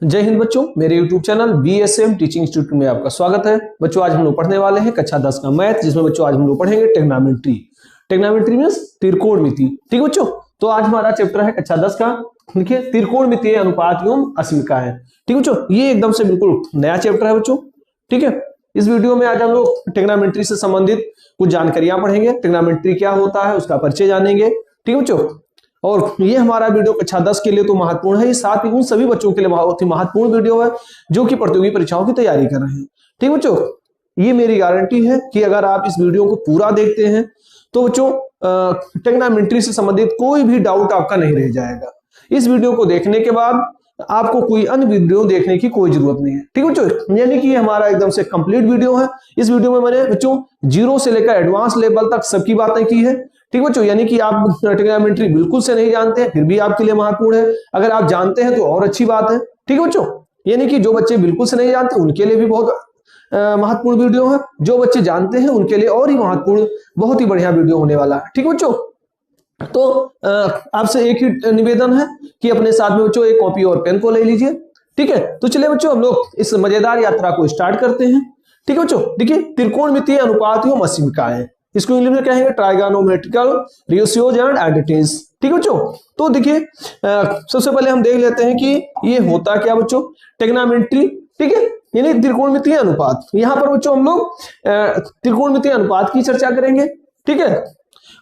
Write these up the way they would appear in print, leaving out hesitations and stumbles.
जय हिंद बच्चों, मेरे YouTube channel BSM teaching institute में आपका स्वागत है। बच्चों आज हम लोग पढ़ने वाले हैं कक्षा 10 का मैथ, जिसमें बच्चों आज हम लोग पढ़ेंगे ट्रिग्नोमेट्री। Trigonometry means त्रिकोणमिति। ठीक है बच्चों, तो आज हमारा चैप्टर है कक्षा 10 का, देखिए त्रिकोणमितीय अनुपात एवं असीमिकाएं। ठीक है बच्चों, ये एकदम से बिल्कुल नया चैप्टर है बच्चों। ठीक है, इस वीडियो में आज हम लोग ट्रिग्नोमेट्री से संबंधित कुछ जानकारियां पढ़ेंगे। ट्रिग्नोमेट्री क्या होता है उसका परिचय जानेंगे। ठीक है बच्चों, और ये हमारा वीडियो कक्षा 10 के लिए तो महत्वपूर्ण है, साथ ही उन सभी बच्चों के लिए बहुत ही महत्वपूर्ण वीडियो है जो कि प्रतियोगी परीक्षाओं की तैयारी कर रहे हैं। ठीक बच्चों, ये मेरी गारंटी है कि अगर आप इस वीडियो को पूरा देखते हैं तो बच्चों ट्रिग्नोमेट्री से संबंधित कोई भी डाउट आपका नहीं रह जाएगा। इस वीडियो को देखने के बाद आपको कोई अन्य वीडियो देखने की कोई जरूरत नहीं है। ठीक है बच्चों, यानी कि हमारा एकदम से कंप्लीट वीडियो है। इस वीडियो में मैंने बच्चों जीरो से लेकर एडवांस लेवल तक सबकी बातें की है। ठीक बच्चों, यानी कि आप ट्रिग्नोमेट्री बिल्कुल से नहीं जानते हैं फिर भी आपके लिए महत्वपूर्ण है, अगर आप जानते हैं तो और अच्छी बात है। ठीक है बच्चों, यानी कि जो बच्चे बिल्कुल से नहीं जानते उनके लिए भी बहुत महत्वपूर्ण वीडियो है, जो बच्चे जानते हैं उनके लिए और ही महत्वपूर्ण, बहुत ही बढ़िया वीडियो होने वाला है। ठीक है बच्चों, तो आपसे एक ही निवेदन है कि अपने साथ में बच्चों एक कॉपी और पेन को ले लीजिए। ठीक है, तो चलिए बच्चों हम लोग इस मजेदार यात्रा को स्टार्ट करते हैं। ठीक है बच्चों, देखिए त्रिकोणमितीय अनुपात एवं असीमिकाएं, इसको इंग्लिश में कहेंगे ट्राइगोनोमेट्रिकल रेशियोज एंड आइडेंटिटीज। ठीक है बच्चों, तो देखिए सबसे पहले हम देख लेते हैं कि ये होता क्या बच्चों, ट्रिग्नोमेट्री। ठीक है, यानी त्रिकोणमितीय अनुपात। यहाँ पर बच्चों हम लोग त्रिकोणमितीय अनुपात की चर्चा करेंगे। ठीक है,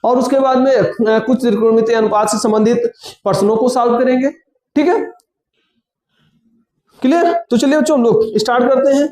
और उसके बाद में कुछ त्रिकोणमितीय अनुपात से संबंधित प्रश्नों को सॉल्व करेंगे। ठीक है, क्लियर? तो चलिए बच्चों हम लोग स्टार्ट करते हैं।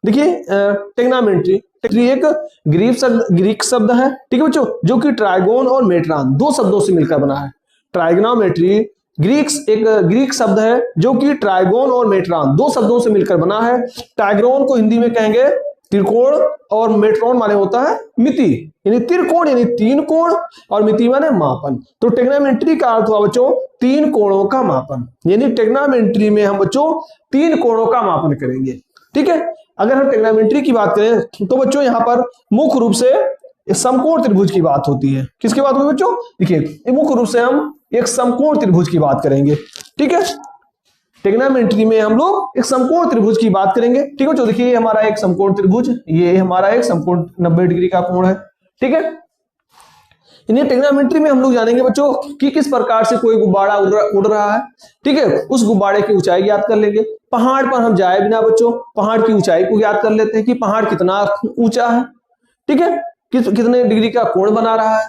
देखिए ट्रिग्नोमेट्री एक ग्रीक शब्द है। ठीक है बच्चों, जो कि ट्राइगोन और मेट्रॉन दो शब्दों से मिलकर बना है। ट्राइगोनोमेट्री एक ग्रीक शब्द है जो कि ट्राइगोन और मेट्रॉन दो शब्दों से मिलकर बना है। ट्राइगोन को हिंदी में कहेंगे त्रिकोण और मेट्रॉन माने होता है मिति, यानी त्रिकोण यानी तीन कोण और मिति माने मापन। तो ट्रिग्नोमेट्री का अर्थ हुआ बच्चों तीन कोणों का मापन, यानी ट्रिग्नोमेट्री में हम बच्चों तीन कोणों का मापन करेंगे। ठीक है, अगर हम ट्रिग्नोमेट्री की बात करें तो बच्चों यहाँ पर मुख्य रूप से समकोण त्रिभुज की बात होती है। किसकी बात होगी बच्चों? देखिए मुख्य रूप से हम एक समकोण त्रिभुज की बात करेंगे। ठीक है, ट्रिग्नोमेट्री में हम लोग एक समकोण त्रिभुज की बात करेंगे। ठीक है, जो देखिए हमारा एक समकोण त्रिभुज, ये हमारा एक समकोण 90 डिग्री का कोण है। ठीक है, इन्हें ट्रिग्नोमेट्री में हम लोग जानेंगे बच्चों कि किस प्रकार से कोई गुब्बारा उड़ रहा है। ठीक है, उस गुब्बारे की ऊंचाई ज्ञात कर लेंगे। पहाड़ पर हम जाए बिना बच्चों पहाड़ की ऊंचाई को ज्ञात कर लेते हैं कि पहाड़ कितना ऊंचा है। ठीक है, कितने डिग्री का कोण बना रहा है।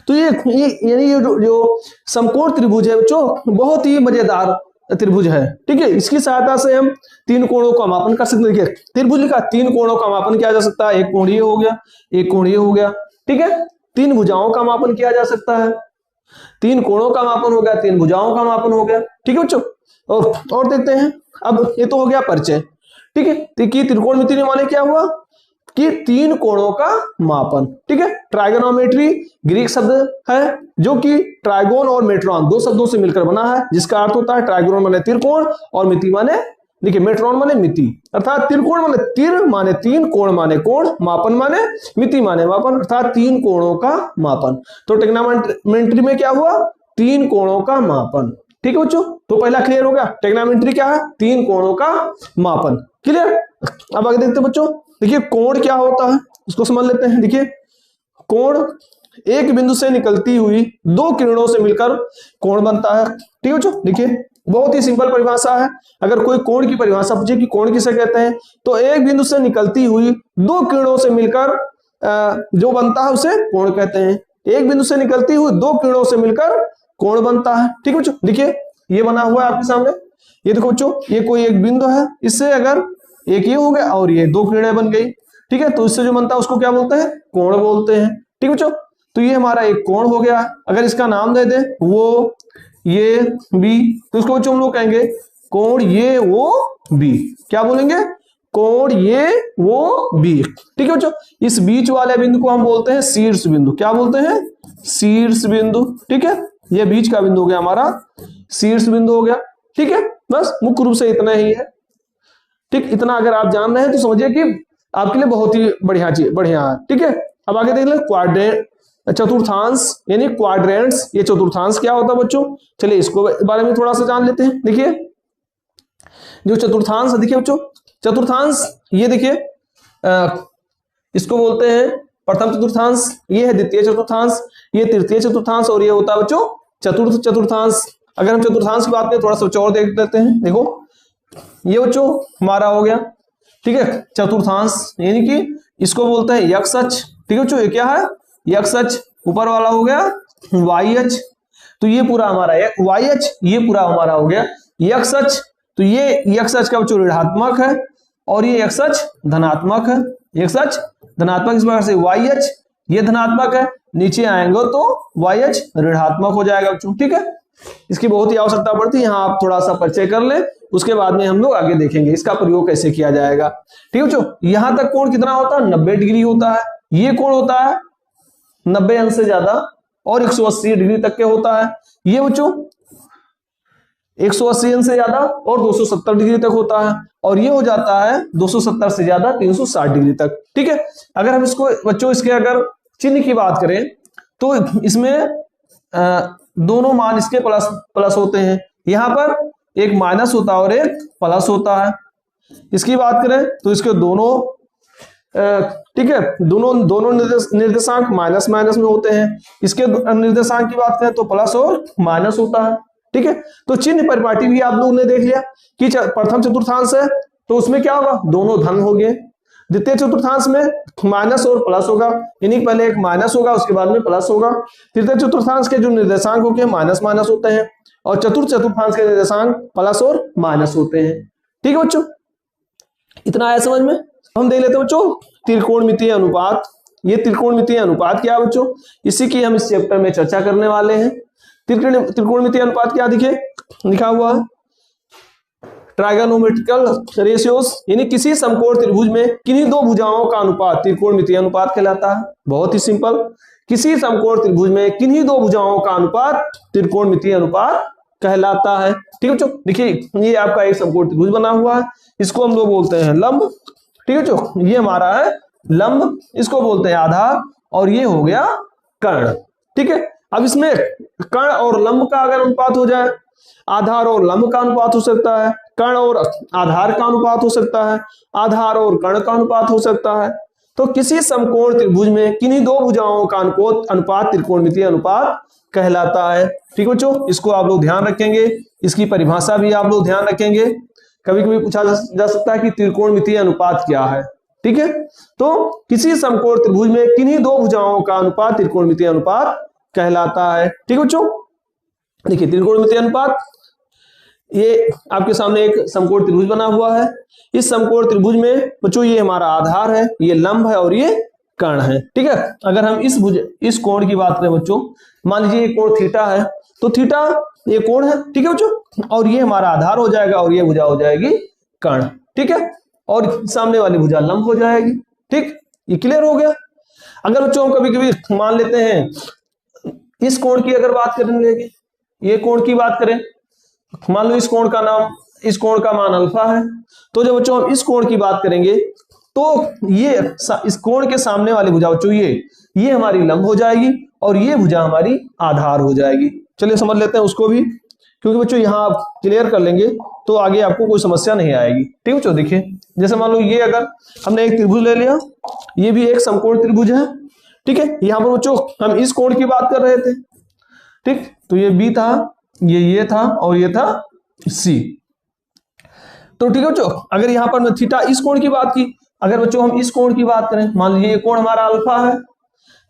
तो ये यानी ये जो समकोण त्रिभुज है बच्चों बहुत ही मजेदार त्रिभुज है। ठीक है, इसकी सहायता से हम तीन कोणों का मापन कर सकते हैं। देखिए त्रिभुज का तीन कोणों का मापन किया जा सकता है, एक कोण ये हो गया, एक कोण ये हो गया। ठीक है, तीन भुजाओं का मापन किया जा सकता है, तीन कोणों का मापन हो गया, तीन भुजाओं का मापन हो गया। ठीक है बच्चों, और देखते हैं। अब ये तो हो गया परिचय। ठीक है, त्रिकोणमिति माने क्या हुआ कि तीन कोणों का मापन। ठीक है, ट्राइगोनोमेट्री ग्रीक शब्द है जो कि ट्राइगोन और मेट्रॉन दो शब्दों से मिलकर बना है, जिसका अर्थ होता है ट्राइगोन माने त्रिकोण और मिति माने, देखिए मेट्रॉन माने मिति, अर्थात त्रिकोण माने तिर माने तीन, कोण माने कोण, मापन माने मिति माने मापन, अर्थात तीन कोणों का मापन। तो ट्रिग्नोमेट्री में क्या हुआ, तीन कोणों का मापन। ठीक है बच्चों, तो पहला क्लियर हो गया, ट्रिग्नोमेट्री क्या है, तीन कोणों का मापन। क्लियर? अब आगे देखते हैं बच्चों। देखिए कोण क्या होता है उसको समझ लेते हैं। देखिए कोण एक बिंदु से निकलती हुई दो किरणों से मिलकर कोण बनता है। ठीक है बच्चों, देखिए बहुत ही सिंपल परिभाषा है। अगर कोई कोण की परिभाषा पूछे कि कोण किसे कहते हैं, तो एक बिंदु से निकलती हुई दो किरणों से मिलकर जो बनता है उसे कोण कहते हैं। एक बिंदु से निकलती हुई दो किरणों से मिलकर कोण बनता है। ठीक है बच्चों, देखिए ये बना हुआ है आपके सामने, ये देखो बच्चों ये कोई एक बिंदु है, इससे अगर एक ये हो गया और ये दो किरणें बन गई। ठीक है, तो इससे जो बनता है उसको क्या बोलते हैं, कोण बोलते हैं। ठीक है बच्चों, तो ये हमारा एक कोण हो गया। अगर इसका नाम दे दे वो ये बी, तो इसको बच्चों हम लोग कहेंगे कोण ये वो बी। क्या बोलेंगे, कोण ये वो बी। ठीक है बच्चों, इस बीच वाले बिंदु को हम बोलते हैं शीर्ष बिंदु। क्या बोलते हैं, शीर्ष बिंदु। ठीक है, ये बीच का बिंदु हो गया हमारा शीर्ष बिंदु हो गया। ठीक है, बस मुख्य रूप से इतना ही है। ठीक, इतना अगर आप जान रहे हैं तो समझिए कि आपके लिए बहुत ही बढ़िया है। ठीक है, अब आगे देख ले चतुर्थांश यानी क्वाड्रेंट्स। ये चतुर्थांश क्या होता है बच्चों, चलिए इसको बारे में थोड़ा सा जान लेते हैं। देखिए जो चतुर्थांश है, देखिए बच्चों चतुर्थांश ये देखिए इसको बोलते हैं प्रथम चतुर्थांश, ये है द्वितीय चतुर्थांश, ये तृतीय चतुर्थांश और ये होता है बच्चों चतुर्थ चतुर्थांश। अगर हम चतुर्थांश की बात करें थोड़ा सा और देख लेते हैं। देखो ये बच्चों हमारा हो गया, ठीक है, चतुर्थांश, यानी कि इसको बोलते हैं यक्ष अक्ष। ठीक है बच्चों, ये क्या है यक्ष अक्ष, ऊपर वाला हो गया वाई अक्ष, तो ये पूरा हमारा वाई अक्ष, ये पूरा हमारा हो गया यक्ष अक्ष। तो ये यक्ष अक्ष का बच्चों ऋणात्मक है और ये यक्ष अक्ष धनात्मक है, यक्ष अक्ष धनात्मक, इस प्रकार से वाई अक्ष ये धनात्मक है, नीचे आएंगे तो वाई अक्ष ऋणात्मक हो जाएगा बच्चों। ठीक है, इसकी बहुत ही आवश्यकता पड़ती है, यहाँ आप थोड़ा सा परिचय कर ले, उसके बाद में हम लोग आगे देखेंगे इसका प्रयोग कैसे किया जाएगा। ठीक है बच्चों, यहां तक कोण कितना होता है 90 डिग्री होता है, ये कोण होता है 90 अंश से ज्यादा और 180 डिग्री तक के होता है, ये बच्चों 180 अंश से ज्यादा और 270 डिग्री तक होता है, और ये हो जाता है 270 से ज्यादा 360 डिग्री तक। ठीक है, अगर हम इसको बच्चों इसके अगर चिन्ह की बात करें तो इसमें दोनों मान इसके प्लस प्लस होते हैं, यहां पर एक माइनस होता है और एक प्लस होता है। इसकी बात करें तो इसके दोनों ठीक है दोनों निर्देशांक माइनस माइनस में होते हैं, इसके निर्देशांक की बात करें तो प्लस और माइनस होता है। ठीक है, तो चिन्ह परिपाटी भी आप लोगों ने देख लिया कि प्रथम चतुर्थांश है तो उसमें क्या होगा दोनों धन हो गए, द्वितीय चतुर्थांश में माइनस और प्लस होगा, यानी पहले एक माइनस होगा उसके बाद में प्लस होगा, तृतीय चतुर्थांश के जो निर्देशांक होते हैं माइनस माइनस होते हैं, और चतुर्थ चतुर्थांश के निर्देशांक प्लस और माइनस होते हैं। ठीक है बच्चों, इतना आया समझ में। हम देख लेते हैं बच्चों त्रिकोणमितीय अनुपात। ये त्रिकोणमितीय अनुपात क्या है बच्चों, इसी की हम इस चैप्टर में चर्चा करने वाले हैं। त्रिकोणमितीय अनुपात क्या दिखे लिखा हुआ है, ट्राइगोनोमेट्रिकल रेशियोज, यानी किसी समकोण त्रिभुज में किन्हीं दो भुजाओं का अनुपात त्रिकोणमितीय अनुपात कहलाता है। बहुत ही सिंपल, किसी समकोण त्रिभुज में किन्हीं दो भुजाओं का अनुपात त्रिकोणमितीय अनुपात कहलाता है। ठीक है बच्चों, देखिए ये आपका एक समकोण त्रिभुज बना हुआ है, इसको हम लोग बोलते हैं लंब। ठीक है बच्चों, ये हमारा है लंब, इसको बोलते हैं आधार, और ये हो गया कर्ण। ठीक है, अब इसमें कर्ण और लंब का अगर अनुपात हो जाए, आधार और लंब का अनुपात हो सकता है, कर्ण और आधार का अनुपात हो सकता है, आधार और कर्ण का अनुपात हो सकता है। तो किसी समकोण त्रिभुज में किन्हीं दो भुजाओं का अनुपात त्रिकोणमितीय अनुपात कहलाता है। ठीक है बच्चों, इसको आप लोग ध्यान रखेंगे, इसकी परिभाषा भी आप लोग ध्यान रखेंगे। कभी कभी पूछा जा सकता है कि त्रिकोणमितीय अनुपात क्या है। ठीक है, तो किसी समकोण त्रिभुज में किन्हीं दो भुजाओं का अनुपात त्रिकोणमितीय अनुपात कहलाता है। ठीक है बच्चों, देखिए त्रिकोणमितीय अनुपात, ये आपके सामने एक समकोण त्रिभुज बना हुआ है, इस समकोण त्रिभुज में बच्चों ये हमारा आधार है, ये लंब है और ये कर्ण है। ठीक है, अगर हम इस कोण की बात करें बच्चों, मान लीजिए ये कोण थीटा है, तो थीटा ये कोण है। ठीक है बच्चों, और ये हमारा आधार हो जाएगा और ये भुजा हो जाएगी कर्ण। ठीक है, और सामने वाली भुजा लंब हो जाएगी। ठीक, ये क्लियर हो गया। अगर बच्चों हम कभी कभी मान लेते हैं इस कोण की अगर बात करेंगे, ये कोण की बात करें, मान लो इस कोण का मान अल्फा है, तो जब बच्चों हम इस कोण की बात करेंगे तो ये इस कोण के सामने वाली भुजा बच्चों ये हमारी लंब हो जाएगी और ये भुजा हमारी आधार हो जाएगी। चलिए समझ लेते हैं उसको भी, क्योंकि बच्चों यहाँ आप क्लियर कर लेंगे तो आगे आपको कोई समस्या नहीं आएगी। ठीक है बच्चों, देखिए जैसे मान लो ये अगर हमने एक त्रिभुज ले लिया, ये भी एक समकोण त्रिभुज है। ठीक है, यहाँ पर बच्चों हम इस कोण की बात कर रहे थे। ठीक, तो ये बी था, ये था और ये था सी। तो ठीक है बच्चों, अगर यहाँ पर थीटा इस कोण की बात की, अगर बच्चों हम इस कोण की बात करें, मान लीजिए ये कोण हमारा अल्फा है,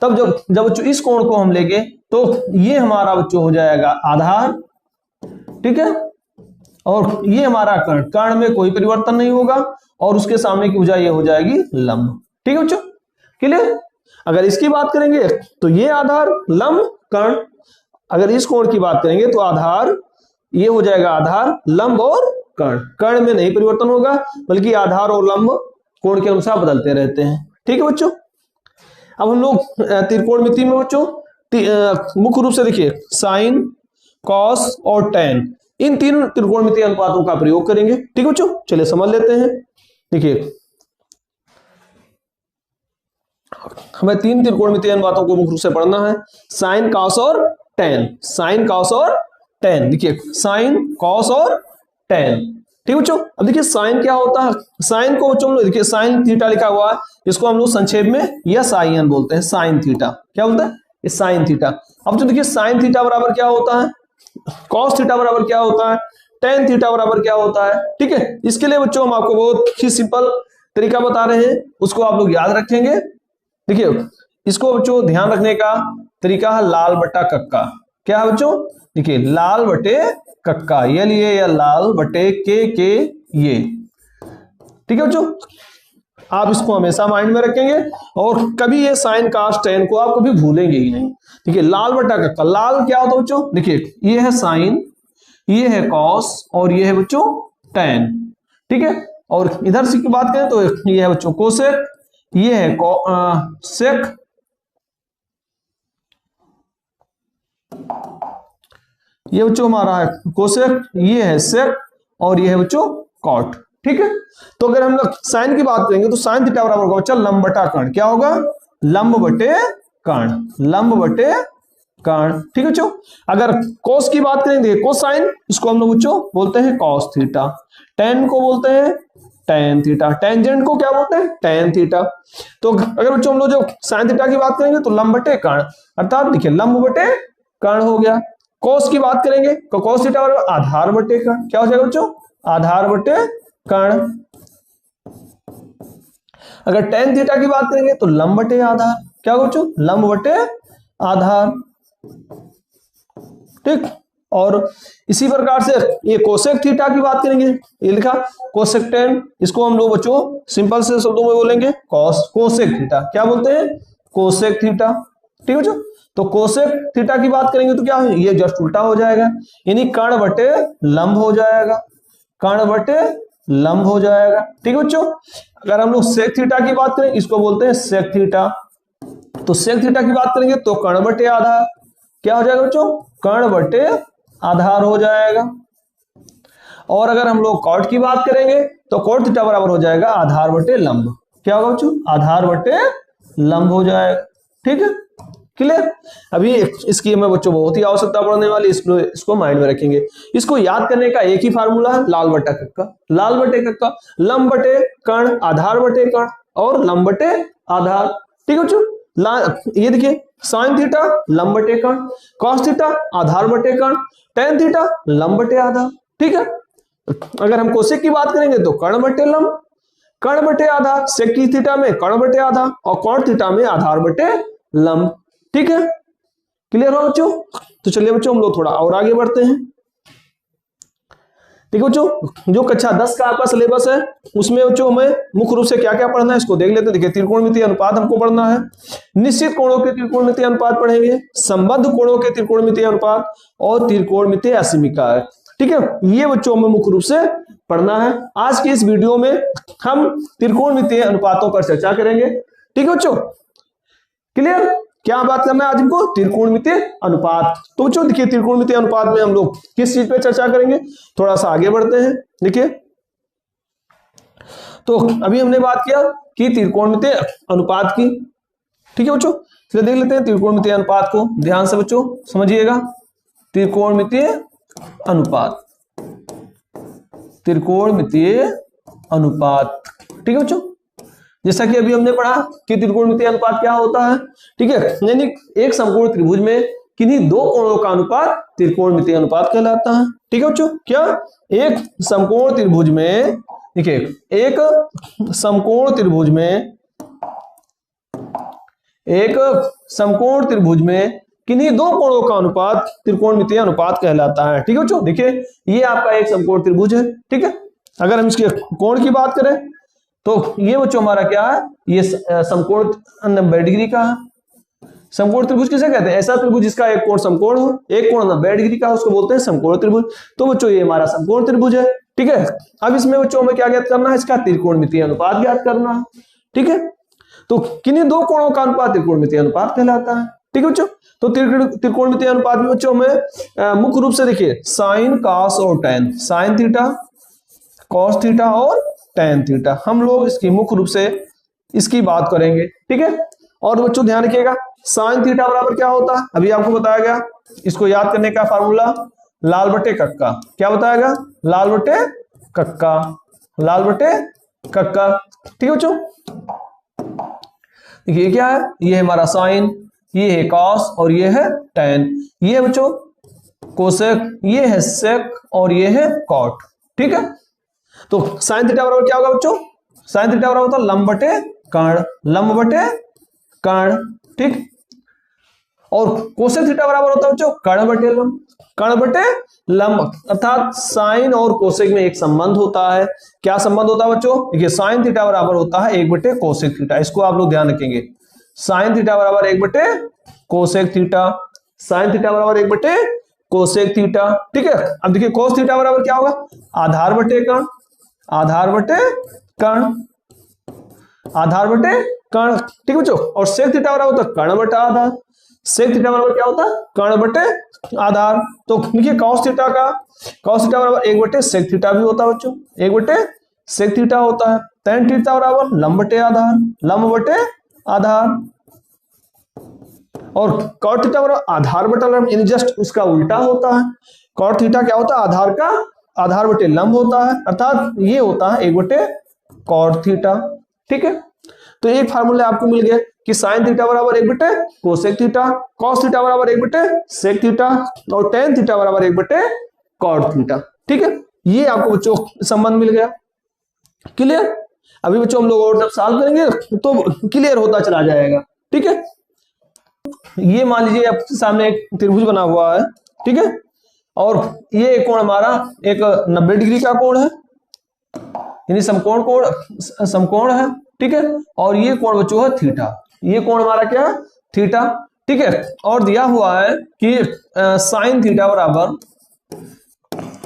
तब जब बच्चों इस कोण को हम लेंगे तो ये हमारा बच्चों हो जाएगा आधार। ठीक है, और ये हमारा कर्ण, कर्ण में कोई परिवर्तन नहीं होगा और उसके सामने की भुजा ये हो जाएगी लंब। ठीक है बच्चों, क्लियर। अगर इसकी बात करेंगे तो ये आधार लंब कर्ण, अगर इस कोण की बात करेंगे तो आधार ये हो जाएगा आधार लंब और कर्ण, कर्ण में नहीं परिवर्तन होगा बल्कि आधार और लंब कोण के अनुसार बदलते रहते हैं। ठीक है बच्चों, अब हम लोग त्रिकोणमिति में बच्चों मुख्य रूप से देखिए साइन, कॉस और टैन, इन तीन त्रिकोणमितीय अनुपातों का प्रयोग करेंगे। ठीक है बच्चों, चलिए समझ लेते हैं। देखिए हमें तीन त्रिकोणमितीय अनुपातों को मुख्य रूप से पढ़ना है, साइन, कॉस और टैन। साइन, कॉस और टैन, देखिए साइन, कॉस और टैन। ठीक बच्चों। अब देखिए साइन क्या होता है, साइन को बच्चों हम लोग देखिए साइन थीटा लिखा हुआ है, इसको हम लोग संक्षेप में यस आई एन बोलते हैं, साइन थीटा। क्या बोलते हैं, ये साइन थीटा। अब जो देखिए साइन थीटा बराबर क्या होता है, कॉस थीटा बराबर क्या होता है, टेन थीटा बराबर क्या होता है। ठीक है, इसके लिए बच्चों हम आपको बहुत ही सिंपल तरीका बता रहे हैं, उसको आप लोग याद रखेंगे। देखिए इसको बच्चों ध्यान रखने का तरीका है लाल बट्टा कक्का। क्या है बच्चों, देखिए लाल बटे कक्का, ये लिए या लाल बटे के ये। ठीक है बच्चों, आप इसको हमेशा माइंड में रखेंगे और कभी ये साइन कास टेन को आप कभी भूलेंगे ही नहीं। देखिए लाल बटा कक्का, लाल क्या होता है बच्चों, देखिए ये है साइन, ये है कॉस और ये है बच्चों टेन। ठीक है, और इधर से की बात करें तो ये है बच्चों कोसेक, ये है सेक, ये बच्चों हमारा है कोसेक, ये है सेक और ये है बच्चों कॉट। ठीक है, तो अगर हम लोग साइन की बात करेंगे तो साइन थीटा बराबर होगा बच्चा लंब बटा कर्ण। क्या होगा, लंब बटे कर्ण, लंब बटे कर्ण। ठीक है बच्चों, अगर कोस की बात करेंगे कोसाइन, इसको हम लोग बच्चों बोलते हैं कॉस थीटा, टेन को बोलते हैं टेन थीटा, टेंजेंट को क्या बोलते हैं टेन थीटा। तो अगर बच्चों हम लोग जो साइन थीटा की बात करेंगे तो लंब बटे कर्ण, अर्थात देखिए लंब बटे कर्ण हो गया। कोस की बात करेंगे तो कोस थीटा बराबर आधार बटे कर्ण। क्या हो जाएगा बच्चों, आधार बटे कर्ण। अगर टेन थीटा की बात करेंगे तो लंब बटे आधार। क्या होगा बच्चों, लंब बटे आधार। ठीक, और इसी प्रकार से ये कोसेक थीटा की बात करेंगे, ये लिखा कोसेक टेन, इसको हम लोग बच्चों सिंपल से शब्दों में बोलेंगे कोसेक थीटा। क्या बोलते हैं, कोसेक थीटा। ठीक है बच्चों, तो कोसेक थीटा की बात करेंगे तो क्या है, ये जस्ट उल्टा हो जाएगा, यानी कर्ण बटे लंब हो जाएगा, कर्ण बटे लंब हो जाएगा। ठीक है बच्चों, अगर हम लोग सेक थीटा की बात करें, इसको बोलते हैं सेक थीटा। तो सेक थीटा की बात करेंगे तो कर्ण बटे आधार। क्या हो जाएगा बच्चों, कर्ण बटे आधार हो जाएगा। और अगर हम लोग कॉट की बात करेंगे तो कॉट थीटा बराबर हो जाएगा आधार बटे लंब। क्या होगा बच्चों, आधार बटे लंब हो जाएगा। ठीक है, क्लियर। अभी इसकी हमें बच्चों बहुत ही आवश्यकता पड़ने वाली, इसको माइंड में रखेंगे। इसको याद करने का एक ही फार्मूला है, लाल बटा कक्का, लाल बटे कक्का, लंब बटे कर्ण, आधार बटे कर्ण और लंब बटे आधार। ठीक है बच्चों, ये देखिए साइन थीटा लंब बटे कर्ण, कॉस थीटा आधार बटे कर्ण, टेन थीटा लंब बटे आधार। ठीक है, अगर हम कोसेक की बात करेंगे तो कर्ण बटे लंब, कर्ण बटे आधार, सेक की थीटा में कर्ण बटे आधार और कॉट थीटा में आधार बटे लंब। ठीक है, क्लियर हो बच्चों। तो चलिए बच्चों हम लोग थोड़ा और आगे बढ़ते हैं। ठीक है बच्चों, जो कक्षा 10 का आपका सिलेबस है उसमें बच्चों हमें मुख्य रूप से क्या क्या पढ़ना है इसको देख लेते हैं। देखिए त्रिकोणमितीय अनुपात हमको पढ़ना है, निश्चित कोणों के त्रिकोणमितीय अनुपात पढ़ेंगे, संबद्ध कोणों के त्रिकोणमितीय अनुपात और त्रिकोणमितीय असीमिका। ठीक है, ये बच्चों हमें मुख्य रूप से पढ़ना है। आज की इस वीडियो में हम त्रिकोणमितीय अनुपातों पर चर्चा करेंगे। ठीक है बच्चों, क्लियर। क्या बात करना है आज हमको, त्रिकोणमितीय अनुपात। तो बच्चों देखिए त्रिकोणमितीय अनुपात में हम लोग किस चीज पे चर्चा करेंगे, थोड़ा सा आगे बढ़ते हैं। देखिए तो अभी हमने बात किया कि त्रिकोणमितीय अनुपात की। ठीक है बच्चों, चलिए देख लेते हैं त्रिकोणमितीय अनुपात को, ध्यान से बच्चों समझिएगा। त्रिकोणमितीय अनुपात, त्रिकोणमितीय अनुपात। ठीक है बच्चों, जैसा कि अभी हमने पढ़ा कि त्रिकोणमितीय अनुपात क्या होता है। ठीक है, यानी एक समकोण त्रिभुज में किन्हीं दो कोणों का अनुपात त्रिकोणमितीय अनुपात कहलाता है। ठीक है बच्चों, क्या एक समकोण त्रिभुज में, देखिए एक समकोण त्रिभुज में, एक समकोण त्रिभुज में किन्हीं दो कोणों का अनुपात त्रिकोणमितीय अनुपात कहलाता है। ठीक है बच्चों, देखिए ये आपका एक समकोण त्रिभुज है। ठीक है, अगर हम इसके कोण की बात करें तो ये बच्चों हमारा क्या है, ये समकोण 90 डिग्री का है। समकोण त्रिभुज किसे कहते हैं, ऐसा त्रिभुज जिसका एक कोण समकोण हो, एक कोण 90 डिग्री का, उसको बोलते हैं समकोण त्रिभुज। तो बच्चों ये हमारा समकोण त्रिभुज है। ठीक है, अब इसमें बच्चों हमें क्या ज्ञात करना है, इसका त्रिकोणमितीय अनुपात ज्ञात करना है। ठीक है, तो किन्हीं दो कोणों का अनुपात त्रिकोणमितीय अनुपात कहलाता है। ठीक है बच्चों, तो त्रिकोणमितीय अनुपात में बच्चों हमें मुख्य रूप से देखिए साइन कॉस और ten, sine theta cos theta और टेन थीटा, हम लोग इसकी मुख्य रूप से इसकी बात करेंगे। ठीक है, और बच्चों ध्यान रखिएगा साइन थीटा बराबर क्या होता है, अभी आपको बताया गया। इसको याद करने का फार्मूला लाल बटे कक्का। क्या बताया गया, लाल बटे कक्का, लाल बटे कक्का। ठीक है बच्चों, ये क्या है, ये है हमारा साइन, ये है कॉस और ये है टेन। ये है बच्चों कोसेक, ये है सेक और ये है कॉट। ठीक है, तो साइन थीटा बराबर क्या होगा बच्चों, साइन थीटा बराबर होता है लंब बटे कर्ण, लंब बटे कर्ण। ठीक, और कोसेक थीटा बराबर होता है बच्चों कर्ण बटे लंब, कर्ण बटे लंब। अर्थात साइन और कोसेक में एक संबंध होता है। क्या संबंध होता है बच्चों, देखिए साइन थीटा बराबर होता है 1 बटे कोसेक थीटा। इसको आप लोग ध्यान रखेंगे, साइन थीटा बराबर 1 बटे कोसेक थीटा, साइन थीटा बराबर 1 बटे कोसेक थीटा। ठीक है, अब देखिए कोस थीटा बराबर क्या होगा, आधार बटे कर्ण, आधार बटे कर्ण, आधार बटे कर्ण। ठीक है बच्चों, और सेक थीटा बराबर होता है कर्ण बटा आधार, सेक थीटा बराबर क्या होता है कर्ण बटे आधार। तो देखिए कॉस थीटा का, कॉस थीटा बराबर 1 बटे सेक थीटा भी होता है बच्चों, 1 बटे सेक थीटा होता है। tan थीटा बराबर लंब बटे आधार, लंब बटे आधार। और कॉट थीटा बराबर आधार बटा लंब, यानी जस्ट उसका उल्टा होता है। कॉट थीटा क्या होता है, आधार का आधार बटे लंब होता है, अर्थात ये होता है 1 बटे कॉट थीटा। ठीक है, तो एक फार्मूला आपको मिल गया कि साइन थीटा बराबर 1 बटे कोसेक थीटा, कॉस थीटा बराबर 1 बटे सेक थीटा और tan थीटा बराबर 1 बटे कॉट थीटा। ठीक है, ये आपको बच्चों संबंध मिल गया। क्लियर, अभी बच्चों हम लोग और जब सॉल्व करेंगे तो क्लियर होता चला जाएगा। ठीक है, ये मान लीजिए आपके सामने एक त्रिभुज बना हुआ है। ठीक है, और ये कोण हमारा एक 90 डिग्री का कोण है, यानी समकोण कोण, समकोण है। ठीक है, और ये कोण बच्चों है थीटा, ये कोण हमारा क्या है थीटा। ठीक है, और दिया हुआ है कि साइन थीटा बराबर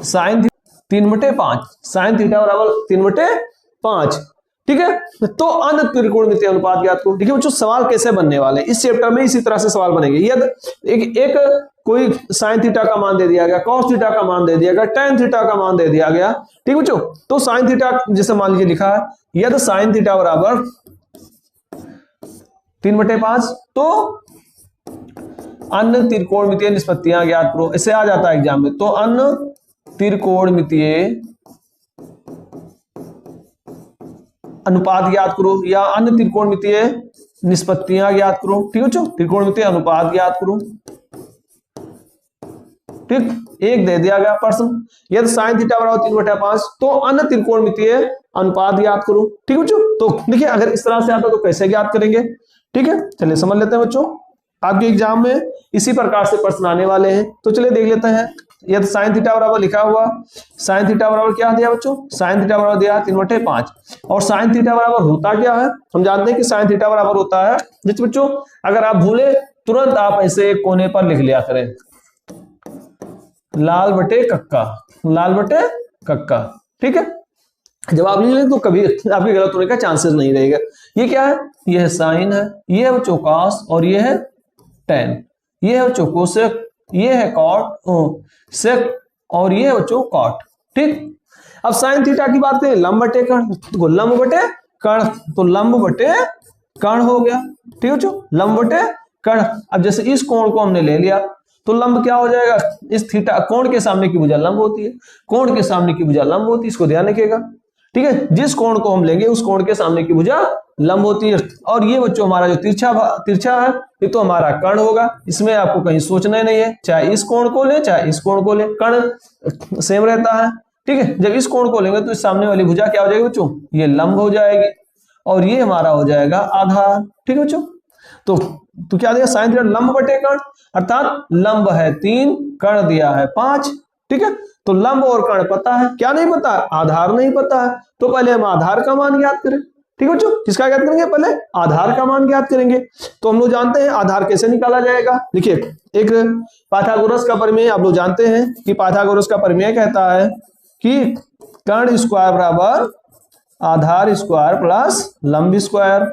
साइन 3/5, साइन थीटा बराबर 3/5। ठीक है, तो अन्य त्रिकोणमितीय अनुपात ज्ञात करो। देखिए बच्चों सवाल कैसे बनने वाले, इस चैप्टर में इसी तरह से सवाल बनेंगे। यदि एक कोई साइन थीटा का मान दे दिया गया, कॉस थीटा का मान दे दिया गया, tan थीटा का मान दे दिया गया। ठीक बच्चों, तो साइन थीटा जैसे मान लीजिए लिखा है, यदि साइन थीटा बराबर 3/5 तो अन्य त्रिकोणमितीय निष्पत्तियां ज्ञात करो। ऐसे आ जाता है एग्जाम में, तो अन्य त्रिकोणमितीय अनुपात ज्ञात करो या अन्य त्रिकोणमितीय निष्पत्तियां ज्ञात करो। ठीक है बच्चों, त्रिकोणमितीय अनुपात ज्ञात करो। ठीक, एक दे दिया गया प्रश्न, यदि साइन थीटा बराबर 3/5 तो अन्य त्रिकोणमितीय अनुपात ज्ञात करो। ठीक है बच्चों, तो देखिए अगर इस तरह से आता तो कैसे ज्ञात करेंगे। ठीक है, चलिए समझ लेते हैं बच्चों, आपके एग्जाम में इसी प्रकार से प्रश्न आने वाले हैं। तो चलिए देख लेते हैं, यदि साइन थीटा बराबर लिखा हुआ, साइन थीटा बराबर क्या दिया बच्चों, साइन थीटा बराबर दिया 3/5। और साइन थीटा बराबर होता क्या है, हम जानते हैं कि साइन थीटा बराबर होता है, जिस बच्चों अगर आप भूले तुरंत आप ऐसे एक कोने पर लिख लिया करें, लाल बटे कक्का, लाल बटे कक्का। ठीक है, जब आप लिख लें तो कभी आपके गलत होने का चांसेस नहीं रहेगा। ये क्या है, ये है साइन है, ये है बच्चों कॉस और ये है tan, ये है बच्चों कोसेक, ये है कॉट सेक और ये है बच्चों कॉट। ठीक, अब साइन थीटा की बात करें, लंब बटे कर्ण, तो लंब बटे कर्ण, तो लंब बटे कर्ण हो गया। ठीक है बच्चों, लंब बटे कर्ण। अब जैसे इस कोण को हमने ले लिया तो लंब क्या हो जाएगा, इस थीटा कोण के सामने की भुजा लंब होती है, कोण के सामने की भुजा लंब होती है, इसको ध्यान रखिएगा। ठीक है, जिस कोण को हम लेंगे उस कोण के सामने की भुजा लंब होती है। और ये बच्चों हमारा जो तिरछा है ये तो हमारा कर्ण होगा, इसमें आपको कहीं सोचना नहीं है, चाहे इस कोण को ले चाहे इस कोण को ले, कर्ण सेम रहता है। ठीक है, जब इस कोण को लेंगे तो इस सामने वाली भुजा क्या हो जाएगी बच्चों, ये लंब हो जाएगी और ये हमारा हो जाएगा आधार। ठीक है बच्चों, तो क्या दिया, साइन थीटा लंब बटे कर्ण, अर्थात लंब है 3, कर्ण दिया है 5। ठीक है, तो लंब और कर्ण पता है, क्या नहीं पता, आधार नहीं पता है। तो पहले हम आधार का मान ज्ञात करें। ठीक है बच्चों, किसका ज्ञात करेंगे, पहले आधार का मान ज्ञात करेंगे। तो हम लोग जानते हैं आधार कैसे निकाला जाएगा। देखिए एक पाइथागोरस का प्रमेय आप लोग जानते हैं कि पाइथागोरस का प्रमेय कहता है कि कर्ण स्क्वायर बराबर आधार स्क्वायर प्लस लंब स्क्वायर,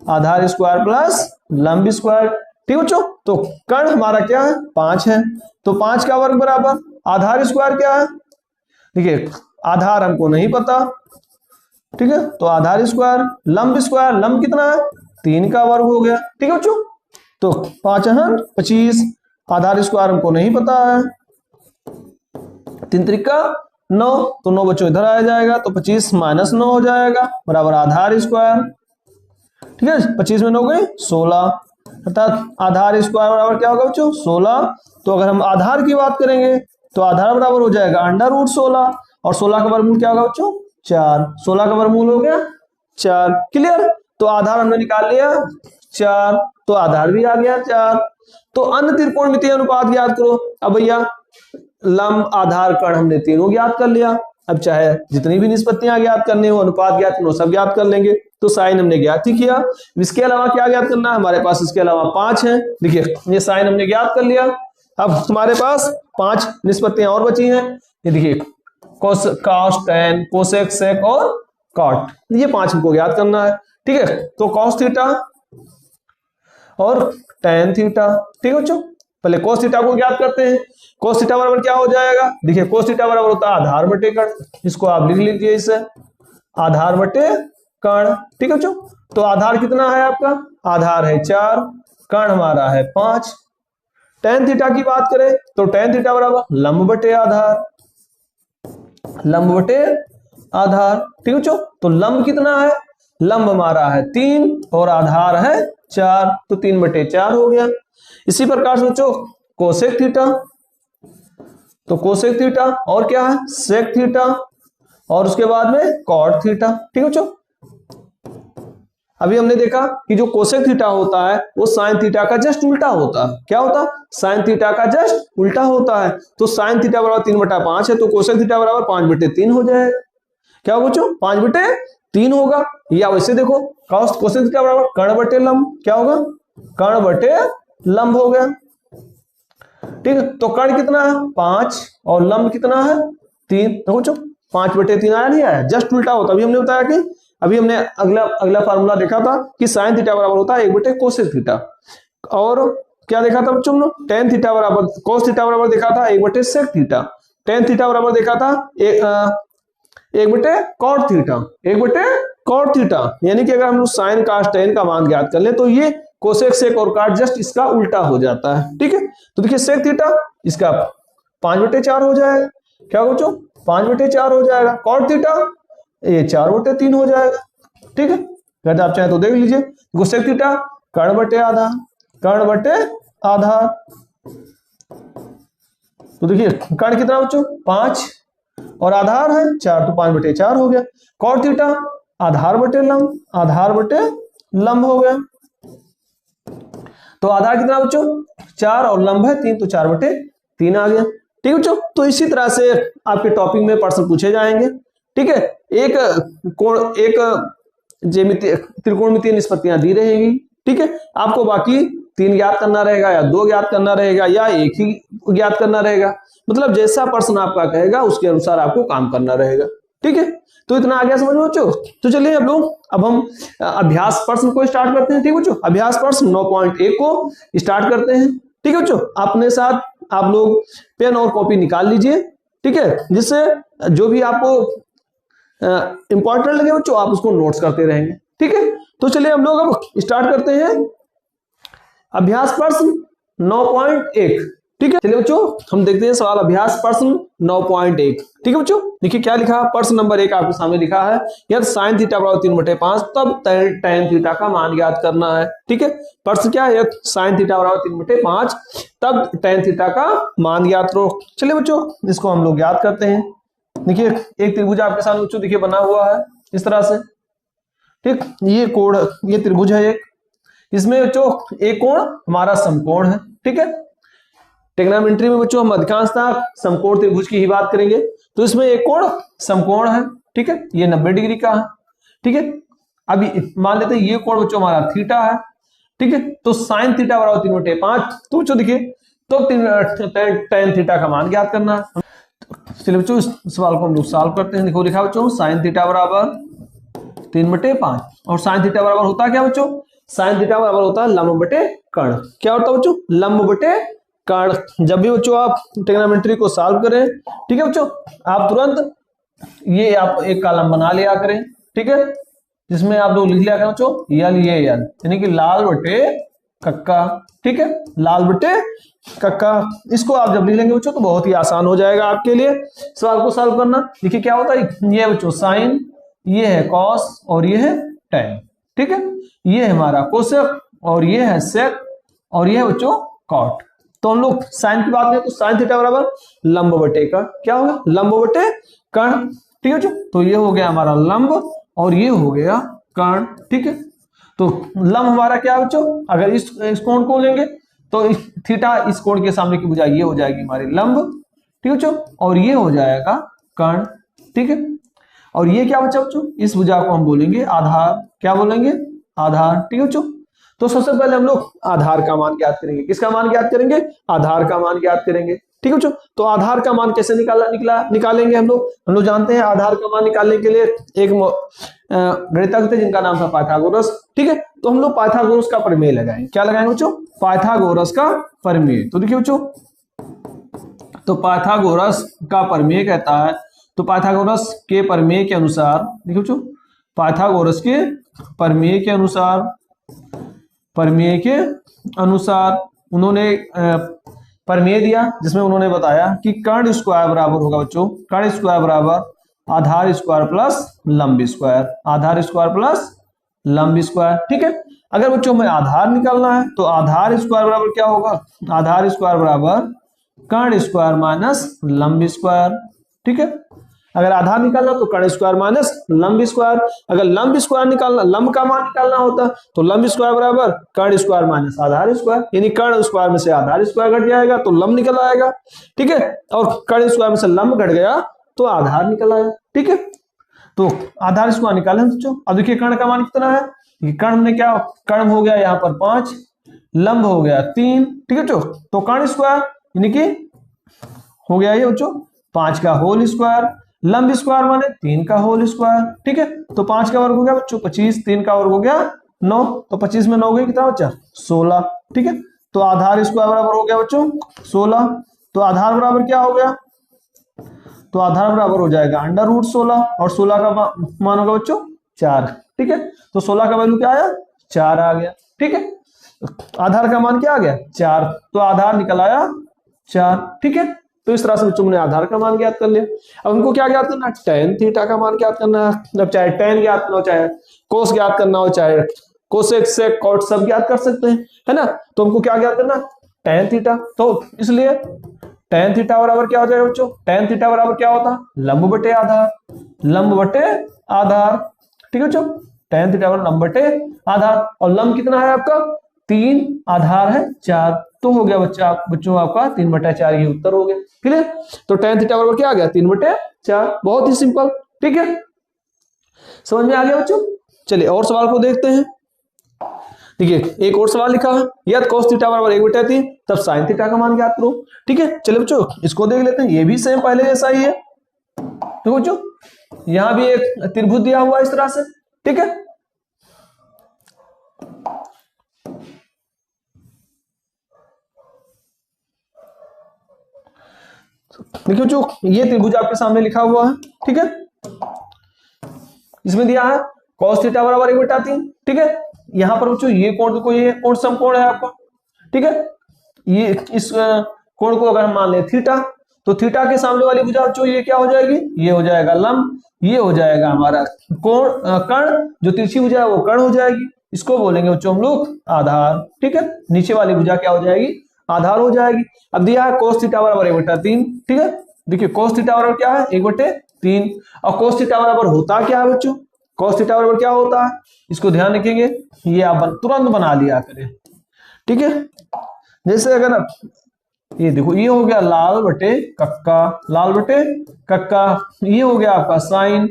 आधार स्क्वायर प्लस लंब स्क्वायर। ठीक है बच्चों, तो कर्ण हमारा क्या है 5 है, तो 5 का वर्ग बराबर आधार स्क्वायर क्या है, देखिए आधार हमको नहीं पता। ठीक है, तो आधार स्क्वायर, लंब कितना है 3 का वर्ग हो गया। ठीक है बच्चों, तो 5 × 25, आधार स्क्वायर हमको नहीं पता है, 3 × 9, तो 9 बच्चों इधर आ जाएगा, तो 25 माइनस 9 हो जाएगा बराबर आधार स्क्वायर। ठीक है, 25 में 9 गए 16, अर्थात आधार स्क्वायर बराबर क्या होगा बच्चों 16। तो अगर हम आधार की बात करेंगे तो आधार बराबर हो जाएगा √16, और 16 का वर्गमूल क्या होगा बच्चों 4, 16 का वर्गमूल हो गया 4। क्लियर, तो आधार हमने निकाल लिया 4, तो आधार भी आ गया 4। तो अन्य त्रिकोणमितीय अनुपात ज्ञात करो। अब भैया लंब आधार कर्ण हमने तीनों ज्ञात कर लिया, अब चाहे जितनी भी निष्पत्तियां ज्ञात करने हो, अनुपात ज्ञात करना हो, सब ज्ञात कर लेंगे। तो साइन हमने ज्ञात ही किया, इसके अलावा क्या ज्ञात करना है हमारे पास, इसके अलावा 5 है। देखिए ये साइन हमने ज्ञात कर लिया, अब हमारे पास 5 निष्पत्तियां और बची हैं। ये देखिए कॉस, टैन, कोसेक, सेक और कॉट, ये 5 हमको ज्ञात करना है। ठीक है, तो कॉस थीटा और टैन थीटा। ठीक है बच्चों, पहले कोस थीटा को ज्ञात करते हैं। कोस थीटा बराबर क्या हो जाएगा, देखिए कोस थीटा बराबर होता है आधार बटे कर्ण, इसको आप लिख लीजिए इसे आधार बटे कर्ण। ठीक है बच्चों, तो आधार कितना है आपका, आधार है 4, कर्ण हमारा है 5। टैन थीटा की बात करें तो टैन थीटा बराबर लंब बटे आधार, लंब बटे आधार। ठीक है बच्चों, तो लंब कितना है, लंब हमारा है 3 और आधार है 4, तो 3 बटे 4 हो गया। इसी प्रकार से बच्चों कोसेक थीटा, तो कोसेक थीटा और क्या है सेक थीटा, और उसके बाद में कॉट थीटा। ठीक है बच्चों, अभी हमने देखा कि जो कोसेक थीटा होता है वो साइन थीटा का जस्ट उल्टा होता है। क्या होता है, साइन थीटा का जस्ट उल्टा होता है। तो साइन थीटा बराबर 3/5 है, तो कोसेक थीटा बराबर 5/3 हो जाएगा। क्या होगा बच्चों 5/3 होगा। या वैसे देखो कोसेक थीटा बराबर कर्ण बटे लंब, क्या होगा कर्ण बटे लंब हो गया। ठीक है, तो कर्ण कितना है 5 और लंब कितना है 3। देखो बच्चों 5/3 आया नहीं आया, जस्ट उल्टा होता। अभी हमने बताया कि अभी हमने अगला फार्मूला देखा था कि साइन थीटा बराबर होता है 1 बटे कोसेक थीटा, और क्या देखा था बच्चों हमने टेन थीटा बराबर कोस थीटा बराबर देखा था 1 बटे सेक थीटा, टेन थीटा बराबर देखा था 1 बटे कॉट थीटा, 1 बटे कॉट थीटा। यानी कि अगर हम साइन कास टेन का मान ज्ञात कर ले तो ये कोसेक सेक और काट जस्ट इसका उल्टा हो जाता है। ठीक है, तो देखिए सेक थीटा इसका 5/4 हो जाएगा। क्या हो बच्चों 5/4 हो जाएगा। कॉट थीटा ये 4/3 हो जाएगा। ठीक है, अगर आप चाहे तो देख लीजिए कोसेक थीटा कर्ण बटे आधार, कर्ण बटे आधार। तो देखिए कर्ण कितना बच्चों 5 और आधार है 4, तो 5/4 हो गया। कॉट थीटा आधार बटे लंब, आधार बटे लंब हो गया। तो आधार कितना बच्चों 4 और लंब है 3, तो 4/3 आ गया। ठीक है बच्चों, तो इसी तरह से आपके टॉपिक में प्रश्न पूछे जाएंगे। ठीक है, एक ज्यामितीय त्रिकोणमितीय निष्पत्तियां दी रहेगी। ठीक है, आपको बाकी 3 ज्ञात करना रहेगा या 2 ज्ञात करना रहेगा या 1 ही ज्ञात करना रहेगा, मतलब जैसा प्रश्न आपका कहेगा उसके अनुसार आपको काम करना रहेगा। ठीक है, तो इतना आ गया समझ में बच्चों। तो चलिए अब हम अभ्यास प्रश्न को स्टार्ट करते हैं। ठीक है बच्चों, अभ्यास प्रश्न 9.1 को स्टार्ट करते हैं। ठीक है बच्चों, अपने साथ आप लोग पेन और कॉपी निकाल लीजिए। ठीक है, जिससे जो भी आपको इंपॉर्टेंट लगे बच्चों आप उसको नोट्स करते रहेंगे। ठीक है, तो चलिए हम लोग अब स्टार्ट करते हैं अभ्यास प्रश्न 9.1। ठीक है, चलिए बच्चों हम देखते हैं सवाल अभ्यास प्रश्न 9.1। ठीक है बच्चों, देखिए क्या लिखा है। प्रश्न नंबर 1 आपके सामने लिखा है यदि साइन थीटा बराबर 3/5 तब टैन थीटा का मान ज्ञात करना है। ठीक है, प्रश्न क्या है साइन थीटा बराबर 3/5 तब टैन थीटा का मान ज्ञात करो। चलिए बच्चों इसको हम लोग ज्ञात करते हैं। देखिए एक त्रिभुज आपके सामने बच्चों देखिए बना हुआ है इस तरह से। ठीक, ये कोण ये त्रिभुज है एक, इसमें बच्चों एक कोण हमारा समकोण है। ठीक है, ट्रिग्नोमेट्री में बच्चों हम अधिकांशतः समकोण त्रिभुज की ही बात करेंगे, तो इसमें एक कोण समकोण है। ठीक है, ये 90 डिग्री का है। ठीक है, अभी मान लेते हैं ये कोण बच्चों हमारा थीटा है। ठीक है, तो साइन थीटा बराबर 3/5, तो बच्चों देखिए तो टैन थीटा का मान ज्ञात करना है। चलिए बच्चों इस सवाल को हम लोग सॉल्व करते हैं। देखो लिखा बच्चों साइन थीटा बराबर 3/5 और साइन थीटा बराबर होता है क्या बच्चों, साइन थीटा बराबर होता है लंब बटे कर्ण। क्या होता है बच्चों लंब बटे कर्ण। जब भी बच्चों आप ट्रिग्नोमेट्री को सॉल्व करें, ठीक है बच्चों, आप तुरंत ये आप एक कॉलम बना लिया करें। ठीक है, जिसमें आप लोग लिख लिया करें बच्चों यल ये यल, यानी कि लाल बटे कक्का। ठीक है, लाल बटे कक्का। इसको आप जब लिख लेंगे बच्चों तो बहुत ही आसान हो जाएगा आपके लिए सवाल को सॉल्व करना। देखिए क्या होता है, ये बच्चों साइन, ये है कॉस और ये है टेन, ठीक है। ये है हमारा कोसेक और ये है सेक और ये है बच्चों कॉट। तो हम लोग साइन की बात करें तो साइन थीटा बराबर लंब बटे का क्या होगा, लंब बटे कर्ण, ठीक है बच्चों। तो ये हो गया हमारा लंब और ये हो गया कर्ण, ठीक है। तो लंब हमारा क्या है बच्चों, अगर इस कोण को लेंगे तो थीटा इस कोण के सामने की भुजा ये हो जाएगी हमारी लंब, ठीक है बच्चों, और ये हो जाएगा कर्ण, ठीक है। और ये क्या बच्चा बच्चों, इस भुजा को हम बोलेंगे आधार, क्या बोलेंगे, आधार, ठीक है बच्चों। तो सबसे पहले हम लोग आधार का मान ज्ञात करेंगे। किसका मान ज्ञात करेंगे, आधार का मान ज्ञात करेंगे, ठीक है बच्चों। तो आधार का मान कैसे निकालेंगे हम लोग जानते हैं आधार का मान निकालने के लिए एक गणितज्ञ थे जिनका नाम था पाइथागोरस, ठीक है। तो हम लोग पाइथागोरस का प्रमेय लगाएंगे। क्या लगाएंगे बच्चों, पाइथागोरस का प्रमेय। तो देखिए बच्चों, तो पाइथागोरस का प्रमेय कहता है, तो पाइथागोरस के प्रमेय के अनुसार, देखिए बच्चों, पाइथागोरस के प्रमेय के अनुसार उन्होंने प्रमेय दिया जिसमें उन्होंने बताया कि कर्ण स्क्वायर बराबर होगा बच्चों, कर्ण स्क्वायर बराबर आधार स्क्वायर प्लस लंब स्क्वायर, आधार स्क्वायर प्लस लंब स्क्वायर, ठीक है। अगर बच्चों हमें आधार निकालना है तो आधार स्क्वायर बराबर क्या होगा, आधार स्क्वायर बराबर कर्ण स्क्वायर माइनस लंब स्क्वायर, ठीक है। अगर आधार निकालना तो कर्ण स्क्वायर माइनस लंब स्क्वायर, अगर लंब स्क्वायर निकालना, लंब का मान निकालना होता तो लंब स्क्वायर बराबर कर्ण स्क्वायर माइनस आधार स्क्वायर, यानी कर्ण स्क्वायर में से आधार स्क्वायर घट जाएगा तो लंब निकल आएगा, ठीक है। और कर्ण स्क्वायर में से लंब घट गया तो आधार निकल आएगा, ठीक है। तो आधार स्क्वायर निकाले बच्चों। अब देखिए कर्ण का मान कितना है, कर्ण में क्या, कर्ण हो गया यहाँ पर 5, लंब हो गया 3, ठीक है बच्चों। तो कर्ण स्क्वायर यानी कि हो गया ये बच्चों 5 का होल स्क्वायर, लंब स्क्वायर माने 3 का होल स्क्वायर, ठीक है। तो 5 का वर्ग हो गया बच्चों 25, 3 का वर्ग हो गया 9, तो 25 में 9 गई कितना बच्चा 16, ठीक है। तो आधार स्क्वायर बराबर हो गया बच्चों 16। तो आधार बराबर क्या हो गया, तो आधार बराबर हो जाएगा अंडर रूट 16 और 16 का मान होगा बच्चों 4, ठीक है। तो 16 का वैल्यू क्या आया, 4 आ गया, ठीक है। आधार का मान क्या आ गया 4, तो आधार निकल आया 4, ठीक है। तो इस तरह से बच्चों ने आधार का मान ज्ञात कर लिया। अब हमको क्या ज्ञात करना है, tan थीटा का मान ज्ञात करना है। अब चाहे tan ज्ञात करना हो, चाहे कोस ज्ञात करना हो, चाहे कोसेक सेक कॉट सब ज्ञात कर सकते हैं, है ना। तो हमको क्या ज्ञात करना, tan थीटा। तो इसलिए tan थीटा बराबर क्या हो जाएगा बच्चों, tan थीटा बराबर क्या होता है, लंब बटे आधार, लंब बटे आधार, ठीक है बच्चों। tan थीटा बराबर लंब बटे आधार, और लंब कितना है आपका 3, आधार है 4, तो हो गया बच्चों आपका 3/4, ये उत्तर हो गया, क्लियर। तो tan थीटा बराबर क्या आ गया 3/4, बहुत ही सिंपल, ठीक है। समझ में आ गया बच्चों। चलिए और सवाल को देखते हैं। देखिए एक और सवाल लिखा है, यदि cos थीटा बराबर 1/3 तब sin थीटा का मान ज्ञात करो, ठीक है। चलिए बच्चों इसको देख लेते हैं, ये भी सेम पहले जैसा ही है, तो बच्चों यहां भी एक त्रिभुज दिया हुआ है इस तरह से, ठीक है। देखिए जो ये त्रिभुज आपके सामने लिखा हुआ है, ठीक है। इसमें दिया है cos थीटा बराबर 1/3, ठीक है। यहां पर बच्चों ये कोण को, ये कोण समकोण है आपका, ठीक है। ये इस कोण को अगर हम मान ले थीटा, तो थीटा के सामने वाली भुजा बच्चों ये क्या हो जाएगी, ये हो जाएगा लंब, ये हो जाएगा हमारा कोण कर्ण, जो तिरछी भुजा है वो कर्ण हो जाएगी, इसको बोलेंगे बच्चों हम लोग आधार, ठीक है। नीचे वाली भुजा क्या हो जाएगी, आधार हो जाएगी। अब दिया है cos थीटा बराबर 1/3, ठीक है। देखिए cos थीटा बराबर क्या है 1/3, और cos थीटा बराबर होता क्या है बच्चों, cos थीटा बराबर क्या होता है, इसको ध्यान रखेंगे, ये आप तुरंत बना लिया करें, ठीक है। जैसे अगर ना ये देखो, ये हो गया लाल बटे कक्का, लाल बटे कक्का, ये हो गया आपका साइन,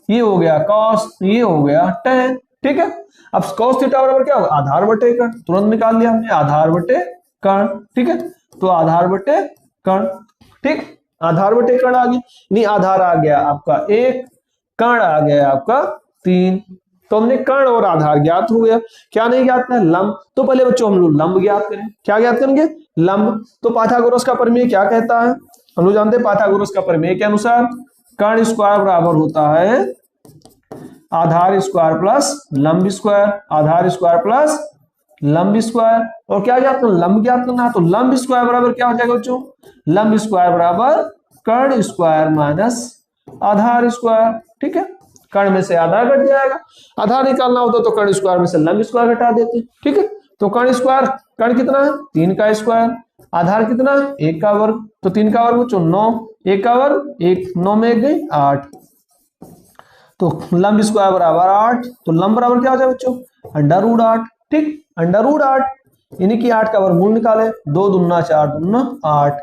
ये हो गया कॉस, ये हो गया tan, ठीक है। अब cos थीटा बराबर क्या होगा, आधार बटे कर्ण, तुरंत निकाल लिया हमने, आधार बटे कर्ण, ठीक है। तो आधार बटे कर्ण, ठीक, आधार बटे कर्ण आ गया, नहीं आधार आ गया आपका 1, कर्ण आ गया आपका 3। तो हमने कर्ण और आधार ज्ञात हो गया, क्या नहीं ज्ञात है, लंब। तो पहले बच्चों हम लोग लंब ज्ञात करें, क्या ज्ञात करेंगे, लंब। तो पाइथागोरस का प्रमेय क्या कहता है, हम लोग जानते हैं पाइथागोरस का प्रमेय के अनुसार कर्ण स्क्वायर बराबर होता है आधार स्क्वायर प्लस लंब स्क्वायर, आधार स्क्वायर प्लस लंब स्क्वायर, और क्या ज्ञात करना, लंब ज्ञात करना है। तो लंब स्क्वायर बराबर क्या हो जाएगा बच्चों, लंब स्क्वायर बराबर कर्ण स्क्वायर माइनस आधार स्क्वायर। ठीक है, कर्ण में से आधार घट जाएगा, आधार निकालना होता तो कर्ण स्क्वायर में से लंब स्क्वायर घटा देते। ठीक है, तो कर्ण स्क्वायर, कर्ण कितना है 3 का स्क्वायर, आधार कितना है 1 का वर्ग, तो 3 का वर्ग बच्चों 9, 1 का वर्ग 1, 9 में 1 गई 8, तो लंब स्क्वायर बराबर 8, तो लंब बराबर क्या हो जाए बच्चों √8। ठीक, √8 यानी कि 8 का वर्गमूल निकाले, 2 दूना 4 दूना 8।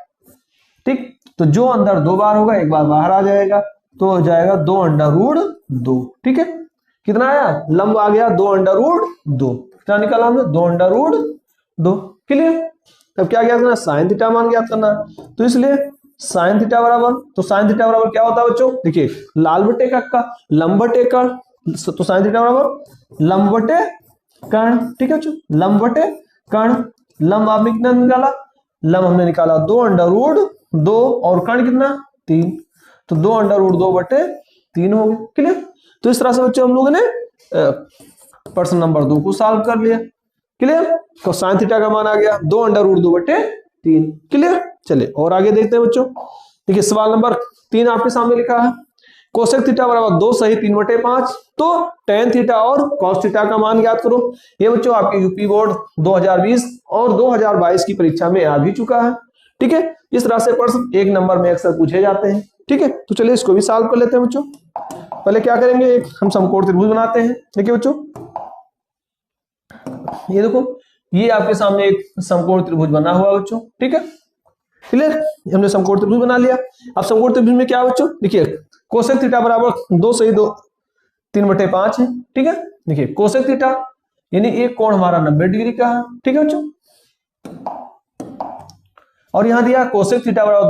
ठीक, तो जो अंदर 2 बार होगा 1 बार बाहर आ जाएगा, तो हो जाएगा 2 √2। ठीक है, कितना आया, लंब आ गया 2 √2, क्या निकाला हमने 2 √2। क्लियर, तब क्या ज्ञात करना, साइन थीटा मान ज्ञात करना। तो इसलिए साइन थीटा बराबर, तो साइन थीटा बराबर क्या होता है बच्चों, देखिए लाल बटे कक्का, लंब बटे कर्ण, तो साइन थीटा बराबर लंब बटे कर्ण। ठीक है बच्चों, लंब बटे कर्ण, लंब आपने कितना निकाला, लंब हमने निकाला 2 और कर्ण कितना 3, तो 2 बटे 3 हो गए। क्लियर, तो इस तरह से बच्चों हम लोगों ने प्रश्न नंबर 2 को सॉल्व कर लिया। क्लियर, तो साइन थीटा का मान आ गया 2 बटे 3। क्लियर, चलिए और आगे देखते हैं बच्चों। देखिए सवाल नंबर 3 आपके सामने लिखा है, कोसेक थीटा बराबर 2 सही 3 बटे 5, तो टेन थीटा और कॉस थीटा का मान ज्ञात करो। ये बच्चों आपके यूपी बोर्ड 2020 और 2022 की परीक्षा में आ भी चुका है। ठीक है, इस तरह से प्रश्न 1 नंबर में अक्सर पूछे जाते हैं। ठीक है, तो चलिए इसको भी सॉल्व कर लेते हैं बच्चों। पहले क्या करेंगे, एक हम समकोण त्रिभुज बनाते हैं। देखिए बच्चों, ये देखो, ये आपके सामने एक समकोण त्रिभुज बना हुआ बच्चों। ठीक है, क्लियर, हमने समकोण त्रिभुज बना लिया। अब समकोण त्रिभुज में क्या बच्चों, देखिए कोसेक थीटा बराबर 2 सही 2 3 बटे 5 है। ठीक है, देखिए कोसेक थीटा यानी एक कोण हमारा 90 डिग्री का है। ठीक है बच्चों, और यहां दिया कोसेक थीटा बराबर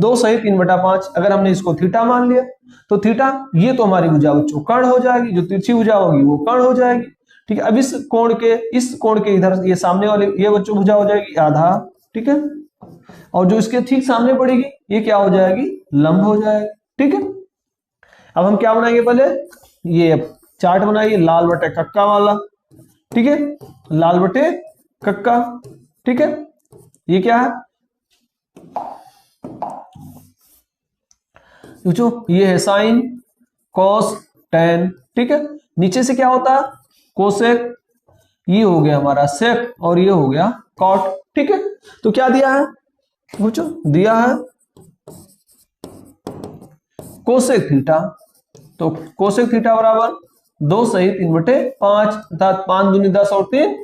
2 सही 3 बटा 5, अगर हमने इसको थीटा मान लिया तो थीटा ये तो हमारी भुजा बच्चों कर्ण हो जाएगी, जो तिरछी भुजा होगी वो कर्ण हो जाएगी। ठीक है, अब इस कोण के इधर ये सामने वाले ये बच्चों भुजा हो जाएगी आधार। ठीक है, और जो इसके ठीक सामने पड़ेगी ये क्या हो जाएगी, लंब हो जाएगी। ठीक है, अब हम क्या बनाएंगे, पहले ये चार्ट बनाइए लाल बटे कक्का वाला। ठीक है, लाल बटे कक्का। ठीक है, ये क्या है बच्चों, ये है साइन कॉस टेन। ठीक है, नीचे से क्या होता है कोसेक, ये हो गया हमारा सेक, और ये हो गया कॉट। ठीक है, तो क्या दिया है बच्चों, दिया है कोसेक थीटा, तो कोसेक थीटा बराबर 2 सही 3 बटे 5, अर्थात 5 दूनी 10 और 3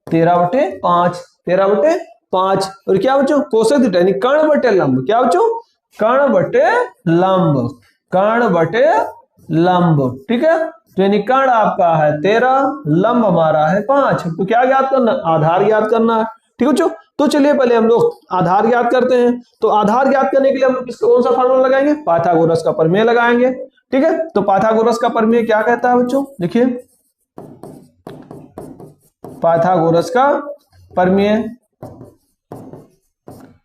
13 बटे 5, 13 बटे 5। और क्या बच्चों कोसेक थीटा यानी कर्ण बटे लंब, क्या बच्चों कर्ण बटे लंब, कर्ण बटे लंब। ठीक है, तो यानी कर्ण आपका है 13, लंब हमारा है 5, तो क्या ज्ञात करना, आधार ज्ञात करना है। ठीक है बच्चों, तो चलिए पहले हम लोग आधार ज्ञात करते हैं। तो आधार ज्ञात करने के लिए हम लोग कौन सा फार्मूला लगाएंगे, पाइथागोरस का प्रमेय लगाएंगे। ठीक है, तो पाइथागोरस का प्रमेय क्या कहता है बच्चों, देखिए पाइथागोरस का प्रमेय,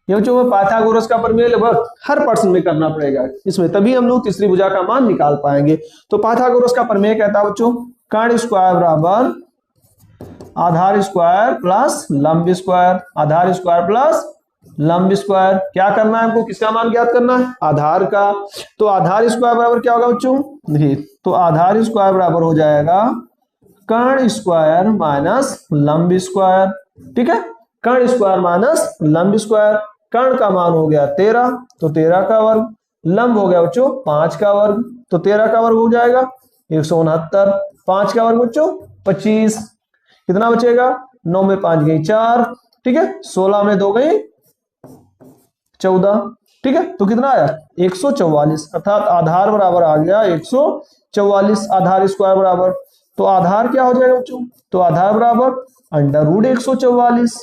ये बच्चों पाइथागोरस का प्रमेय लगभग हर प्रश्न में करना पड़ेगा इसमें, तभी हम लोग तीसरी भुजा का मान निकाल पाएंगे। तो पाइथागोरस का प्रमेय कहता है बच्चों कर्ण स्क्वायर बराबर आधार स्क्वायर प्लस लंब स्क्वायर, आधार स्क्वायर प्लस लंब स्क्वायर। क्या करना है हमको, किसका मान ज्ञात करना है, आधार का। तो आधार स्क्वायर बराबर क्या होगा बच्चों, देखिए तो आधार स्क्वायर बराबर हो जाएगा कर्ण स्क्वायर माइनस लंब स्क्वायर। ठीक है, कर्ण स्क्वायर माइनस लंब स्क्वायर, कर्ण का मान हो गया 13, तो 13 का वर्ग, लंब हो गया बच्चों 5 का वर्ग, तो 13 का वर्ग हो जाएगा 169, 5 का वर्ग बच्चों 25, कितना बचेगा 9 में 5 गई 4। ठीक है, 16 में 2 गई 14। ठीक है, तो कितना आया 144, अर्थात आधार बराबर आ गया 144, आधार स्क्वायर बराबर, तो आधार क्या हो जाएगा बच्चों, तो आधार बराबर √144।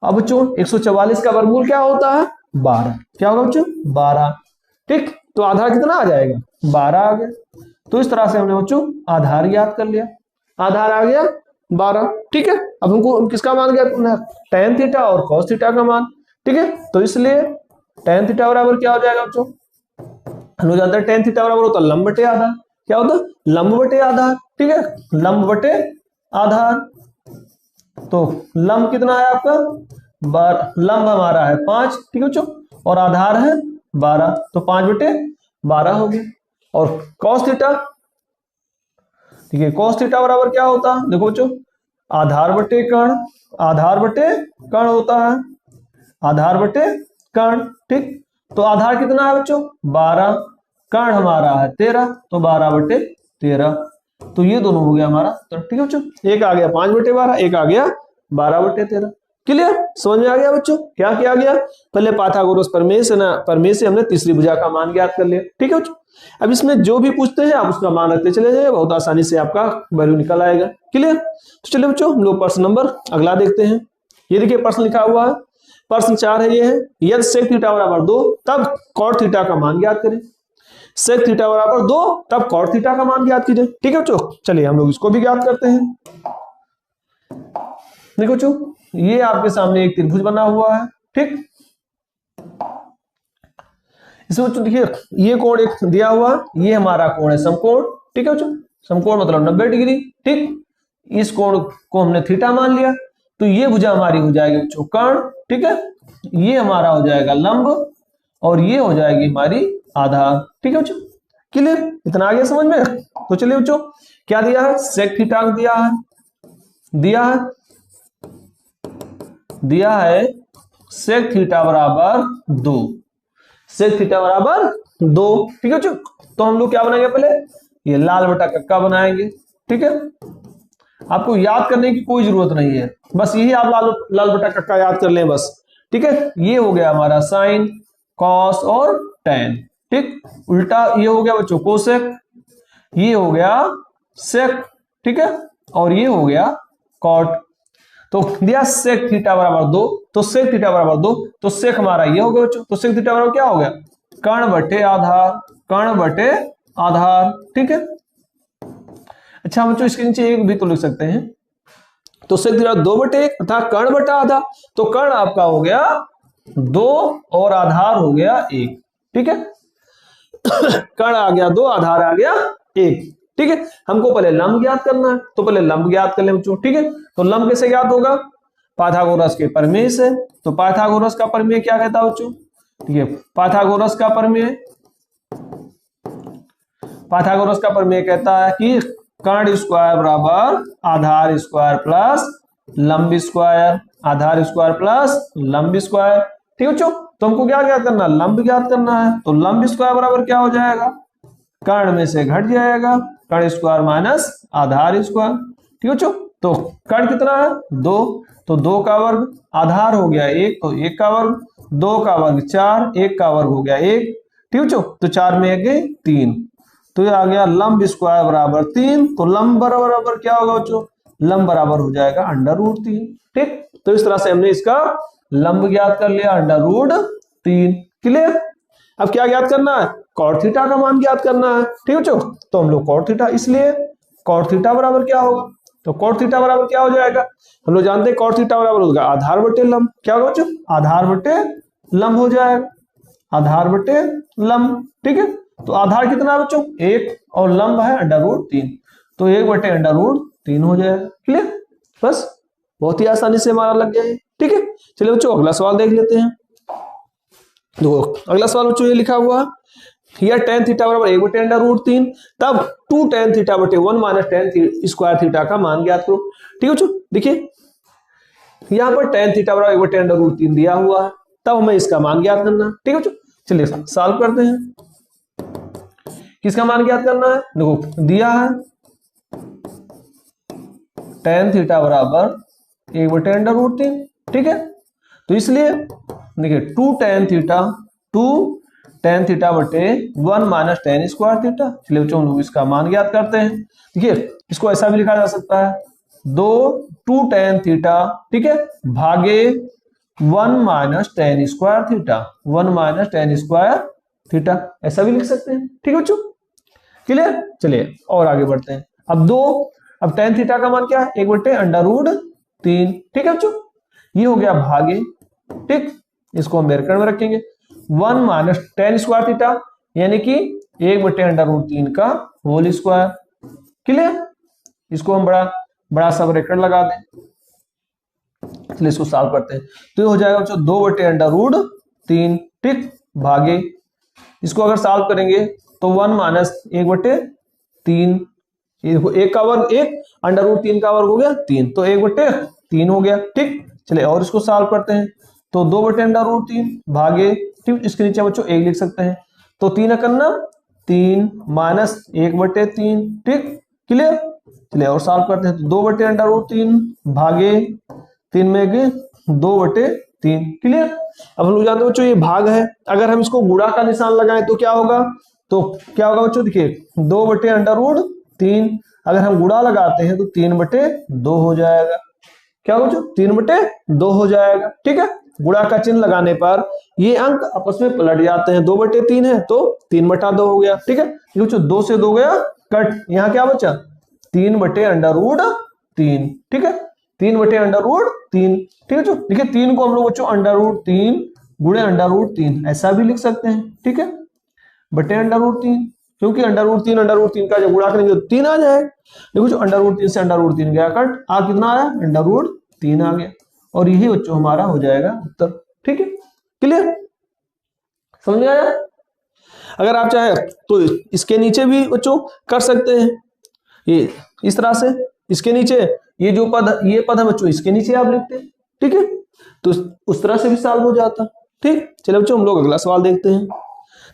अब बच्चों 144 का वर्गमूल क्या होता है 12, क्या होगा बच्चों 12। ठीक, तो आधार कितना आ जाएगा 12 आ गया। तो इस तरह से हमने बच्चों आधार याद कर लिया, आधार आ गया 12। ठीक है, अब हमको किसका मान गया, टेन थीटा और कॉस थीटा का मान। ठीक है, तो इसलिए टेन थीटा बराबर क्या हो जाएगा बच्चों, हम लोग जानते हैं टेन थीटा बराबर होता है लंब बटे आधार, क्या होता है लंब बटे आधार। ठीक है, लंब बटे आधार। तो लंब कितना है आपका, लंब हमारा है 5, ठीक है बच्चों, और आधार है 12, तो 5/12 हो गया। और cos थीटा, ठीक है, cos थीटा बराबर क्या होता है, देखो बच्चों, आधार बटे कर्ण, आधार बटे कर्ण होता है, आधार बटे कर्ण, ठीक। तो आधार कितना है बच्चों 12, कर्ण हमारा है 13, तो 12/13, तो ये दोनों हो गया हमारा, तो ठीक है बच्चों, एक आ गया 5/12, एक आ गया 12/13। क्लियर, समझ में आ गया बच्चों क्या किया गया, पहले पाइथागोरस प्रमेय से ना, प्रमेय से हमने तीसरी भुजा का मान ज्ञात कर लिया, ठीक है बच्चों। अब इसमें जो भी पूछते हैं आप उसका मान रखते चले जाइए, बहुत आसानी से आपका वैल्यू निकल आएगा। क्लियर, तो चलिए बच्चों हम लोग प्रश्न नंबर अगला देखते हैं। ये देखिए प्रश्न लिखा हुआ है, प्रश्न 4 है, ये है यदि sec थीटा बराबर 2 तब cot थीटा का मान ज्ञात करें। sec थीटा बराबर 2 तब cot थीटा का मान ज्ञात कीजिए, ठीक है बच्चों। चलिए हम लोग इसको भी ज्ञात करते हैं। देखो बच्चों, ये आपके सामने एक त्रिभुज बना हुआ है, ठीक। इसमें बच्चों देखिए ये कोण एक दिया हुआ, ये हमारा कोण है समकोण, ठीक है बच्चों, समकोण मतलब 90 डिग्री, ठीक। इस कोण को हमने थीटा मान लिया, तो ये भुजा हमारी हो जाएगी बच्चों कर्ण, ठीक है, ये हमारा हो जाएगा लंब, और ये हो जाएगी हमारी आधार, ठीक है बच्चों। क्लियर, इतना आ गया समझ में। तो चलिए बच्चों क्या दिया है, सेक थीटा दिया है, दिया है सेक थीटा बराबर 2, सेक थीटा बराबर 2, ठीक है बच्चों। तो हम लोग क्या बनाएंगे, पहले ये लाल बटा कक्का बनाएंगे, ठीक है। आपको याद करने की कोई जरूरत नहीं है, बस यही आप लाल बटा कक्का याद कर लें बस, ठीक है। ये हो गया हमारा साइन, कॉस और टेन, ठीक। उल्टा ये हो गया बच्चों कोसेक, ये हो गया सेक, ठीक है, और ये हो गया कॉट। तो दिया सेक थीटा बराबर 2, तो सेक थीटा बराबर 2, तो सेक हमारा ये हो गया बच्चों, तो सेक थीटा बराबर क्या हो गया, कर्ण बटे आधार, कर्ण बटे आधार, ठीक है। अच्छा बच्चों इसके नीचे एक भी तो लिख सकते हैं, तो सेक थीटा 2/1 तथा कर्ण बटा आधा, तो कर्ण आपका हो गया 2 और आधार हो गया 1, ठीक है। कर्ण आ गया 2, आधार आ गया 1, ठीक है। हमको पहले लंब ज्ञात करना है, तो पहले लंब ज्ञात कर ले बच्चों, ठीक है। तो लंब कैसे ज्ञात होगा, पाइथागोरस के प्रमेय से। तो पाइथागोरस का प्रमेय क्या कहता है बच्चों, ठीक है, पाइथागोरस का प्रमेय, पाइथागोरस का प्रमेय कहता है कि कर्ण स्क्वायर बराबर आधार स्क्वायर प्लस लंब स्क्वायर, आधार स्क्वायर प्लस लंब स्क्वायर, ठीक है बच्चों। तो हमको क्या ज्ञात करना है, लंब ज्ञात करना है, तो लंब स्क्वायर बराबर क्या हो जाएगा, कर्ण में से घट जाएगा, कर्ण स्क्वायर माइनस आधार स्क्वायर, ठीक है बच्चों। तो कर्ण कितना है 2, तो 2 का वर्ग, आधार हो गया 1, तो 1 का वर्ग, 2 का वर्ग 4, 1 का वर्ग हो गया 1, ठीक है बच्चों। तो 4 में 1 गए 3, तो ये आ गया लंब स्क्वायर बराबर 3, तो लंब बराबर क्या होगा बच्चों, लंब बराबर हो जाएगा √3, ठीक। तो इस तरह से हमने इसका लंब ज्ञात कर लिया √3, क्लियर। अब क्या ज्ञात करना है, कॉट थीटा का मान ज्ञात करना है, ठीक है बच्चों। तो हम लोग कॉट थीटा, इसलिए कॉट थीटा बराबर क्या होगा, तो कॉट थीटा बराबर क्या हो जाएगा, हम लोग जानते हैं कॉट थीटा बराबर होगा आधार बटे लंब, क्या होगा बच्चों, आधार बटे लंब हो जाएगा, आधार बटे लंब, ठीक है। तो आधार कितना है बच्चों 1 और लंब है √3, तो 1/√3 हो जाएगा, क्लियर। बस बहुत ही आसानी से हमारा लग गया है, ठीक है। चलिए बच्चों अगला सवाल देख लेते हैं। देखो अगला सवाल बच्चों ये लिखा हुआ है, tan थीटा बराबर 1/√3 तब 2 tan थीटा बटे 1 माइनस tan स्क्वायर थीटा का मान ज्ञात करो, ठीक है बच्चों। देखिए यहाँ पर tan थीटा बराबर 1/√3 दिया हुआ है, तब हमें इसका मान ज्ञात करना है, ठीक है बच्चों। चलिए सॉल्व करते हैं, किसका मान ज्ञात करना है, देखो दिया है tan थीटा बराबर 1/√3, ठीक है। तो इसलिए देखिए 2 tan थीटा बटे 1 माइनस tan स्क्वायर थीटा। चलिए बच्चों हम लोग इसका मान ज्ञात करते हैं। देखिए इसको ऐसा भी लिखा जा सकता है 2 tan थीटा, ठीक है, भागे 1 minus tan square theta, 1 minus tan square theta, ऐसा भी लिख सकते हैं, ठीक है बच्चों, क्लियर। चलिए और आगे बढ़ते हैं। अब tan थीटा का मान क्या है 1/√3, ठीक है बच्चों, ये हो गया भागे, ठीक, इसको हम ब्रैकेट में रखेंगे 1 माइनस tan स्क्वायर थीटा यानी कि 1/√3 का होल स्क्वायर, क्लियर। इसको हम बड़ा सा ब्रैकेट लगा दें, चलिए इसको सॉल्व करते हैं। तो ये हो जाएगा बच्चों 2/√3, ठीक, भागे इसको अगर सॉल्व करेंगे तो 1 - 1/3, ये देखो 1 का वर्ग 1, √3 का वर्ग हो गया 3, तो 1/3 हो गया, ठीक। चलिए और इसको सॉल्व करते हैं। तो 2/√3 भागे, ठीक, इसके नीचे बच्चों 1 लिख सकते हैं। तो 3 करना 3 - 1/3, ठीक, क्लियर। चलिए और सॉल्व करते हैं। तो 2/√3 भागे 3 में 2/3, क्लियर। अब हम लोग जानते हैं बच्चों ये भाग है, अगर हम इसको गुणा का निशान लगाएं तो क्या होगा, तो क्या होगा बच्चों, देखिए 2/√3, अगर हम गुणा लगाते हैं तो 3/2 हो जाएगा। क्या होगा बच्चों, 3/2 हो जाएगा, ठीक है। गुणा का चिन्ह लगाने पर ये अंक आपस में पलट जाते हैं, 2/3 है तो 3/2 हो गया, ठीक है। बच्चों 2 से 2 गया कट, यहाँ क्या बचा 3/√3, ठीक है, 3/√3, ठीक है। देखिए 3 को हम लोग बच्चों √3 गुणे √3 ऐसा भी लिख सकते हैं, ठीक है, बटे √3, क्योंकि √3 का जब गुणा करेंगे तो 3 आ जाएगा। देखो जो √3 से √3 गया कट, आ कितना आया, √3 आ गया, और यही बच्चों हमारा हो जाएगा उत्तर, ठीक है, क्लियर, समझ में आया। अगर आप चाहे तो इसके नीचे भी बच्चों कर सकते हैं, ये इस तरह से, इसके नीचे ये जो पद, ये पद है बच्चों इसके नीचे आप लिखते हैं, ठीक है, तो उस तरह से भी सॉल्व हो जाता, ठीक। चलिए बच्चों हम लोग अगला सवाल देखते हैं।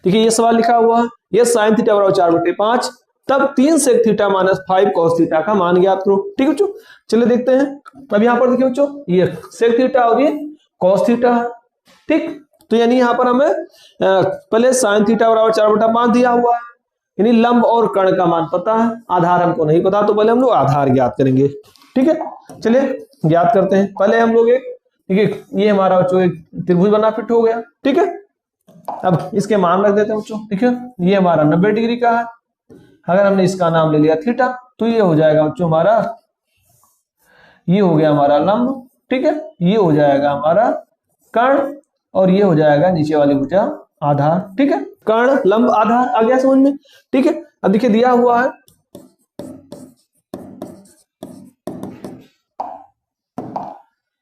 देखिए ये सवाल लिखा हुआ है, ये sin थीटा बराबर 4/5, तब 3 sec थीटा - 5 cos थीटा का मान ज्ञात करो, ठीक है बच्चों। चलिए देखते हैं। अब यहाँ पर देखिए बच्चों ये sec थीटा और ये cos थीटा है, ठीक। तो यानी यहाँ पर हमें पहले sin थीटा बराबर 4/5 दिया हुआ है, यानी लंब और कर्ण का मान पता है, आधार हमको नहीं पता, तो पहले हम लोग आधार ज्ञात करेंगे, ठीक है। चलिए ज्ञात करते हैं। पहले हम लोग एक, ठीक है, ये हमारा बच्चों एक त्रिभुज बना फिट हो गया, ठीक है। अब इसके मान रख देते हैं बच्चों, ठीक है, ये हमारा 90 डिग्री का है, अगर हमने इसका नाम ले लिया थीटा, तो ये हो जाएगा बच्चों हमारा, ये हो गया हमारा लंब, ठीक है, ये हो जाएगा हमारा कर्ण, और ये हो जाएगा नीचे वाली भुजा आधार, ठीक है। कर्ण लंब आधार आ गया समझ में, ठीक है। अब देखिए दिया हुआ है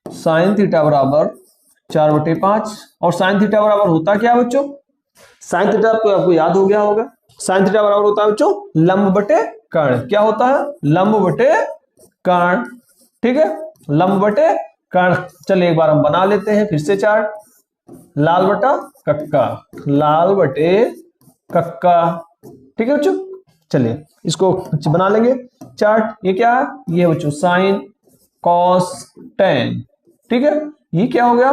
sin थीटा बराबर 4/5, और sin थीटा बराबर होता क्या बच्चों, sin थीटा तो आपको याद हो गया होगा, sin थीटा बराबर होता है बच्चों लंब बटे कर्ण, क्या होता है, लंब बटे कर्ण, ठीक है, लंब बटे कर्ण। चलिए एक बार हम बना लेते हैं फिर से चार्ट, लाल बटा कक्का, लाल बटे कक्का, ठीक है बच्चों। चलिए इसको बना लेंगे चार्ट, ये क्या है, ये बच्चों साइन कॉस टेन, ठीक है, ये क्या हो गया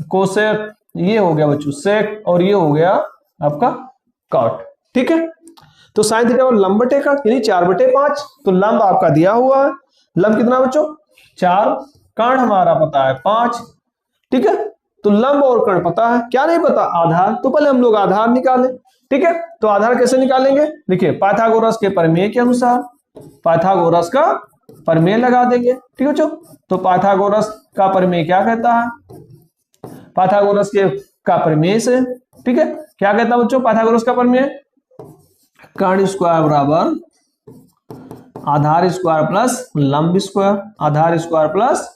कोसेक, ये हो गया बच्चों सेक, और ये हो गया आपका कॉट, ठीक है। तो साइन थीटा और लंब बटे कॉट यानी 4/5, तो लंब आपका दिया हुआ है, लंब कितना बच्चों 4, कर्ण हमारा पता है 5, ठीक है। तो लंब और कर्ण पता है, क्या नहीं पता, आधार, तो पहले हम लोग आधार निकालें, ठीक है। तो आधार कैसे निकालेंगे, देखिए पाइथागोरस के प्रमेय के अनुसार, पाइथागोरस का प्रमेय लगा देंगे, ठीक है बच्चों। तो पाइथागोरस का प्रमेय क्या कहता है, पाइथागोरस के का प्रमेय से, ठीक है, क्या कहता है बच्चों पाइथागोरस का प्रमेय, कर्ण स्क्वायर बराबर आधार स्क्वायर प्लस लंब स्क्वायर, आधार स्क्वायर प्लस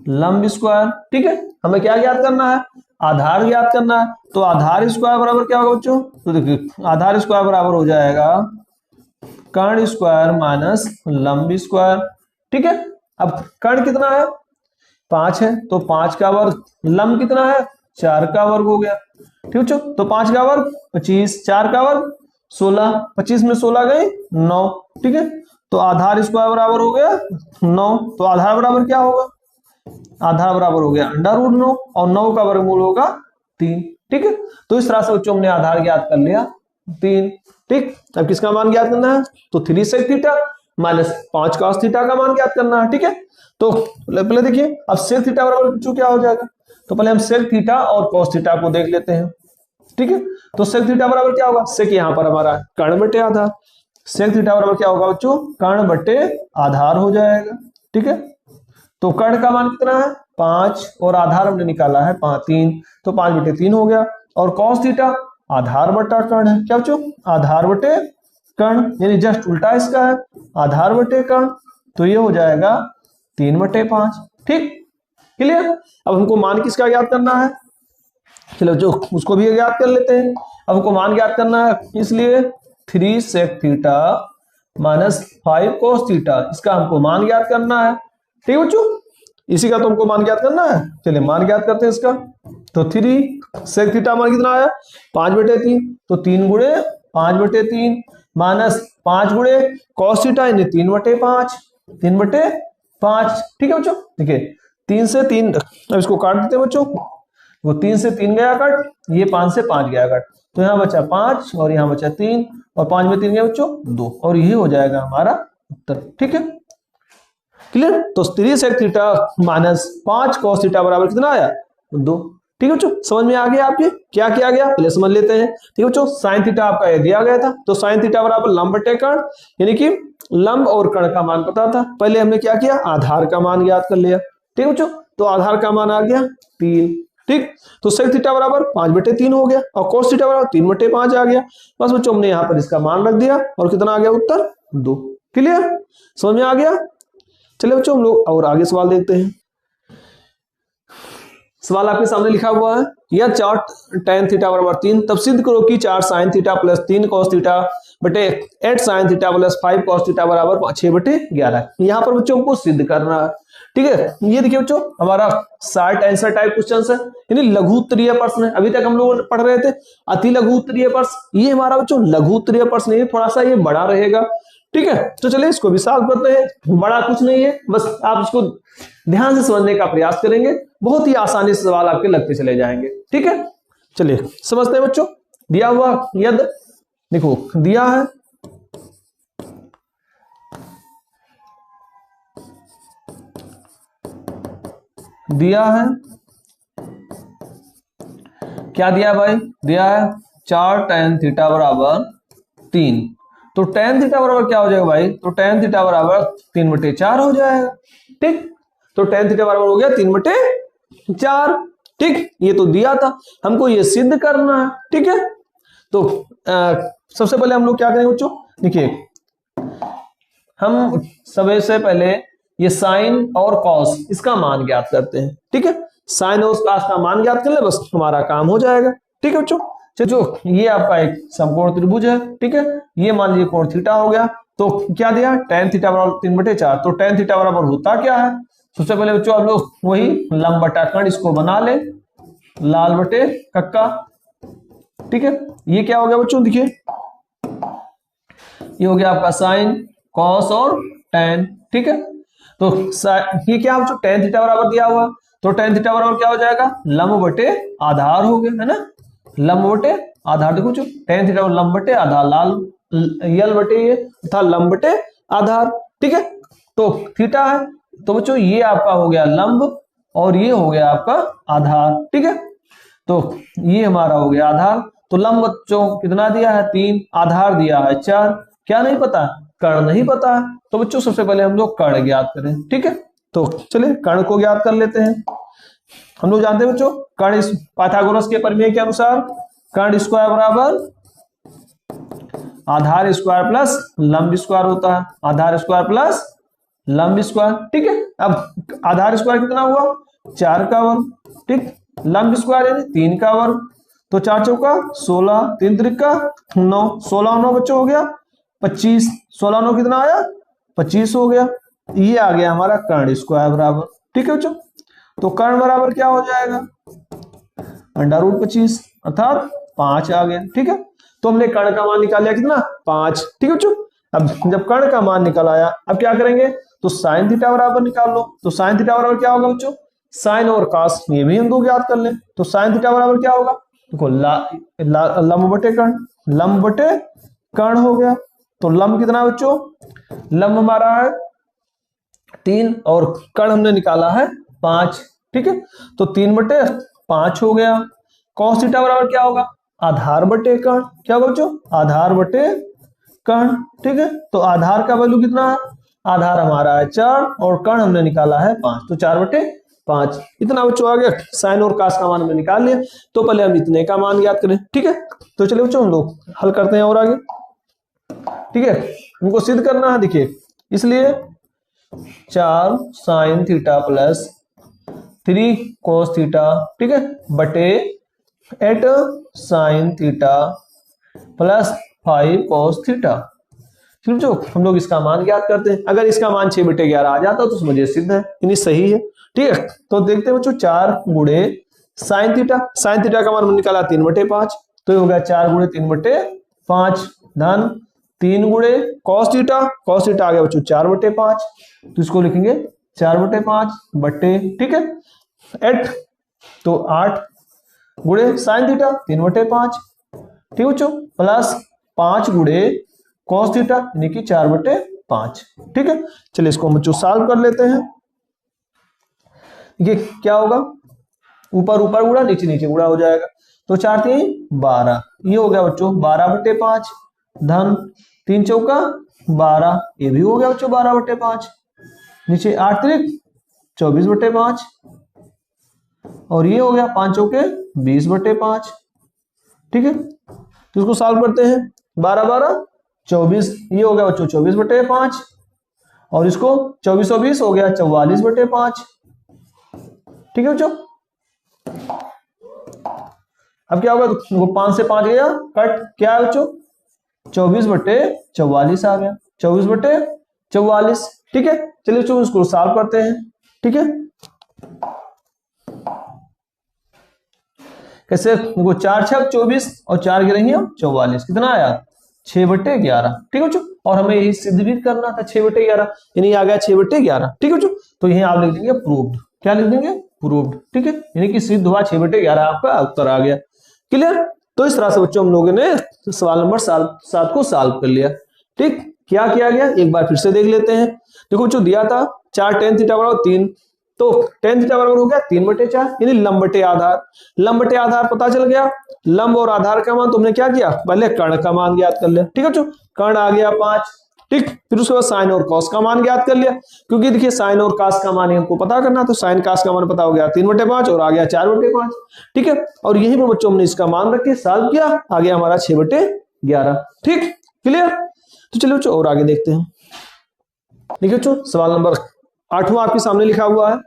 लंब स्क्वायर, ठीक है। हमें क्या ज्ञात करना है, आधार ज्ञात करना है, तो आधार स्क्वायर बराबर क्या होगा बच्चों, तो देखिए आधार स्क्वायर बराबर हो जाएगा कर्ण स्क्वायर माइनस लंब स्क्वायर, ठीक है। अब कर्ण कितना है 5 है, तो 5 का वर्ग, लंब कितना है 4 का वर्ग हो गया, ठीक है। तो 5 का वर्ग 25, 4 का वर्ग 16, 25 में 16 गए 9, ठीक है। तो आधार स्क्वायर बराबर हो गया 9, तो आधार बराबर क्या होगा, आधार बराबर हो गया √9, और 9 का वर्गमूल होगा 3, ठीक है। तो इस तरह से बच्चों हमने आधार ज्ञात कर लिया 3, ठीक। अब किसका मान ज्ञात करना है, तो 3 sec theta minus 5 cos theta का मान ज्ञात करना है, ठीक है। तो पहले देखिए अब sec थीटा बराबर बच्चों क्या हो जाएगा, तो पहले हम sec थीटा और cos थीटा को देख लेते हैं, ठीक है। तो sec थीटा बराबर क्या होगा, sec यहाँ पर हमारा कर्ण बटे आधार, sec थीटा बराबर क्या होगा बच्चों, कर्ण बटे आधार हो जाएगा, ठीक है। तो कर्ण का मान कितना है 5, और आधार हमने निकाला है 3, तो 5/3 हो गया, और cos थीटा आधार बटा कर्ण है, क्या बच्चों आधार बटे कर्ण, यानी जस्ट उल्टा इसका है आधार बटे कर्ण, तो ये हो जाएगा 3/5, ठीक। क्लियर। अब हमको मान किसका ज्ञात करना है, चलो जो उसको भी ज्ञात कर लेते हैं। अब हमको मान ज्ञात करना है, इसलिए 3 sec theta minus 5 cos theta, इसका हमको मान ज्ञात करना है। ठीक है बच्चों, इसी का तो हमको मान ज्ञात करना है। चलिए मान ज्ञात करते हैं इसका। तो 3 sec थीटा मान कितना आया 5/3, तो 3 गुणे 5/3 माइनस 5 गुणे cos थीटा यानी 3/5, 3/5। ठीक है बच्चों, देखिए 3 से 3, अब इसको काट देते हैं बच्चों। वो 3 से 3 गया कट, ये 5 से 5 गया कट, तो यहाँ बचा 5 और यहाँ बचा 3, और 5 में 3 गया बच्चों 2, और यही हो जाएगा हमारा उत्तर। ठीक है, क्लियर। तो 3 sec theta minus 5 cos theta बराबर कितना आया 2। ठीक है बच्चों, समझ में आ गया आपके क्या किया गया, पहले समझ लेते हैं। ठीक है बच्चों, साइन थीटा आपका ये दिया गया था, तो साइन थीटा बराबर लंब बटे कर्ण, यानी कि लंब और कर्ण का मान पता था। पहले हमने क्या किया, आधार का मान ज्ञात कर लिया। ठीक है बच्चों, तो आधार का मान आ गया 3। ठीक, तो sec थीटा बराबर 5/3 हो गया, और cos थीटा बराबर 3/5 आ गया। बस बच्चों हमने यहाँ पर इसका मान रख दिया, और कितना आ गया उत्तर 2। क्लियर, समझ में आ गया। चलिए बच्चों हम लोग और आगे सवाल देखते हैं। सवाल आपके सामने लिखा हुआ है, यह 4 tan थीटा बराबर 3, तब सिद्ध करो कि 4 sin theta plus 3 cos theta बटे 8 sin theta plus 5 cos theta बराबर 6/11। यहाँ पर बच्चों को सिद्ध करना है। ठीक है, ये देखिए बच्चों हमारा शॉर्ट आंसर टाइप क्वेश्चन है, यानी लघु उत्तरीय प्रश्न है। अभी तक हम लोग पढ़ रहे थे अति लघु उत्तरीय प्रश्न, ये हमारा बच्चों लघु उत्तरीय प्रश्न है, थोड़ा सा ये बड़ा रहेगा। ठीक है, तो चलिए इसको भी सॉल्व करते हैं। बड़ा कुछ नहीं है, बस आप इसको ध्यान से समझने का प्रयास करेंगे, बहुत ही आसानी से सवाल आपके लगते चले जाएंगे। ठीक है, चलिए समझते हैं बच्चों। दिया हुआ यदि देखो दिया है, दिया है क्या दिया भाई, दिया है 4 tan थीटा बराबर 3, तो tan थीटा बराबर क्या हो जाएगा भाई, तो tan थीटा बराबर 3/4 हो जाएगा। ठीक, तो tan थीटा बराबर हो गया 3/4। ठीक, ये तो दिया था, हमको ये सिद्ध करना है। ठीक है, तो सबसे पहले हम लोग क्या करेंगे बच्चों, देखिए हम सबसे पहले ये साइन और कॉस इसका मान ज्ञात करते हैं। ठीक है, साइन और कॉस का मान ज्ञात कर ले, बस हमारा काम हो जाएगा। ठीक है बच्चों, जो ये आपका एक समकोण त्रिभुज है। ठीक है, ये मान लीजिए कोण थीटा हो गया, तो क्या दिया tan थीटा बराबर 3/4, तो tan थीटा बराबर होता क्या है, सबसे पहले बच्चों आप लोग वही लंब बटा कर्ण इसको बना ले, लाल बटे कक्का। ठीक है, ये क्या हो गया बच्चों, देखिए ये हो गया आपका साइन कॉस और tan। ठीक है, तो ये क्या बच्चों tan थीटा बराबर दिया हुआ, तो tan थीटा बराबर क्या हो जाएगा, लंब बटे आधार हो गया, है ना, लंब बटे आधार। देखो बच्चों tan थीटा लंब बटे आधार, लाल यल बटे ये था लंब बटे आधार। ठीक है, तो थीटा है, तो बच्चों ये आपका हो गया लंब और ये हो गया आपका आधार। ठीक है, तो ये हमारा हो गया आधार, तो लंब बच्चों कितना दिया है 3, आधार दिया है 4, क्या नहीं पता, कर्ण नहीं पता है। तो बच्चों सबसे पहले हम लोग कर्ण ज्ञात करें। ठीक है, तो चलिए कर्ण को ज्ञात कर लेते हैं। हम लोग जानते हैं बच्चों कर्ण पाइथागोरस के प्रमेय के अनुसार कर्ण स्क्वायर बराबर आधार स्क्वायर प्लस लंब स्क्वायर होता है, आधार स्क्वायर प्लस लंब स्क्वायर। ठीक है, अब आधार स्क्वायर कितना हुआ 4 का वर्ग, ठीक, लंब स्क्वायर यानी 3 का वर्ग, तो 4 चौका 16, 3 त्रिका 9, 16 9 बच्चों हो गया 25, 16 9 कितना आया 25 हो गया। ये आ गया हमारा कर्ण स्क्वायर बराबर। ठीक है बच्चों, तो कर्ण बराबर क्या हो जाएगा √25 अर्थात 5 आ गया। ठीक है, तो हमने कर्ण का मान निकाल लिया कितना 5। ठीक है बच्चों, अब जब कर्ण का मान निकल आया, अब क्या करेंगे, तो साइन थीटा बराबर निकाल लो। तो साइन थीटा बराबर क्या होगा बच्चों, साइन और कॉस ये भी हम लोग याद कर लें। तो साइन थीटा बराबर क्या होगा, देखो लंब बटे कर्ण, लंब बटे कर्ण हो गया। तो लंब कितना बच्चों, लंब हमारा है 3 और कर्ण हमने निकाला है 5। ठीक है, तो 3/5 हो गया। कॉस थीटा बराबर क्या होगा, आधार बटे कर्ण, क्या होगा बच्चों, आधार बटे कर्ण। ठीक है, तो आधार का वैल्यू कितना है, आधार हमारा है 4 और कर्ण हमने निकाला है 5, तो 4/5 इतना बच्चों आ गया। साइन और कॉस का मान हमने निकाल लिया, तो पहले हम इतने का मान याद करें। ठीक है, तो चलिए बच्चों हम लोग हल करते हैं और आगे। ठीक है, हमको सिद्ध करना है, देखिए इसलिए 4 sin theta plus 3 cos theta, ठीक है, बटे 8 sin theta plus 5 cos theta. समझो, हम लोग इसका मान ज्ञात करते हैं। अगर इसका मान 6/11 आ जाता तो समझिए सिद्ध है, यानी सही है। ठीक है, तो देखते हैं बच्चों, 4 गुणे साइन थीटा, साइन थीटा का मान निकाला 3/5, तो ये हो गया 4 गुणे 3/5 धन 3 गुणे कॉस थीटा, कॉस थीटा आ गया बच्चों 4/5, तो इसको लिखेंगे 4/5 बट्टे, ठीक है, 8, तो 8 गुणे साइन थीटा 3/5, ठीक है बच्चों, प्लस 5 गुणे कॉस थीटा यानी कि 4/5, ठीक है। चलिए इसको हम बच्चों सॉल्व कर लेते हैं। ये क्या होगा, ऊपर ऊपर गुणा, नीचे नीचे गुणा हो जाएगा, तो 4 3 12, ये हो गया बच्चों 12/5 धन 3 चौका 12, ये भी हो गया बच्चों 12/5, नीचे 8 त्रिक 24/5, और ये हो गया 5 चौके 20/5, ठीक है। तो इसको सॉल्व करते हैं, 12 12 24, ये हो गया बच्चों 24/5, और इसको 24 और 20 हो गया 44/5, ठीक है बच्चों। अब क्या होगा, तो 5 से 5 गया कट, क्या है बच्चों 24/44 आ गया, 24/44, ठीक है। चलिए बच्चों इसको सॉल्व करते हैं, ठीक है। कैसे, देखो 4 6 24 और 4 गिरेंगे 44, कितना आया 6/11, ठीक है बच्चों। और हमें यही सिद्ध भी करना था 6/11, यानी आ गया 6/11, ठीक है बच्चों। तो यही आप लिख देंगे प्रूव्ड, क्या लिख देंगे प्रूव्ड, ठीक है, यानी कि सिद्ध हुआ 6/11, आपका उत्तर आ गया। क्लियर। तो इस तरह से बच्चों हम लोगों ने सवाल नंबर 7 को सॉल्व कर लिया। ठीक, क्या किया गया एक बार फिर से देख लेते हैं। देखो बच्चों दिया था 4 tan थीटा बराबर 3, तो tan थीटा बराबर हो गया 3/4, यानी लंब बटे आधार, लंब बटे आधार पता चल गया। लंब और आधार का मान तुमने क्या किया, पहले कर्ण का मान ज्ञात कर लिया, ठीक है बच्चों, कर्ण आ गया 5, ठीक। फिर उसके बाद साइन और कॉस का मान ज्ञात कर लिया, क्योंकि देखिए साइन और कॉस का मान हमको पता करना, तो साइन कॉस का मान पता हो गया 3/5 और आ गया 4/5, ठीक है। और यहीं पर बच्चों हमने इसका मान रख के सॉल्व किया, आ गया हमारा 6/11, ठीक, क्लियर। तो चलिए बच्चों और आगे देखते हैं। देखिए बच्चों सवाल नंबर 8वां आपके सामने लिखा हुआ है,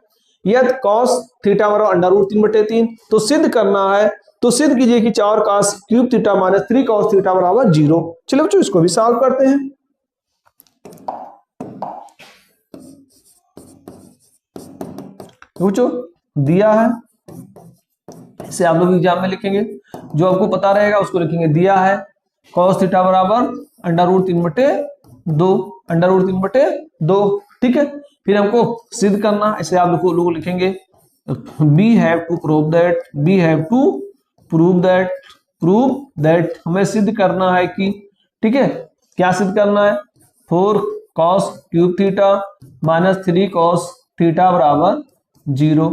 यदि cos थीटा बराबर √3/3, तो सिद्ध करना है, तो सिद्ध कीजिए कि 4 cos cube theta minus 3 cos theta बराबर 0। चलिए बच्चों इसको भी सॉल्व करते हैं। बच्चों दिया है, इसे आप लोग एग्जाम में लिखेंगे, जो आपको पता रहेगा उसको लिखेंगे। दिया है cos थीटा बराबर √3/2, √3/2, ठीक है। फिर हमको सिद्ध करना, इसे आप लोग लिखेंगे we have to prove that, we have to prove that, हमें सिद्ध करना है कि, ठीक है, क्या सिद्ध करना है, 4 cos cube theta minus 3 cos theta बराबर 0,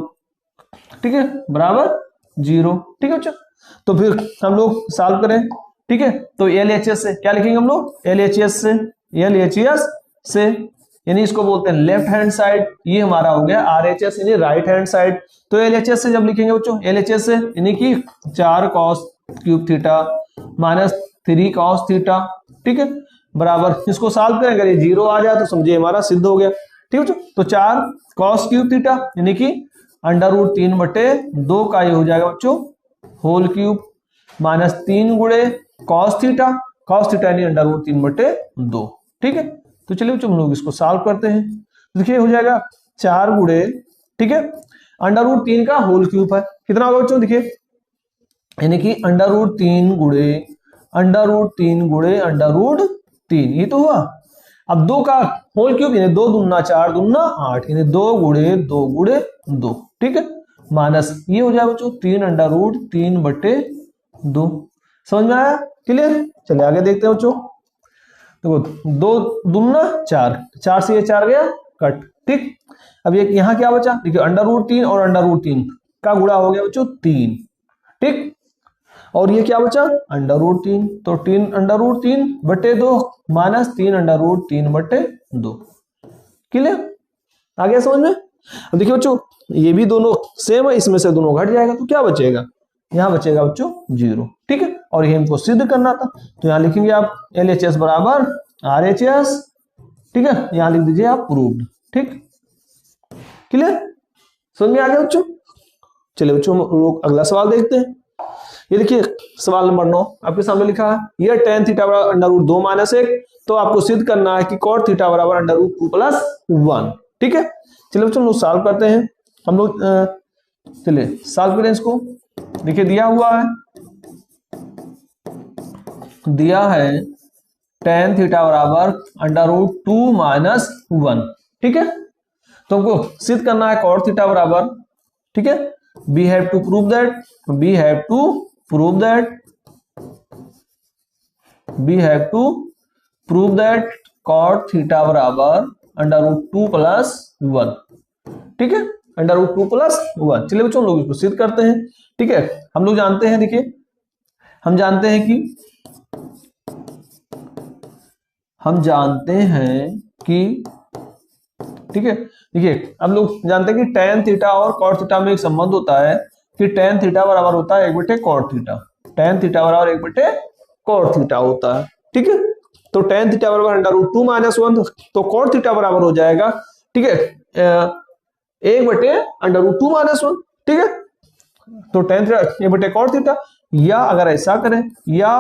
ठीक है, बराबर 0, ठीक है बच्चों। तो फिर हम लोग सॉल्व करें, ठीक है। तो LHS से क्या लिखेंगे हम लोग, LHS से, यानी इसको बोलते हैं लेफ्ट हैंड साइड, ये हमारा हो गया RHS यानी राइट हैंड साइड। तो LHS से जब लिखेंगे बच्चों, LHS से यानी कि 4 cos cube theta minus 3 cos theta, ठीक है, बराबर, इसको सॉल्व करें, अगर ये 0 आ जाए तो समझिए हमारा सिद्ध हो गया, ठीक है बच्चों। तो 4 cos क्यूब थीटा यानी कि √3/2 का ये हो जाएगा बच्चों होल क्यूब माइनस 3 गुणे cos थीटा यानी √3/2, ठीक है। तो चलिए बच्चों हम लोग इसको सॉल्व करते हैं। देखिए हो जाएगा 4 गुणे, ठीक है, √3 का होल क्यूब है, कितना होगा बच्चों, देखिए यानी कि √3 गुणे √3, ये तो हुआ। अब 2 का होल क्यूब यानी 2 दूना 4 दूना 8, यानी 2 गुणे 2, ठीक है, माइनस ये हो जाएगा बच्चों 3√3/2। समझ में आया, क्लियर। चलिए आगे देखते हैं बच्चों। देखो 2 दूना 4, 4 से ये 4 गया कट, ठीक। अब ये यहाँ क्या बचा, देखिए √3 और √3 का गुणा हो गया बच्चों 3, ठीक। और ये क्या बचा √3, तो 3√3/2 माइनस 3√3/2, क्लियर, आ गया समझ में। अब देखिए बच्चों ये भी दोनों सेम है, इसमें से दोनों घट जाएगा, तो क्या बचेगा, यहाँ बचेगा बच्चों 0, ठीक है। और ये हमको सिद्ध करना था, तो यहाँ लिखेंगे आप LHS बराबर RHS, ठीक है, यहाँ लिख दीजिए आप प्रूव्ड, ठीक, क्लियर, समझ में आ गया बच्चों। चलिए बच्चों हम लोग अगला सवाल देखते हैं। ये देखिए सवाल नंबर 9 आपके सामने लिखा है, यह tan थीटा बराबर अंडर रूट 2 माइनस 1, तो आपको सिद्ध करना है कि cot थीटा बराबर अंडर रूट 2 प्लस 1। ठीक है, चलिए बच्चों हम लोग सॉल्व करते हैं। हम लोग चलिए सॉल्व करें इसको। देखिए दिया हुआ है, दिया है tan थीटा बराबर अंडर रूट 2 माइनस 1। ठीक है, तो हमको सिद्ध करना है cot थीटा बराबर, ठीक है, we have to prove that cot theta बराबर अंडर रूट 2 प्लस 1। ठीक है, अंडर रूट 2 प्लस 1। चलिए बच्चों हम लोग इसको सिद्ध करते हैं। ठीक है, हम लोग जानते हैं, देखिए हम जानते हैं कि ठीक है, देखिए हम लोग जानते हैं कि tan थीटा और cot थीटा में एक संबंध होता है कि tan थीटा बराबर होता है 1/cot थीटा, tan थीटा बराबर 1/cot थीटा होता है। ठीक है, तो tan थीटा बराबर अंडर रूट 2 माइनस 1, तो cot थीटा बराबर हो जाएगा, ठीक है, 1/अंडर रूट 2 माइनस 1। ठीक है, तो tan थीटा 1/cot थीटा, या अगर ऐसा करें, या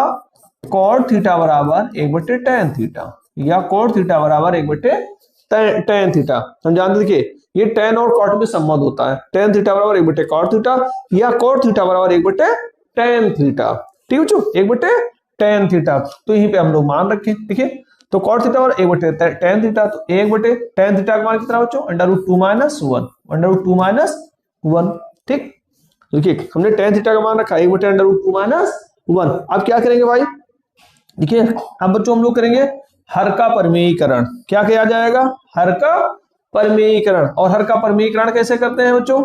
cot थीटा बराबर 1/tan थीटा, या cot थीटा बराबर 1/tan थीटा। हम जानते, देखिए ये tan और cot में संबंध होता है, tan थीटा बराबर 1/cot थीटा, या cot थीटा बराबर 1/tan थीटा। ठीक है बच्चों, 1/tan थीटा, तो यहीं पे हम लोग मान रखें। ठीक है, तो cot थीटा बराबर 1/tan थीटा, तो 1/tan थीटा का मान कितना बच्चों, अंडर रूट 2 माइनस 1। ठीक, देखिए हमने tan थीटा का मान रखा 1/अंडर रूट 2 माइनस 1। अब क्या करेंगे भाई, देखिए अब बच्चों हम लोग करेंगे हर का परमेयीकरण। क्या किया जाएगा, हर का परमेयीकरण। और हर का परमेयीकरण कैसे करते हैं बच्चों,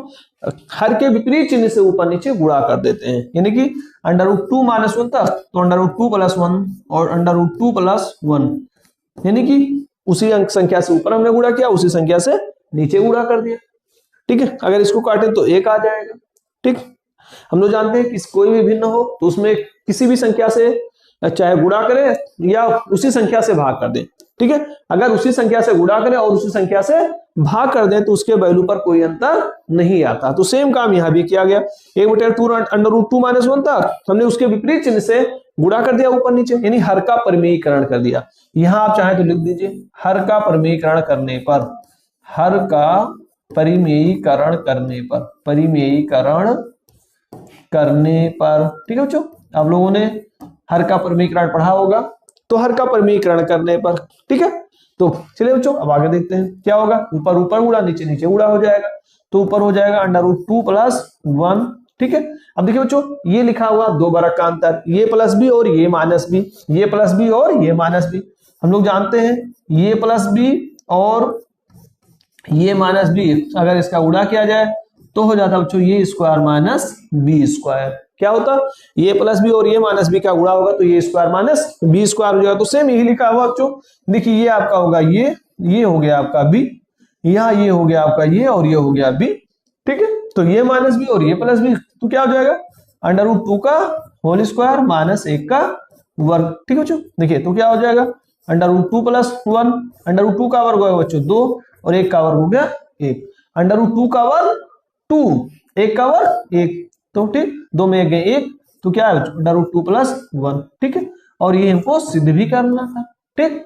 हर के विपरीत चिन्ह से ऊपर नीचे गुणा कर देते हैं, यानी कि अंडर रूट 2 माइनस 1 था तो अंडर रूट 2 प्लस 1 और अंडर रूट 2 प्लस 1, यानी कि उसी अंक संख्या से ऊपर हमने गुणा किया, उसी संख्या से नीचे गुणा कर दिया। ठीक है, अगर इसको काटे तो 1 आ जाएगा। ठीक, हम लोग जानते हैं कि कोई भी भिन्न हो तो उसमें किसी भी संख्या से चाहे गुणा करें या उसी संख्या से भाग कर दें। ठीक है, अगर उसी संख्या से गुणा करें और उसी संख्या से भाग कर दें तो उसके वैल्यू पर कोई अंतर नहीं आता। तो सेम काम यहां भी किया गया, 1/2 अंडर रूट 2 माइनस 1 था, हमने उसके विपरीत चिन्ह से गुणा कर दिया ऊपर नीचे, यानी हर का परमेयीकरण कर दिया। यहां आप चाहें तो लिख दीजिए हर का परमेयीकरण करने पर, हर का परिमेयीकरण करने पर। ठीक है बच्चों, आप लोगों ने हर का परमेयीकरण पढ़ा होगा, तो हर का परमेयीकरण करने पर। ठीक है, तो चलिए बच्चों अब आगे देखते हैं क्या होगा। ऊपर ऊपर गुणा, नीचे नीचे गुणा हो जाएगा, तो ऊपर हो जाएगा अंडर रूट 2 प्लस 1। ठीक है, अब देखिए बच्चों ये लिखा हुआ 2 बरक का अंतर, ये प्लस बी और ये माइनस बी, ये प्लस बी और ये माइनस बी। हम लोग जानते हैं ये प्लस बी और ये माइनस बी, अगर इसका गुणा किया जाए तो हो जाता बच्चों ये स्क्वायर माइनस बी स्क्वायर। क्या होता, ये प्लस बी और ये माइनस बी का गुणा होगा तो ये स्क्वायर माइनस बी स्क्वायर हो जाएगा। तो सेम यही लिखा हुआ बच्चों, देखिए ये आपका होगा ये हो गया आपका बी, यहाँ ये हो गया आपका ये और ये हो गया बी। ठीक है, तो ये माइनस बी और ये प्लस बी, तो क्या हो जाएगा अंडर रूट 2 का होल स्क्वायर माइनस 1 का वर्ग। ठीक है बच्चों, देखिए तो क्या हो जाएगा under root 2 plus 1, under root 2 का वर्ग होगा बच्चों 2 और 1 का वर्ग हो गया 1, अंडर रूट 2 का वर्ग 2, 1 का वर्ग 1, तो ठीक 2 में 1 गए 1, तो क्या है अंडर रूट 2 प्लस 1। ठीक है, और ये हमको सिद्ध भी करना था। ठीक,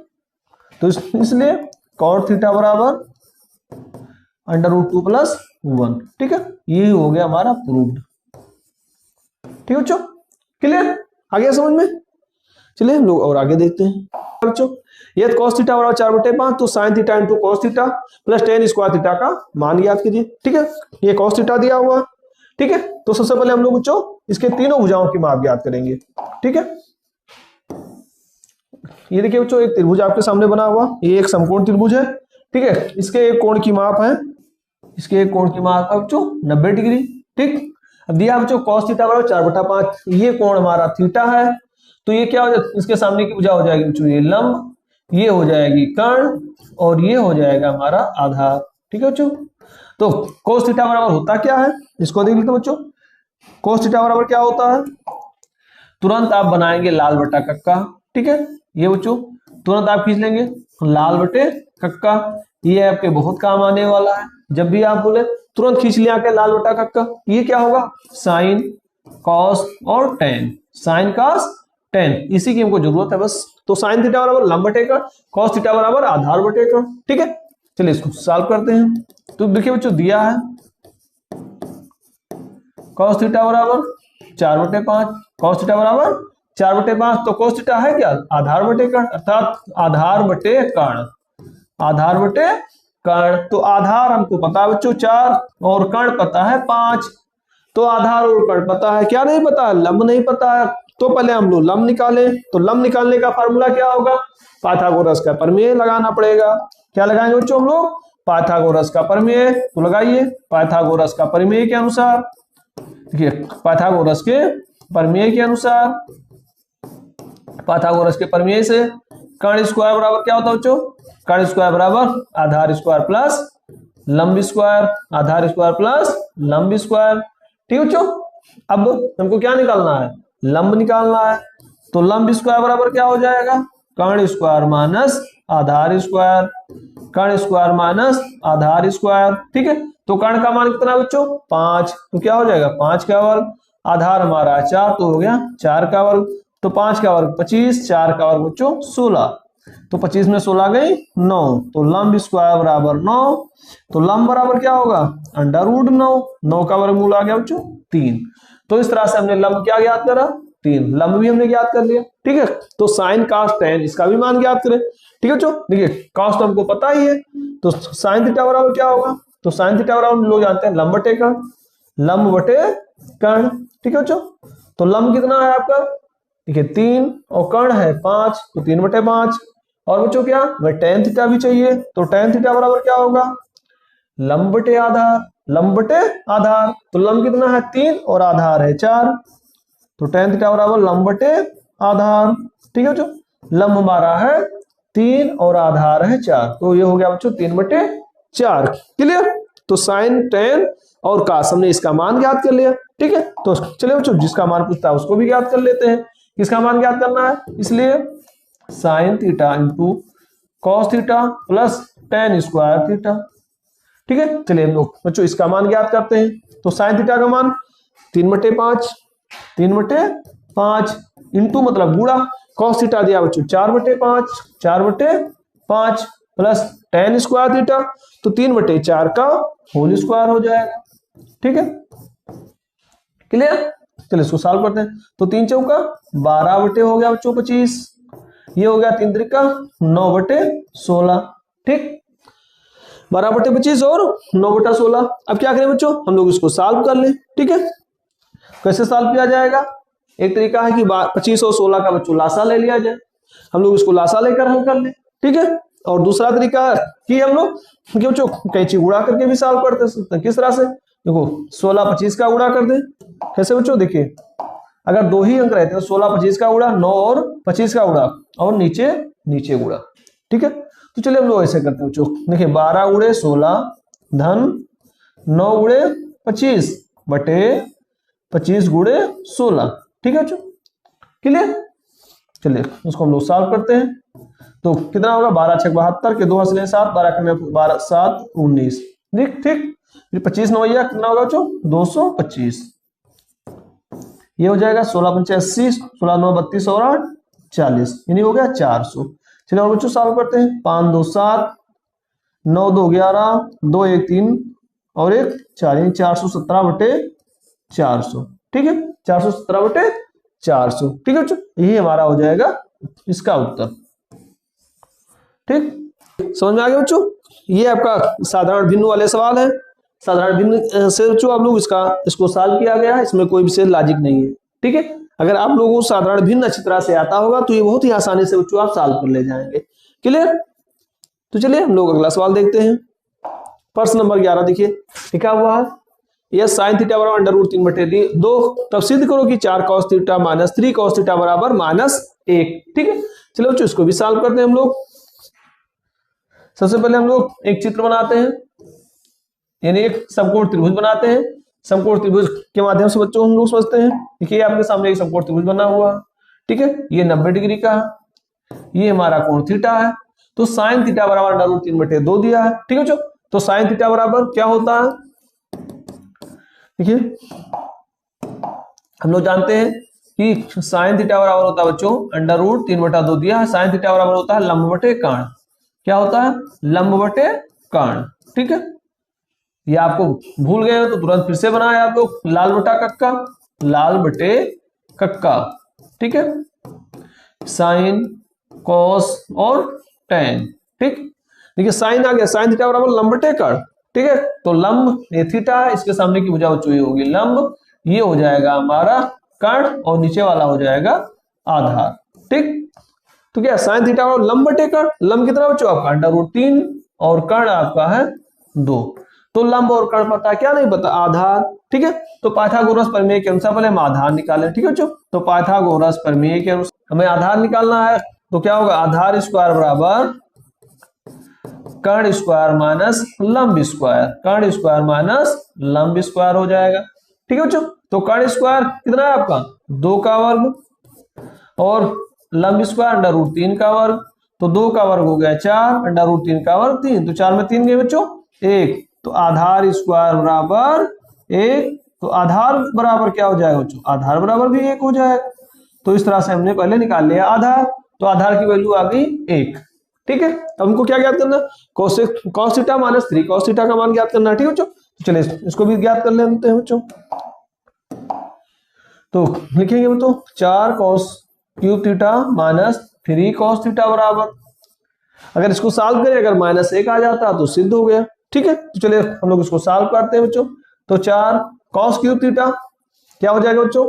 तो इसलिए cot थीटा बराबर अंडर रूट 2 प्लस 1। ठीक है, यही हो गया हमारा प्रूव्ड। ठीक है बच्चों, क्लियर, आ गया समझ में। चलिए हम लोग और आगे देखते हैं बच्चों। यदि cos थीटा बराबर 4/5 तो sin theta into cos theta plus tan square theta का मान याद कीजिए। ठीक है, ये cos थीटा दिया हुआ। ठीक है, तो सबसे पहले हम लोग बच्चों इसके तीनों भुजाओं की माप ज्ञात करेंगे। ठीक है, ये देखिए बच्चों एक त्रिभुज आपके सामने बना हुआ, ये एक समकोण त्रिभुज है। ठीक है, इसके एक कोण की माप है, इसके एक कोण की माप है बच्चों 90 डिग्री। ठीक, अब दिया बच्चों cos थीटा बराबर 4/5, ये कोण हमारा थीटा है, तो ये क्या हो जाएगा, इसके सामने की भुजा हो जाएगी बच्चों ये लंब, ये हो जाएगी कर्ण और ये हो जाएगा हमारा आधार। ठीक है बच्चों, तो cos थीटा बराबर होता क्या है, इसको देख लेते बच्चों। cos थीटा बराबर क्या होता है, तुरंत आप बनाएंगे लाल बटा कक्का। ठीक है, ये बच्चों तुरंत आप खींच लेंगे लाल बटे कक्का, ये आपके बहुत काम आने वाला है। जब भी आप बोले तुरंत खींच लिया के लाल बटा कक्का, ये क्या होगा साइन कॉस और टेन, साइन कॉस टेन, इसी की हमको जरूरत है बस। तो साइन थीटा बराबर लंब बटे कर्ण, कॉस थीटा बराबर आधार बटे कर्ण, ठीक है। चलिए इसको सॉल्व करते हैं। तो देखिए बच्चों दिया है कॉस थीटा बराबर 4/5, कॉस थीटा बराबर 4/5, तो कॉस थीटा है क्या आधार बटे कर्ण, अर्थात आधार बटे कर्ण, आधार बटे कर्ण। तो आधार हमको पता है बच्चों 4 और कर्ण पता है 5, तो आधार और कर्ण पता है, क्या नहीं पता है लंब नहीं पता है। तो पहले हम लोग लंब निकालें, तो लंब निकालने का फार्मूला क्या होगा, पाइथागोरस का प्रमेय लगाना पड़ेगा। क्या लगाएंगे बच्चों हम लोग, पाइथागोरस का प्रमेय। तो लगाइए पाइथागोरस का प्रमेय के अनुसार, देखिए पाइथागोरस के प्रमेय के अनुसार, पाइथागोरस के प्रमेय से कर्ण स्क्वायर बराबर क्या होता है बच्चों, कर्ण स्क्वायर बराबर आधार स्क्वायर प्लस लंब स्क्वायर, आधार स्क्वायर प्लस लंब स्क्वायर, ठीक है बच्चों। अब हमको क्या निकालना है, लंब निकालना है। तो लंब स्क्वायर बराबर क्या हो जाएगा, कर्ण स्क्वायर माइनस आधार स्क्वायर, कर्ण स्क्वायर माइनस आधार स्क्वायर, ठीक है। तो कर्ण का मान कितना बच्चों 5, तो क्या हो जाएगा 5 का वर्ग, आधार हमारा 4 तो हो गया 4 का वर्ग, तो 5 का वर्ग 25, 4 का वर्ग बच्चों 16, तो 25 में 16 गई 9, तो लंब स्क्वायर बराबर 9, तो लंब बराबर क्या होगा √9, 9 का वर्गमूल आ गया बच्चों 3। तो इस तरह से हमने लंब क्या ज्ञात करा 3, लंब भी हमने ज्ञात कर लिया, ठीक है। तो साइन कॉस टेन इसका भी मान ज्ञात करें, ठीक है बच्चों। देखिए कॉस तो हमको पता ही है, तो साइन थीटा बराबर क्या होगा, तो साइन थीटा बराबर हम लोग जानते हैं लंब बटे कर्ण, लंब बटे कर्ण, ठीक है बच्चों। तो लंब कितना है आपका, देखिए 3 और कर्ण है 5, तो 3/5, और बच्चों क्या हमें टेन थीटा भी चाहिए, तो टेन थीटा बराबर क्या होगा लंब बटे आधार, लंब बटे आधार, तो लंब कितना है 3 और आधार है 4, तो टेन थीटा बराबर लंब बटे आधार, ठीक है बच्चों। लंब हमारा है 3 और आधार है 4, तो ये हो गया बच्चों 3/4, क्लियर। तो साइन टेन और कास हमने इसका मान ज्ञात कर लिया, ठीक है। तो चलिए बच्चों जिसका मान पूछता है उसको भी ज्ञात कर लेते हैं, किसका मान ज्ञात करना है, इसलिए sign theta into cos theta plus tan square theta, ठीक है। चलिए हम लोग बच्चों इसका मान ज्ञात करते हैं। तो साइन थीटा का मान 3/5, 3/5 इंटू मतलब गुणा, कॉस थीटा दिया बच्चों 4/5, 4/5 प्लस टेन स्क्वायर थीटा, तो 3/4 का होल स्क्वायर हो जाएगा, ठीक है, क्लियर। चलिए इसको सॉल्व करते हैं। तो 3 चौका 12 बटे हो गया बच्चों 25, ये हो गया 3 त्रिका 9/16, ठीक, 12/25 और 9/16। अब क्या करें बच्चों हम लोग इसको सॉल्व कर लें, ठीक है। कैसे सॉल्व किया जाएगा, एक तरीका है कि 25 और 16 का बच्चों लासा ले लिया जाए, हम लोग इसको लासा लेकर हल कर लें, ठीक है। और दूसरा तरीका है कि हम लोग बच्चों कैंची गुणा करके भी सॉल्व कर सकते हैं। किस तरह से, देखो 16 25 का गुणा कर दे, कैसे बच्चों, देखिए अगर 2 ही अंक रहते हैं 16 25 का गुणा, 9 और 25 का गुणा, और नीचे नीचे गुणा, ठीक है। तो चलिए हम लोग ऐसे करते हैं बच्चों, देखिए 12 × 16 धन 9 × 25 बटे 25 × 16, ठीक है बच्चों, क्लियर। चलिए उसको हम लोग सॉल्व करते हैं। तो कितना होगा 12 × 6 72 के 2 हंसले 7, 12 7 19, ठीक। 25 9 कितना होगा बच्चों 225, ये हो जाएगा 16 × 5 = 80, 16 9 32 और 8 40, यानी हो गया 400। चलिए और बच्चों सॉल्व करते हैं। 5 2 7, 9 2 11, 2 1 3 और 1 4, यानी 417/400, ठीक है, 417/400, ठीक है बच्चों, यही हमारा हो जाएगा इसका उत्तर, ठीक। समझ में आ गया बच्चों, ये आपका साधारण भिन्न वाले सवाल है। साधारण भिन्न से बच्चों आप लोग इसको सॉल्व किया गया है, इसमें कोई विशेष लॉजिक नहीं है, ठीक है। अगर आप लोगों को साधारण भिन्न अच्छी तरह से आता होगा तो ये बहुत ही आसानी से बच्चों आप सॉल्व कर ले जाएंगे, क्लियर। तो चलिए हम लोग अगला सवाल देखते हैं। प्रश्न नंबर 11 देखिए लिखा हुआ है, यह साइन थीटा बराबर √3/2, तब सिद्ध करो कि 4 cos theta minus 3 cos theta बराबर -1, ठीक है। चलो बच्चों इसको भी सॉल्व करते हैं हम लोग। सबसे पहले हम लोग एक चित्र बनाते हैं, यानी एक समकोण त्रिभुज बनाते हैं। समकोण त्रिभुज के माध्यम से बच्चों हम लोग समझते हैं। देखिए आपके सामने एक समकोण त्रिभुज बना हुआ है, ठीक है, ये 90 डिग्री का है, ये हमारा कोण थीटा है। तो साइन थीटा बराबर √3/2 दिया है, ठीक है बच्चों। तो साइन थीटा बराबर क्या होता है, देखिए हम लोग जानते हैं कि साइन थीटा बराबर होता है बच्चों अंडर रूट 3/2 दिया है। साइन थीटा बराबर होता है लंब बटे कर्ण। क्या होता है, लंब बटे कर्ण। ठीक है, ये आपको भूल गए हो तो तुरंत फिर से बनाए आप लोग, लाल बटा कक्का, लाल बटे कक्का। ठीक है, साइन कॉस और टेन। ठीक, देखिए साइन आ गया, साइन थीटा बराबर लंब बटे कर्ण। ठीक है, तो लंब ये थीटा है, इसके सामने की भुजा बच्चों ये होगी लंब, ये हो जाएगा हमारा कर्ण और नीचे वाला हो जाएगा आधार। ठीक, तो क्या साइन थीटा बराबर लंब बटे कर्ण, लंब कितना बच्चों आपका अंडर रूट 3 और कर्ण आपका है 2। तो लंब और कर्ण पता, क्या नहीं पता, आधार। ठीक है, तो पाइथागोरस प्रमेय के अनुसार पहले हम आधार निकालें। ठीक है बच्चों, तो पाइथागोरस प्रमेय के अनुसार हमें आधार निकालना है, तो क्या होगा, आधार स्क्वायर बराबर कर्ण स्क्वायर माइनस लंब स्क्वायर, कर्ण स्क्वायर माइनस लंब स्क्वायर हो जाएगा। ठीक है बच्चों, तो कर्ण स्क्वायर कितना है आपका 2 का वर्ग और लंब स्क्वायर अंडर रूट 3 का वर्ग, तो 2 का वर्ग हो गया 4, अंडर रूट 3 का वर्ग 3, तो 4 में 3 गए बच्चों 1, तो आधार स्क्वायर बराबर 1, तो आधार बराबर क्या हो जाएगा बच्चों, आधार बराबर भी 1 हो जाएगा। तो इस तरह से हमने पहले निकाल लिया आधार, तो आधार की वैल्यू आ गई 1। ठीक है, अब हमको क्या ज्ञात करना, cos theta minus 3 cos theta का मान ज्ञात करना है। ठीक है बच्चों, चलिए इसको भी ज्ञात कर लेते हैं बच्चों। तो लिखेंगे बच्चों 4 cos cube theta minus 3 cos theta बराबर, अगर इसको सॉल्व करें अगर -1 आ जाता तो सिद्ध हो गया। ठीक है, तो चलिए हम लोग इसको सॉल्व करते हैं बच्चों। तो 4 cos क्यूब थीटा क्या हो जाएगा बच्चों,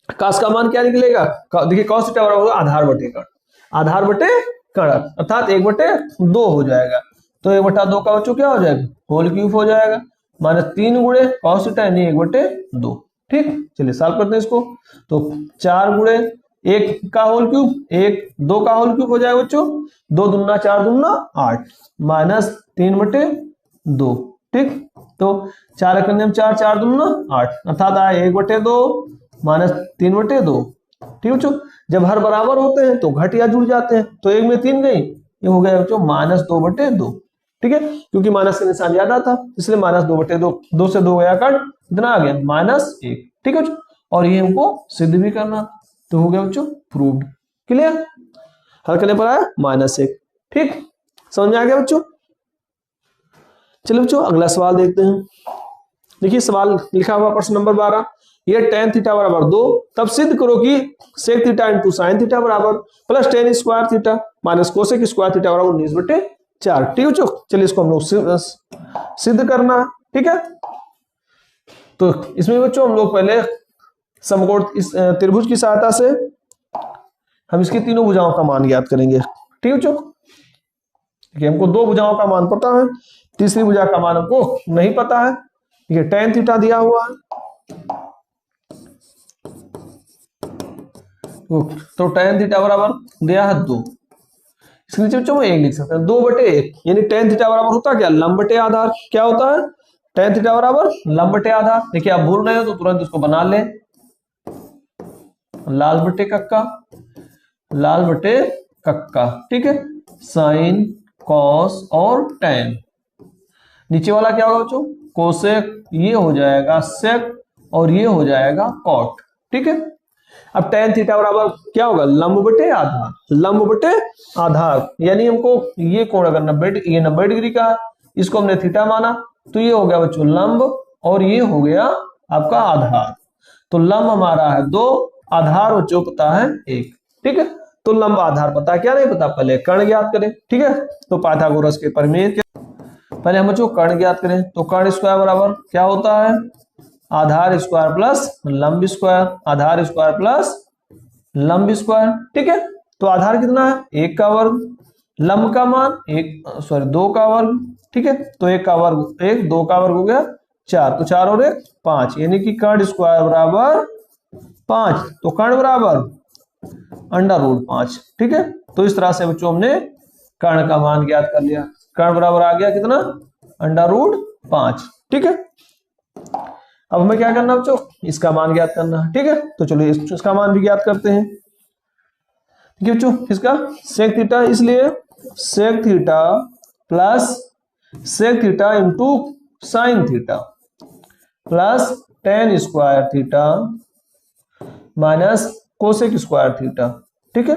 cos का मान क्या निकलेगा, देखिए cos थीटा बराबर होगा आधार बटे कर्ण, आधार बटे कर्ण अर्थात 1/2 हो जाएगा। तो 1/2 का बच्चों क्या हो जाएगा, होल क्यूब हो जाएगा, -3 गुणे cos थीटा यानी 1/2। ठीक, चलिए सॉल्व करते हैं इसको। तो 4 गुणे 1 का होल क्यूब 1, 2 का होल क्यूब हो जाएगा बच्चों 2 दूना 4 दूना 8 -3/2। ठीक, तो 4 करने में 4 4 दूना 8 अर्थात आया 1/2 -3/2। ठीक बच्चों, जब हर बराबर होते हैं तो घट या जुड़ जाते हैं, तो 1 में 3 गई, ये हो गया बच्चों -2/2। ठीक है, क्योंकि माइनस का निशान ज्यादा था इसलिए -2/2, 2 से 2 गया कट, कितना आ गया -1। ठीक है बच्चों, और ये हमको सिद्ध भी करना, तो हो गया बच्चों प्रूव्ड। क्लियर, हल करने पर आया -1। ठीक, समझ में आ गया बच्चों। चलिए बच्चों अगला सवाल देखते हैं। देखिए सवाल लिखा हुआ प्रश्न नंबर 12, ये tan थीटा बराबर 2, तब सिद्ध करो कि sec theta into sine theta बराबर plus tan square theta minus cosec square theta बराबर 19/4। ठीक है बच्चों, चलिए इसको हम लोग सिद्ध करना है। ठीक है, तो इसमें बच्चों हम लोग पहले समकोण इस त्रिभुज की सहायता से हम इसकी तीनों भुजाओं का मान ज्ञात करेंगे। ठीक है बच्चों, देखिए हमको 2 भुजाओं का मान पता है, तीसरी भुजा का मान हमको नहीं पता है। देखिए tan थीटा दिया हुआ है, तो tan थीटा बराबर दिया है 2, इसके नीचे बच्चों में 1 लिख सकते हैं, 2/1 यानी tan थीटा बराबर होता है क्या, लंब बटे आधार। क्या होता है, tan थीटा बराबर लंब बटे आधार। देखिए आप भूल रहे हो तो तुरंत इसको बना ले, लाल बटे कक्का, लाल बटे कक्का। ठीक है, साइन कॉस और tan, नीचे वाला क्या होगा बच्चों कोसेक, ये हो जाएगा सेक और ये हो जाएगा कॉट। ठीक है, अब tan थीटा बराबर क्या होगा, लंब बटे आधार, लंब बटे आधार यानी हमको ये कोण अगर 90 डिग्री का है, इसको हमने थीटा माना, तो ये हो गया बच्चों लंब और ये हो गया आपका आधार। तो लंब हमारा है 2, आधार बच्चों पता है 1। ठीक है, तो लंब आधार पता, क्या नहीं पता, पहले कर्ण ज्ञात करें। ठीक है, तो पाइथागोरस के प्रमेय के पहले हम बच्चों कर्ण ज्ञात करें, तो कर्ण स्क्वायर बराबर क्या होता है, आधार स्क्वायर प्लस लंब स्क्वायर, आधार स्क्वायर प्लस लंब स्क्वायर। ठीक है, तो आधार कितना है 1 का वर्ग, लंब का मान 2 का वर्ग। ठीक है, तो 1 का वर्ग 1, 2 का वर्ग हो गया 4, तो 4 और 1 5, यानी कि कर्ण स्क्वायर बराबर 5, तो कर्ण बराबर अंडर रूट 5। ठीक है, तो इस तरह से बच्चों हमने कर्ण का मान ज्ञात कर लिया, कर्ण बराबर आ गया कितना, अंडर रूट 5। ठीक है, अब हमें क्या करना बच्चों, इसका मान ज्ञात करना है। ठीक है, तो चलो इसका मान भी ज्ञात करते हैं। ठीक है बच्चों, इसका सेक थीटा, इसलिए sec theta plus sec theta into sine theta plus tan square theta minus cosec square theta. ठीक है,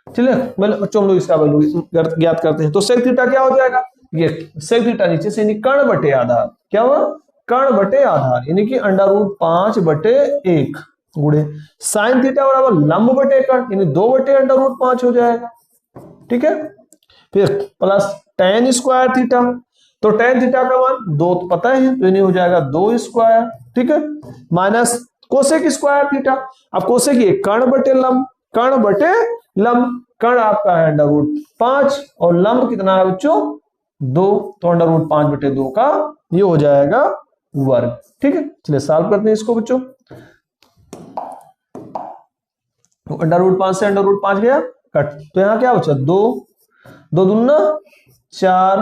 चलिए बच्चों हम लोग इसका वैल्यू ज्ञात करते हैं। तो सेक थीटा क्या हो जाएगा, ये सेक थीटा नीचे से यानी कर्ण बटे आधार, क्या हुआ, कर्ण बटे आधार यानी कि √5/1 गुणे साइन थीटा बराबर लंब बटे कर्ण यानी 2/√5 हो जाएगा। ठीक है, फिर प्लस टेन स्क्वायर थीटा, तो टेन थीटा का मान 2 तो पता है, तो यानी हो जाएगा 2 स्क्वायर। ठीक है, माइनस कोसेक स्क्वायर थीटा, अब कोसेक ये कर्ण बटे लंब, कर्ण बटे लंब, कर्ण आपका है √5 और लंब कितना है बच्चों 2, तो √5/2 का ये हो जाएगा वर्ग। ठीक है, चलिए सॉल्व करते हैं इसको बच्चों। तो √5 से √5 गया कट, तो यहाँ क्या बचा 2, 2 दूना 4,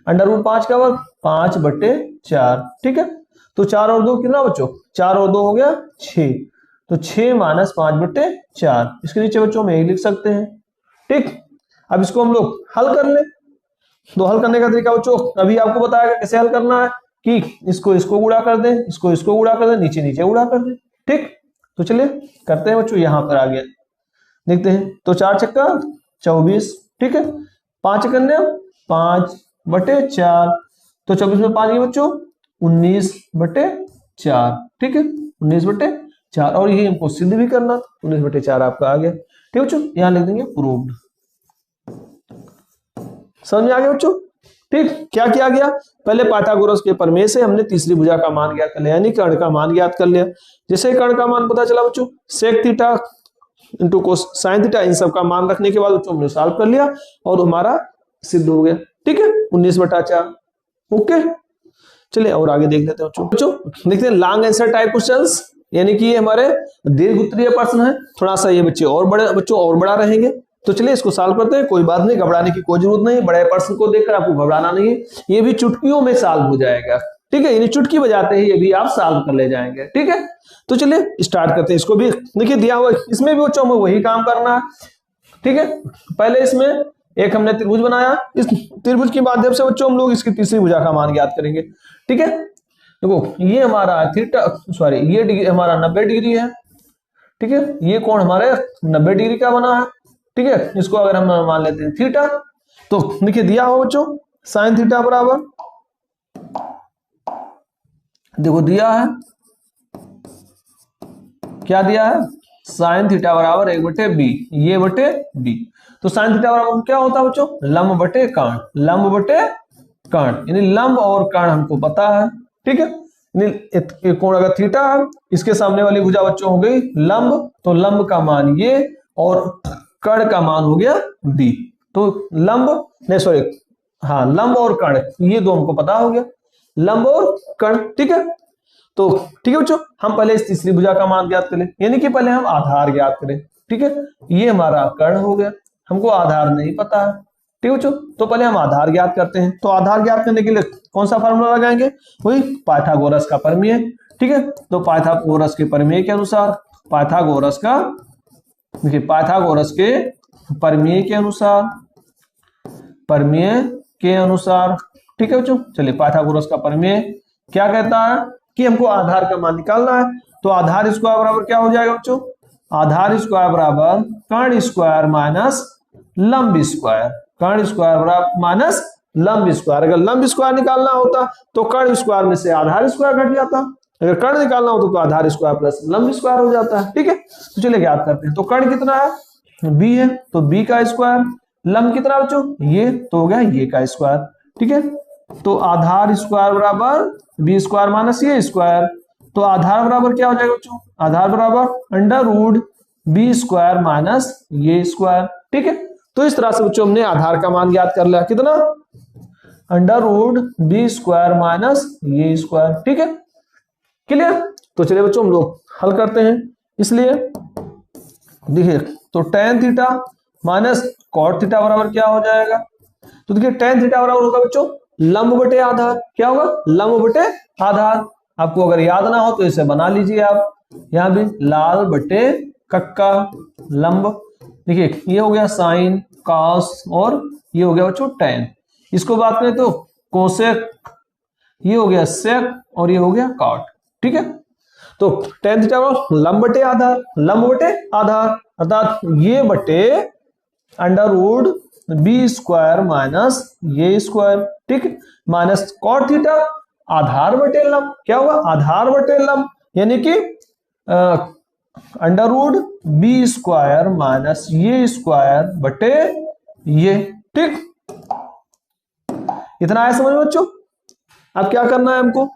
√5 का वर्ग 5/4। ठीक है, तो 4 और 2 कितना बच्चों, 4 और 2 हो गया 6, तो 6 माइनस 5/4, इसके नीचे बच्चों में लिख सकते हैं। ठीक, अब इसको हम लोग हल कर ले। तो हल करने का तरीका बच्चों अभी आपको बताया कैसे हल करना है, कि इसको गुणा कर दें, इसको गुणा कर दें, नीचे नीचे गुणा कर दें। ठीक, तो चलिए करते हैं बच्चों, यहां पर आ गया देखते हैं। तो 4 छक्का 24, ठीक है, 5 कन्या 5/4, तो 24 में 5 बच्चों 19/4। ठीक है, 19/4, और ये हमको सिद्ध भी करना, 19/4 आपका आ गया। ठीक बच्चों, यहां लिख देंगे प्रूव्ड। समझ में आ गया बच्चों। ठीक, क्या किया गया, पहले पाइथागोरस के प्रमेय से हमने तीसरी भुजा का मान ज्ञात कर लिया, यानी कर्ण का मान ज्ञात कर लिया। जैसे कर्ण का मान पता चला बच्चों, sec theta into cos sine theta, इन सब का मान रखने के बाद बच्चों हमने सॉल्व कर लिया और हमारा सिद्ध हो गया। ठीक है, 19/4। ओके, चलिए और आगे देख लेते हैं बच्चों। देखते हैं लॉन्ग आंसर टाइप क्वेश्चंस, यानी कि ये हमारे दीर्घ उत्तरीय प्रश्न है, थोड़ा सा ये बच्चे और बड़ा रहेंगे। तो चलिए इसको सॉल्व करते हैं, कोई बात नहीं, घबराने की कोई जरूरत नहीं, बड़े प्रश्न को देखकर आपको घबराना नहीं है, ये भी चुटकियों में सॉल्व हो जाएगा। ठीक है, यानी चुटकी बजाते ही ये भी आप सॉल्व कर ले जाएंगे। ठीक है, तो चलिए स्टार्ट करते हैं। इसको भी देखिए दिया हुआ, इसमें भी बच्चों में वही काम करना है। ठीक है, पहले इसमें एक हमने त्रिभुज बनाया, इस त्रिभुज के माध्यम से बच्चों हम लोग इसकी तीसरी भुजा का मान ज्ञात करेंगे। ठीक है, देखो ये हमारा थीटा, सॉरी ये डिग्री हमारा 90 डिग्री है। ठीक है, ये कोण हमारे 90 डिग्री का बना है। ठीक है, इसको अगर हम मान लेते हैं थीटा, तो देखिए दिया हो बच्चों साइन थीटा बराबर, देखो दिया है, क्या दिया है, साइन थीटा बराबर 1/b, ये बटे b। तो साइन थीटा बराबर क्या होता है बच्चों, लंब बटे कर्ण, लंब बटे कर्ण, यानी लंब और कर्ण हमको पता है। ठीक है, कोण अगर थीटा है, इसके सामने वाली भुजा बच्चों हो गई लंब, तो लंब का मान ये और कर्ण का मान हो गया b। तो लंब नहीं सॉरी हाँ, लंब और कर्ण ये दो हमको पता हो गया, लंब और कर्ण। ठीक है, तो ठीक है बच्चों, हम पहले इस तीसरी भुजा का मान ज्ञात करें, यानी कि पहले हम आधार ज्ञात करें। ठीक है, ये हमारा कर्ण हो गया, हमको आधार नहीं पता है। ठीक है बच्चों, तो पहले हम आधार ज्ञात करते हैं। तो आधार ज्ञात करने के लिए कौन सा फार्मूला लगाएंगे, वही पाइथागोरस का प्रमेय। ठीक है, तो पाइथागोरस के प्रमेय के अनुसार, पाइथागोरस का देखिए पाइथागोरस के प्रमेय के अनुसार, प्रमेय के अनुसार। ठीक है बच्चों, चलिए पाइथागोरस का प्रमेय क्या कहता है कि हमको आधार का मान निकालना है। तो आधार स्क्वायर बराबर क्या हो जाएगा बच्चों, आधार स्क्वायर बराबर कर्ण स्क्वायर माइनस लंब स्क्वायर, कर्ण स्क्वायर बराबर माइनस लंब स्क्वायर। अगर लंब स्क्वायर निकालना होता तो कर्ण स्क्वायर में से आधार स्क्वायर घट जाता, अगर कर्ण निकालना होता तो आधार स्क्वायर प्लस लंब स्क्वायर हो जाता है। ठीक है, तो चलिए ज्ञात करते हैं। तो कर्ण कितना है, b है, तो b का स्क्वायर, लंब कितना बच्चों ये, तो हो गया ये का स्क्वायर। ठीक है, तो आधार स्क्वायर बराबर b square minus A square, तो आधार बराबर क्या हो जाएगा बच्चों, आधार बराबर √b square minus A square. ठीक है, तो इस तरह से बच्चों हमने आधार का मान ज्ञात कर लिया, कितना √b square minus A square. ठीक है, क्लियर। तो चलिए बच्चों हम लोग हल करते हैं। इसलिए देखिए, तो tan theta minus cot theta बराबर क्या हो जाएगा, तो देखिए tan थीटा बराबर होगा बच्चों लंब बटे आधार, क्या होगा लंब बटे आधार। आपको अगर याद ना हो तो इसे बना लीजिए आप, यहां भी लाल बटे कक्का लंब। देखिए ये हो गया साइन कॉस और ये हो गया बच्चों tan। इसको बात करें तो कोसेक, ये हो गया सेक और ये हो गया कॉट। ठीक है, तो tan थीटा लंब बटे आधार, लंब बटे आधार अर्थात ये बटे under root B square minus A square. ठीक, माइनस कॉट थीटा आधार बटे लंब, क्या होगा आधार बटे लंब, यानी कि under root B square minus A square बटे ये। ठीक, इतना है समझ में बच्चों। अब क्या करना है हमको,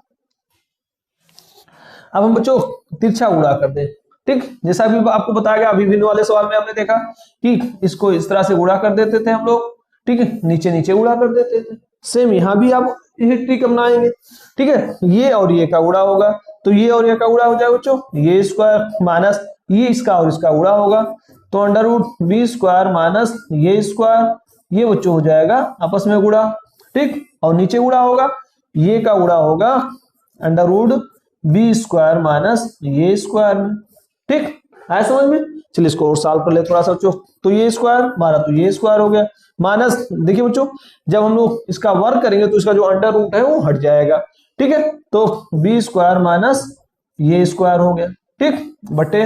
अब हम बच्चों तिरछा गुणा कर दें। ठीक, जैसा भी आपको बताया गया अभिभिन्न वाले सवाल में हमने देखा कि इसको इस तरह से गुणा कर देते थे हम लोग। ठीक है, नीचे नीचे गुणा कर देते थे। सेम यहां भी आप यही ट्रिक अपनाएंगे। ठीक है, ये और ये का गुणा होगा तो ये और ये का गुणा हो जाएगा बच्चों, ये स्क्वायर माइनस ये इसका और इसका गुणा होगा तो under root B square minus A square, ये बच्चों हो जाएगा आपस में गुणा। ठीक, और नीचे गुणा होगा, ये का गुणा होगा under root B square minus A square में। ठीक, आया समझ में। चलिए इसको और सॉल्व कर ले थोड़ा सा बच्चों। तो ये स्क्वायर हमारा तो ये स्क्वायर हो गया माइनस, देखिए बच्चों जब हम लोग इसका वर्ग करेंगे तो इसका जो अंडर रूट है वो हट जाएगा। ठीक है, तो B square minus A square हो गया। ठीक, बटे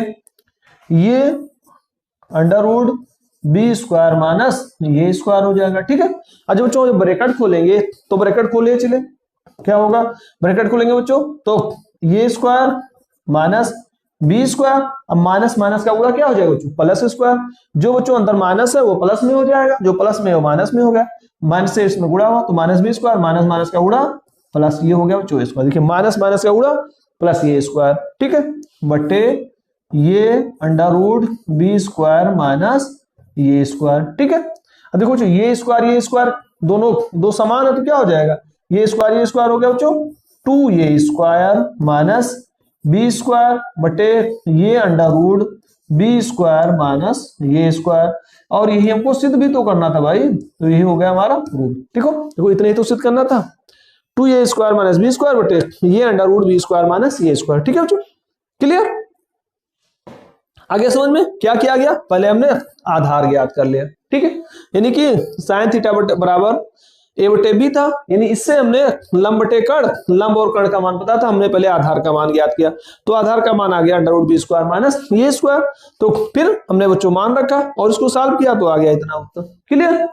A under root B square minus A square हो जाएगा। ठीक है, आज बच्चों जब ब्रैकेट खोलेंगे तो ब्रैकेट खोलिए, चले क्या होगा, ब्रैकेट खोलेंगे बच्चों तो ये स्क्वायर माइनस बी स्क्वायर, अब माइनस माइनस का गुणा क्या हो जाएगा बच्चों प्लस स्क्वायर, जो बच्चों अंदर माइनस है वो प्लस में हो जाएगा, जो प्लस में है वो माइनस में हो गया, माइनस से इसमें गुणा हुआ तो minus B square minus minus का गुणा प्लस ये हो गया बच्चों स्क्वायर। देखिए माइनस माइनस का गुणा प्लस ये स्क्वायर। ठीक है, बटे A under root B square minus A square. ठीक है, अब देखो बच्चों ये स्क्वायर दोनों दो समान है तो क्या हो जाएगा, ये स्क्वायर हो गया बच्चों 2 स्क्वायर माइनस बी स्क्वायर बटे A under root B square minus A square, और यही हमको सिद्ध भी तो करना था भाई, तो यही हो गया हमारा रूट। देखो इतना ही तो सिद्ध करना था, 2 स्क्वायर माइनस बी स्क्वायर बटे A under root B square minus A square. ठीक है बच्चों, क्लियर। आगे समझ में क्या किया गया, पहले हमने आधार ज्ञात कर लिया। ठीक है, यानी कि साइन थीटा बराबर ए बटे बी था, यानी इससे हमने लंब बटे कर्ण, लंब और कर्ण का मान पता था, हमने पहले आधार का मान ज्ञात किया तो आधार का मान आ गया under root B square minus A square. तो फिर हमने बच्चों मान रखा और इसको सॉल्व किया तो आ गया इतना उत्तर। क्लियर,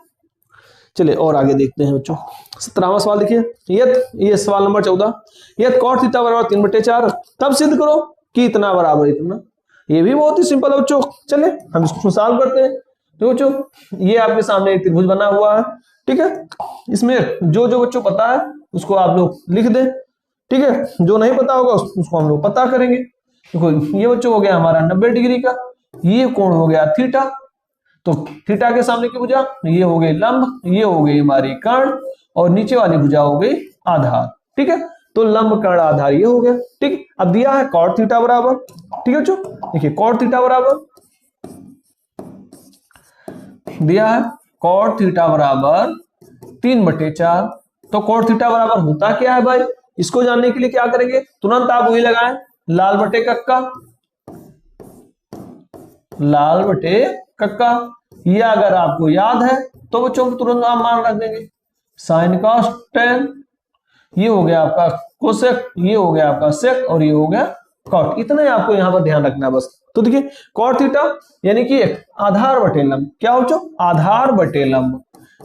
चलिए और आगे देखते हैं बच्चों। 17वां सवाल देखिए, ये सवाल नंबर 14, यदि कॉट थीटा बराबर 3/4 तब सिद्ध करो कि इतना बराबर इतना। ये भी बहुत ही सिंपल है बच्चों, चलिए हम इसको सॉल्व करते हैं। तो बच्चों ये आपके सामने एक त्रिभुज बना हुआ है। ठीक है, इसमें जो जो बच्चों पता है उसको आप लोग लिख दें। ठीक है, जो नहीं पता होगा उसको हम लोग पता करेंगे। देखो ये बच्चों हो गया हमारा 90 डिग्री का, ये कोण हो गया थीटा, तो थीटा के सामने की भुजा ये हो गई लंब, ये हो गई हमारी कर्ण और नीचे वाली भुजा हो गई आधार। ठीक है, तो लंब कर्ण आधार ये हो गया। ठीक, अब दिया है कॉट थीटा बराबर, ठीक है बच्चों देखिए कॉट थीटा बराबर दिया है, कॉट थीटा बराबर 3/4। तो कॉट थीटा बराबर होता क्या है भाई, इसको जानने के लिए क्या करेंगे, तुरंत आप वही लगाएं लाल बटे कक्का, लाल बटे कक्का। ये अगर आपको याद है तो बच्चों को तुरंत आप मान रख देंगे, साइन कॉस tan, ये हो गया आपका कोसेक, ये हो गया आपका सेक और ये हो गया कॉट। इतना ही आपको यहाँ पर ध्यान रखना है बस। तो देखिए कॉट थीटा यानी कि आधार बटे लंब, क्या हो आधार बटे लंब,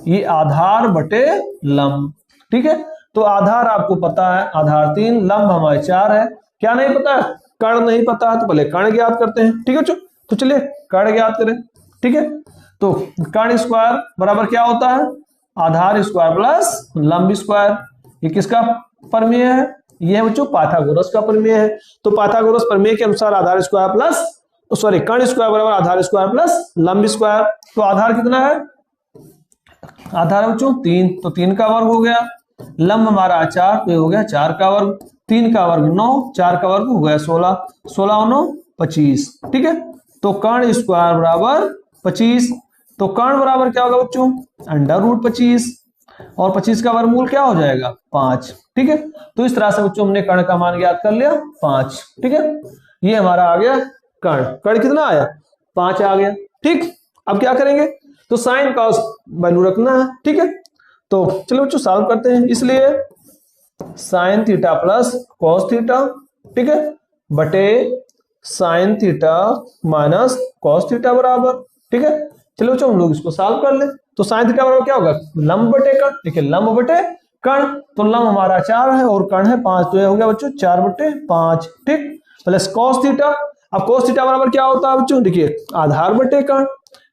ये आधार बटे लंब। ठीक है, तो आधार आपको पता है आधार 3, लंब हमारे 4 है, क्या नहीं पता है कर्ण नहीं पता है, तो पहले कर्ण ज्ञात करते हैं। ठीक है बच्चों, तो चलिए कर्ण ज्ञात करें। ठीक है, तो कर्ण स्क्वायर बराबर क्या होता है आधार स्क्वायर प्लस लंब स्क्वायर। ये किसका प्रमेय है, ये है बच्चों पाइथागोरस का प्रमेय है। तो पाइथागोरस प्रमेय के अनुसार आधार स्क्वायर प्लस कर्ण स्क्वायर बराबर आधार स्क्वायर प्लस लंब स्क्वायर। तो आधार कितना है, आधार है बच्चों 3, तो 3 का वर्ग हो गया, लंब हमारा 4 तो हो गया 4 का वर्ग, 3 का वर्ग 9, 4 का वर्ग हो गया 16, 16 और 9 25। ठीक है, तो कर्ण स्क्वायर बराबर 25, तो कर्ण बराबर क्या होगा बच्चों अंडर रूट 25 और 25 का वर्गमूल क्या हो जाएगा 5। ठीक है, तो इस तरह से बच्चों हमने कर्ण का मान ज्ञात कर लिया 5। ठीक है, ये हमारा आ गया कर्ण कितना आया 5 आ गया। ठीक, अब क्या करेंगे, तो साइन कॉस वैल्यू रखना है। ठीक है, तो चलो बच्चों सॉल्व करते हैं। इसलिए sign theta plus cos theta, ठीक है, बटे sign theta minus cos theta बराबर, ठीक है। चलो बच्चों हम लोग इसको सॉल्व कर ले। तो साइन थीटा बराबर क्या होगा, लंब बटे कण, ठीक है, लंब बटे कण। तो लंब हमारा 4 है और कण है 5, तो ये हो गया बच्चों 4/5, ठीक। प्लस कॉस थीटा, अब कॉस थीटा बराबर क्या होता है बच्चों, देखिए आधार बटे कण,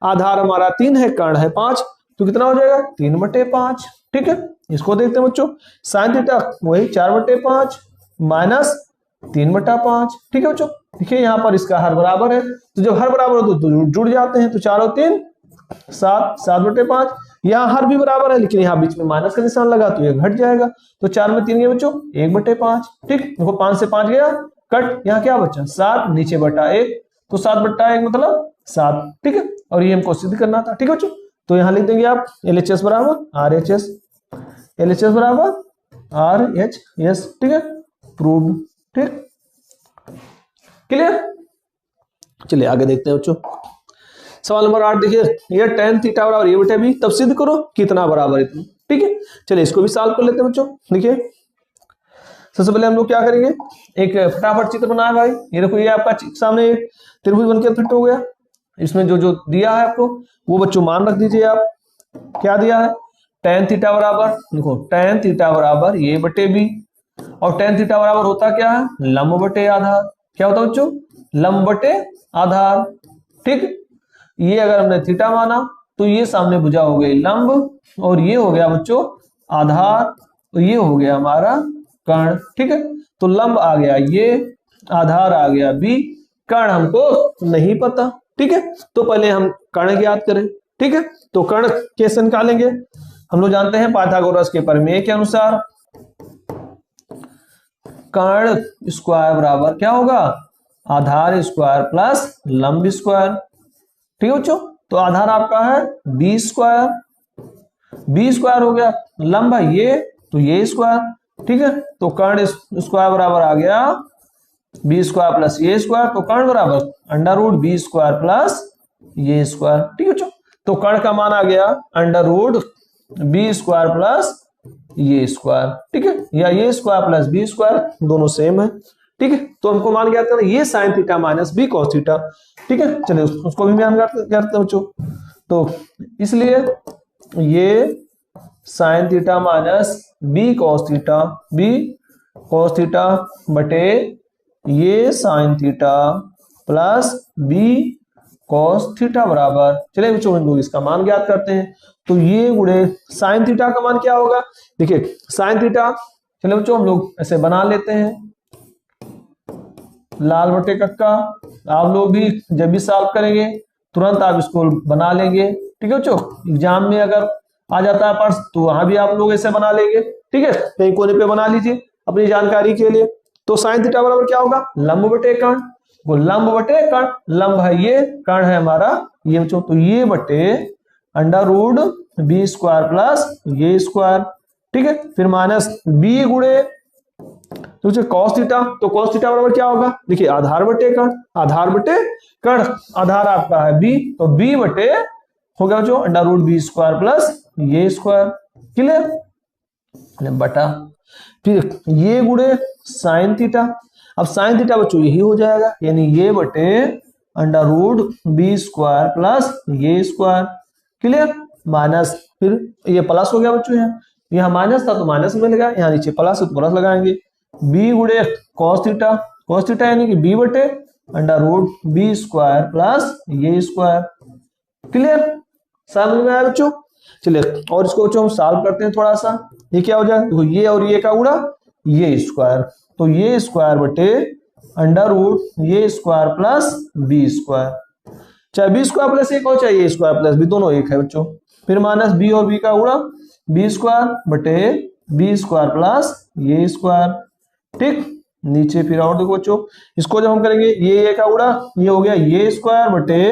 आधार हमारा 3 है, कण है 5, तो कितना हो जाएगा 3/5, ठीक है। इसको देखते हैं बच्चों, साइन थीटा वही 4/5 माइनस 3/5, ठीक है बच्चों। देखिए यहाँ पर इसका हर बराबर है, तो जब हर बराबर हो तो जुड़ जाते हैं, तो 4 और 3 7, 7/5। यहाँ हर भी बराबर है लेकिन यहाँ बीच में माइनस का निशान लगा तो ये घट जाएगा, तो 4 में 3 गए बच्चों 1/5, ठीक। देखो 5 से 5 गया कट, यहाँ क्या बचा 7, नीचे बटा 1, तो 7/1 मतलब 7, ठीक है। और ये हमको सिद्ध करना था, ठीक है बच्चों। तो यहाँ लिख देंगे आप LHS बराबर RHS, LHS बराबर RHS, ठीक है, प्रूव्ड, ठीक, क्लियर। चलिए आगे देखते हैं बच्चों। सवाल नंबर 8 देखिए, ये tan थीटा बराबर ये बटे बी, तब सिद्ध करो कितना बराबर इतना, ठीक है। चलिए इसको भी सॉल्व कर लेते हैं बच्चों। देखिए सबसे पहले हम लोग क्या करेंगे, एक फटाफट चित्र बनाया भाई। ये देखो ये आपका सामने एक त्रिभुज बनकर फिट हो गया। इसमें जो जो दिया है आपको वो बच्चों मान रख दीजिए आप। क्या दिया है, tan थीटा बराबर, देखो tan थीटा बराबर ये बटे बी, और tan थीटा बराबर होता क्या है, लंब बटे आधार। क्या होता है बच्चों, लंब बटे आधार, ठीक। ये अगर हमने थीटा माना तो ये सामने भुजा हो गई लंब, और ये हो गया बच्चों आधार, तो ये हो गया हमारा कर्ण, ठीक है। तो लंब आ गया ये, आधार आ गया बी, कर्ण हमको नहीं पता, ठीक है। तो पहले हम कर्ण ज्ञात करें, ठीक है। तो कर्ण कैसे निकालेंगे, हम लोग जानते हैं पाइथागोरस के प्रमेय के अनुसार कर्ण स्क्वायर बराबर क्या होगा, आधार स्क्वायर प्लस लंब स्क्वायर, ठीक है बच्चों। तो आधार आपका है बी स्क्वायर, बी स्क्वायर हो गया, लंब है ये तो ये स्क्वायर, ठीक है। तो कर्ण स्क्वायर बराबर आ गया B square plus A square, तो कर्ण बराबर under root B square plus A square, ठीक है बच्चों। तो कर्ण का मान आ गया under root B square plus A square, ठीक है, या A square plus B square दोनों सेम है, ठीक है। तो हमको मान गया था A sine theta minus B cos theta, ठीक है। चलिए उसको भी मान करते हैं बच्चों। तो इसलिए A sine theta minus B cos theta बटे A sine theta plus B cos theta बराबर, चलिए बच्चों हम लोग इसका मान ज्ञात करते हैं। तो ये गुणे साइन थीटा का मान क्या होगा, देखिए साइन थीटा, चलिए बच्चों हम लोग ऐसे बना लेते हैं लाल बटे कक्का। आप लोग भी जब भी सॉल्व करेंगे तुरंत आप इसको बना लेंगे, ठीक है बच्चों। एग्जाम में अगर आ जाता है पर्स तो वहां भी आप लोग ऐसे बना लेंगे, ठीक है, कहीं कोने पे बना लीजिए अपनी जानकारी के लिए। तो साइन थीटा बराबर क्या होगा, लंब बटे कर्ण, वो लंब बटे कर्ण, लंब है ये, कर्ण है हमारा ये बच्चों, तो ये बटे under root B square plus A square, ठीक है। फिर माइनस बी गुणे तो कॉस थीटा, तो कॉस थीटा बराबर क्या होगा, देखिए आधार बटे कर्ण, आधार बटे कर्ण, आधार आपका है बी, तो बी बटे हो गया जो under root B square plus A square, clear, बटा फिर ये गुणे साइन थीटा। अब साइन थीटा बच्चों यही हो जाएगा, यानी ये बटे under root B square plus A square, clear, minus फिर ये प्लस हो गया बच्चों, यहाँ माइनस था तो माइनस में लगा, यहाँ नीचे प्लस है तो प्लस लगाएंगे, बी गुणे कॉस थीटा यानी कि बी बटे under root B square plus A square, clear, समझ में आया बच्चों। चलिए और इसको बच्चों हम सॉल्व करते हैं थोड़ा सा। ये क्या हो जाएगा, देखो ये और ये का गुणा ये स्क्वायर, तो ये स्क्वायर बटे अंडर रूट ये स्क्वायर प्लस बी स्क्वायर, चाहे बी स्क्वायर प्लस एक हो चाहे ये स्क्वायर प्लस बी, दोनों एक है बच्चों। फिर माइनस बी और बी का गुणा बी स्क्वायर बटे B square plus A square, ठीक। नीचे फिर और देखो बच्चों, इसको जब हम करेंगे ये का गुणा ये हो गया ये स्क्वायर बटे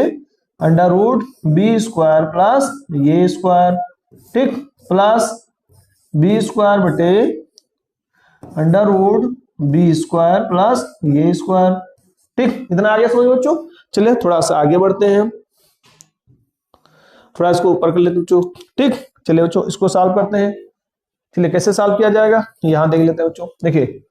under root B square plus A square, ठीक, प्लस बी स्क्वायर बटे under root B square plus A square, ठीक। इतना आगे समझ बच्चों। चलिए थोड़ा सा आगे बढ़ते हैं, थोड़ा इसको ऊपर कर लेते बच्चों, ठीक। चलिए बच्चों इसको सॉल्व करते हैं। चलिए कैसे सॉल्व किया जाएगा यहाँ देख लेते हैं बच्चों। देखिए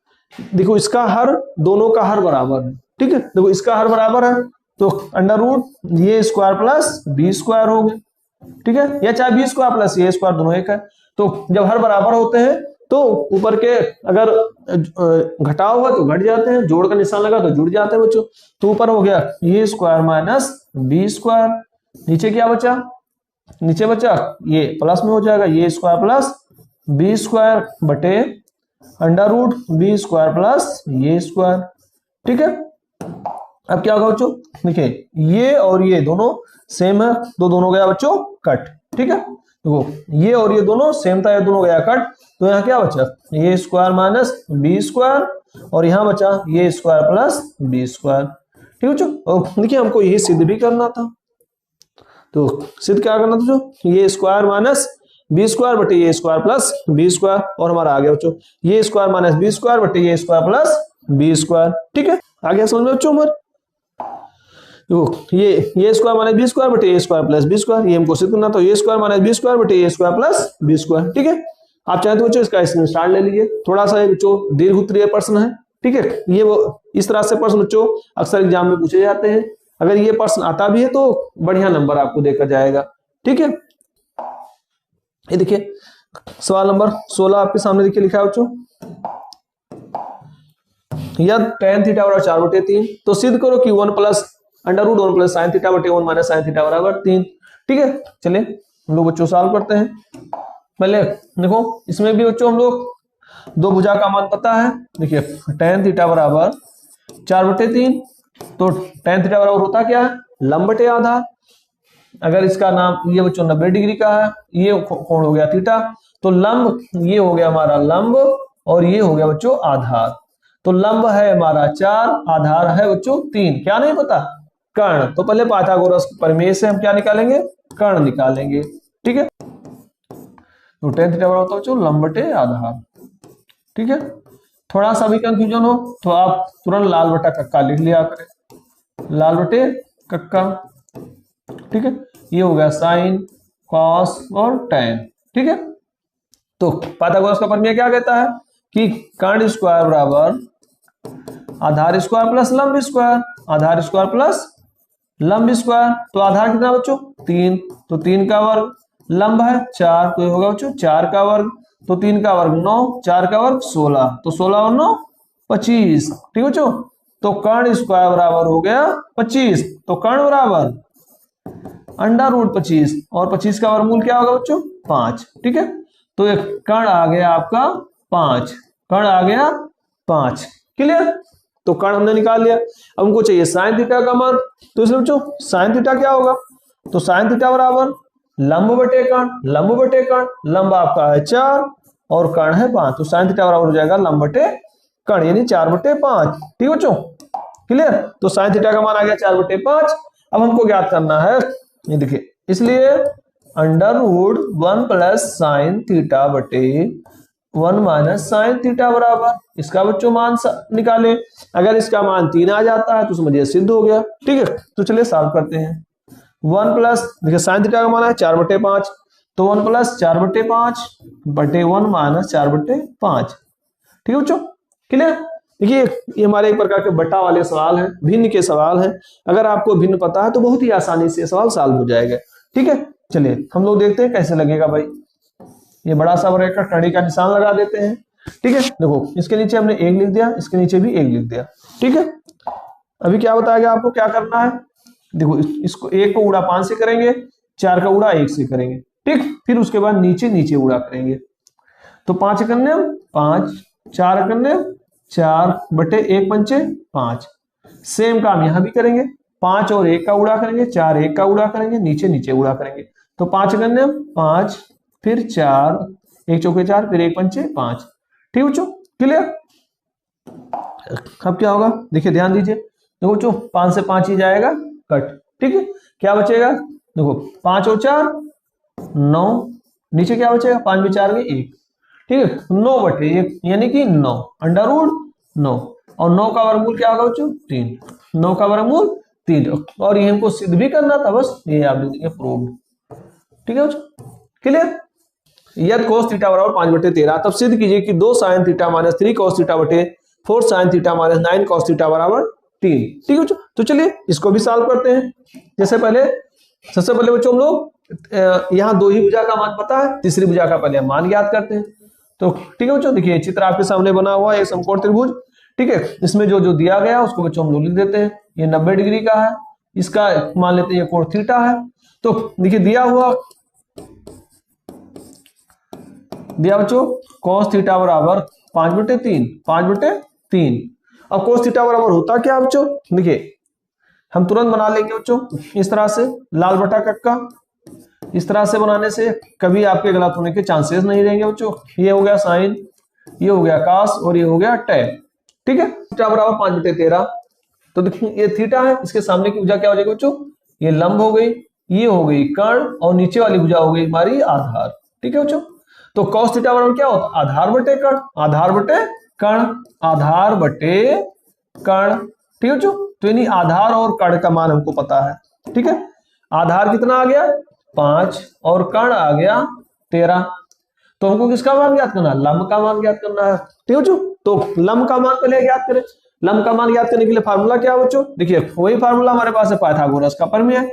देखो इसका हर, दोनों का हर बराबर है, ठीक है। देखो इसका हर बराबर है तो अंडर रूट ये स्क्वायर प्लस बी स्क्वायर हो गया, ठीक है, या चाहे B square plus A square दोनों एक है। तो जब हर बराबर होते हैं तो ऊपर के अगर घटाव हुआ तो घट जाते हैं, जोड़ का निशान लगा तो जुड़ जाते हैं बच्चों। तो ऊपर हो गया A square minus B square, नीचे क्या बचा, नीचे बचा ये प्लस में हो जाएगा A square plus B square बटे under root B square plus A square, ठीक है। अब क्या होगा बच्चों, देखिए ये और ये दोनों सेम है तो दोनों गया बच्चों कट, ठीक है। देखो ये और ये दोनों सेम था, ये दोनों गया कट, तो यहाँ क्या बचा ये स्क्वायर माइनस बी स्क्वायर और यहाँ बचा ये स्क्वायर प्लस बी स्क्वायर, ठीक है बच्चों। और देखिए हमको यही सिद्ध भी करना था, तो सिद्ध क्या करना था जो ये स्क्वायर माइनस बी स्क्वायर बटे ये स्क्वायर प्लस बी स्क्वायर, और हमारा आ गया बच्चों ये स्क्वायर माइनस बी स्क्वायर बटे ये स्क्वायर प्लस बी स्क्वायर, ठीक है। आ गया समझ में बच्चों हमारे। ये स्क्वायर माइनस बी स्क्वायर बटे ए स्क्वायर प्लस बी स्क्वायर, ये हमको सिद्ध करना तो ये स्क्वायर माइनस बी स्क्वायर बटे ए स्क्वायर प्लस बी स्क्वायर, ठीक है। आप चाहे तो बच्चों इसका स्क्रीनशॉट ले लीजिए, थोड़ा सा बच्चों दीर्घ उत्तरीय प्रश्न है, ठीक है। ये वो इस तरह से प्रश्न बच्चों अक्सर एग्जाम में पूछे जाते हैं, अगर ये प्रश्न आता भी है तो बढ़िया नंबर आपको देकर जाएगा, ठीक है। ये देखिए सवाल नंबर 16 आपके सामने देखिए लिखा है बच्चों, यदि tan थीटा बराबर 4/3 तो सिद्ध करो कि 1 plus under root 1 plus sine theta बटे 1 माइनस साइन थीटा बराबर 3, ठीक है। चलिए हम लोग बच्चों सॉल्व करते हैं। पहले देखो इसमें भी बच्चों हम लोग दो भुजा का मान पता है, देखिए tan थीटा बराबर 4/3, तो tan थीटा बराबर होता क्या है लंब बटे आधार। अगर इसका नाम ये बच्चों 90 डिग्री का है, ये कोण हो गया थीटा, तो लंब ये हो गया हमारा लंब और ये हो गया बच्चों आधार। तो लंब है हमारा 4, आधार है बच्चों 3, क्या नहीं पता कर्ण। तो पहले पाइथागोरस प्रमेय से हम क्या निकालेंगे, कर्ण निकालेंगे, ठीक है। तो tan थीटा बराबर होता है बच्चों लंब बटे आधार, ठीक है। थोड़ा सा भी कंफ्यूजन हो तो आप तुरंत लाल बटा कक्का लिख लिया करें, लाल बटे कक्का, ठीक है। ये हो गया साइन कॉस और tan, ठीक है। तो पाइथागोरस का प्रमेय क्या कहता है कि कर्ण स्क्वायर बराबर आधार स्क्वायर प्लस लंब स्क्वायर, आधार स्क्वायर प्लस लंब स्क्वायर। तो आधार कितना बच्चों 3, तो 3 का वर्ग, लंब है 4 तो ये होगा बच्चों 4 का वर्ग, तो 3 का वर्ग 9, 4 का वर्ग 16, तो 16 और 9 25, ठीक है बच्चों। तो कर्ण स्क्वायर बराबर हो गया 25, तो कर्ण बराबर अंडर रूट 25 और 25 का वर्गमूल क्या होगा बच्चों 5, ठीक है। तो एक कर्ण आ गया आपका 5, कर्ण आ गया 5, क्लियर। तो कर्ण हमने निकाल लिया। अब हमको चाहिए साइन थीटा का मान, तो इसलिए बच्चों साइन थीटा क्या होगा, तो साइन थीटा बराबर लंब बटे कर्ण, लंब बटे कर्ण, लंब आपका है 4 और कर्ण है 5, तो साइन थीटा बराबर हो जाएगा लंब बटे कर्ण यानी 4/5, ठीक है बच्चों, क्लियर। तो साइन थीटा का मान आ गया 4/5। अब हमको ज्ञात करना है, ये देखिए इसलिए under root 1 plus sine theta बटे 1 माइनस साइन थीटा बराबर इसका बच्चों मान निकाले। अगर इसका मान 3 आ जाता है तो समझिए सिद्ध हो गया, ठीक है। तो चलिए सॉल्व करते हैं। 1 प्लस देखिए साइन थीटा का मान है 4/5, तो 1 प्लस 4/5 बटे 1 माइनस 4/5, ठीक है बच्चों, क्लियर। देखिए ये हमारे एक प्रकार के बटा वाले सवाल हैं, भिन्न के सवाल हैं। अगर आपको भिन्न पता है तो बहुत ही आसानी से सवाल सॉल्व हो जाएगा, ठीक है। चलिए हम लोग देखते हैं कैसे लगेगा भाई। ये बड़ा सा ब्रैकेट कड़ी का निशान लगा देते हैं, ठीक है। देखो इसके नीचे हमने 1 लिख दिया, इसके नीचे भी 1 लिख दिया, ठीक है। अभी क्या बताया आपको क्या करना है, देखो इसको 1 को उड़ा 5 से करेंगे, 4 का उड़ा 1 से करेंगे, ठीक। फिर उसके बाद नीचे नीचे उड़ा करेंगे, तो 5 करने 5, 4 करने 4 बटे 1 पंचे 5। सेम काम यहां भी करेंगे, 5 और 1 का उड़ा करेंगे, 4 1 का उड़ा करेंगे, नीचे नीचे उड़ा करेंगे, तो 5 करने 5 फिर 4, 1 चौके 4 फिर 1 पंचे 5, ठीक बच्चों, क्लियर। अब क्या होगा देखिए ध्यान दीजिए, देखो बच्चों 5 से 5 ही जाएगा कट, ठीक है। क्या बचेगा देखो 5 और 4 9, नीचे क्या बचेगा 5 में 4 में 1, ठीक है। 9/1 यानी कि 9 अंडर रूट 9, और 9 का वर्गमूल क्या होगा बच्चों 3, 9 का वर्गमूल 3, और ये हमको सिद्ध भी करना था, बस ये आप लिख देंगे प्रूव्ड, ठीक है बच्चों, क्लियर। यदि cos थीटा बराबर 5/13, तब सिद्ध कीजिए कि 2 sin theta minus 3 cos theta बटे 4 sin theta minus 9 cos theta बराबर 3। ठीक है बच्चों, तो चलिए इसको भी सॉल्व करते हैं। जैसे पहले सबसे पहले बच्चों हम लोग यहाँ दो ही भुजा का मान पता है, तीसरी भुजा का पहले हम मान ज्ञात करते हैं। तो ठीक है बच्चों, देखिए चित्र आपके सामने बना हुआ है, एक समकोण त्रिभुज। ठीक है, इसमें जो जो दिया गया उसको बच्चों हम लोग लिख देते हैं। ये 90 डिग्री का है, इसका मान लेते हैं ये कोण थीटा है। तो देखिए दिया बच्चों cos थीटा बराबर 5/3। अब cos थीटा बराबर होता क्या है बच्चों, देखिए हम तुरंत बना लेंगे बच्चों इस तरह से, लाल बटा कक्का। इस तरह से बनाने से कभी आपके गलत होने के चांसेस नहीं रहेंगे बच्चों। ये हो गया साइन, ये हो गया कास और ये हो गया टैन। ठीक है, थीटा बराबर 5/13। तो देखिए ये थीटा है, इसके सामने की भुजा क्या हो जाएगी बच्चों, ये लंब हो गई, ये हो गई कर्ण और नीचे वाली भुजा हो गई हमारी आधार। ठीक है बच्चों, तो cos थीटा बराबर क्या होता है, आधार बटे कर्ण, आधार बटे कर्ण, आधार बटे कर्ण। ठीक है बच्चों, तो यानी आधार और कर्ण का मान हमको पता है। ठीक है, आधार कितना आ गया 5 और कर्ण आ गया 13। तो हमको किसका मान ज्ञात करना है, लंब का मान ज्ञात करना है। ठीक है बच्चों, तो लंब का मान पहले ज्ञात करें। लंब का मान ज्ञात करने के लिए फार्मूला क्या है बच्चों, देखिए वही फार्मूला हमारे पास है पाइथागोरस का प्रमेय।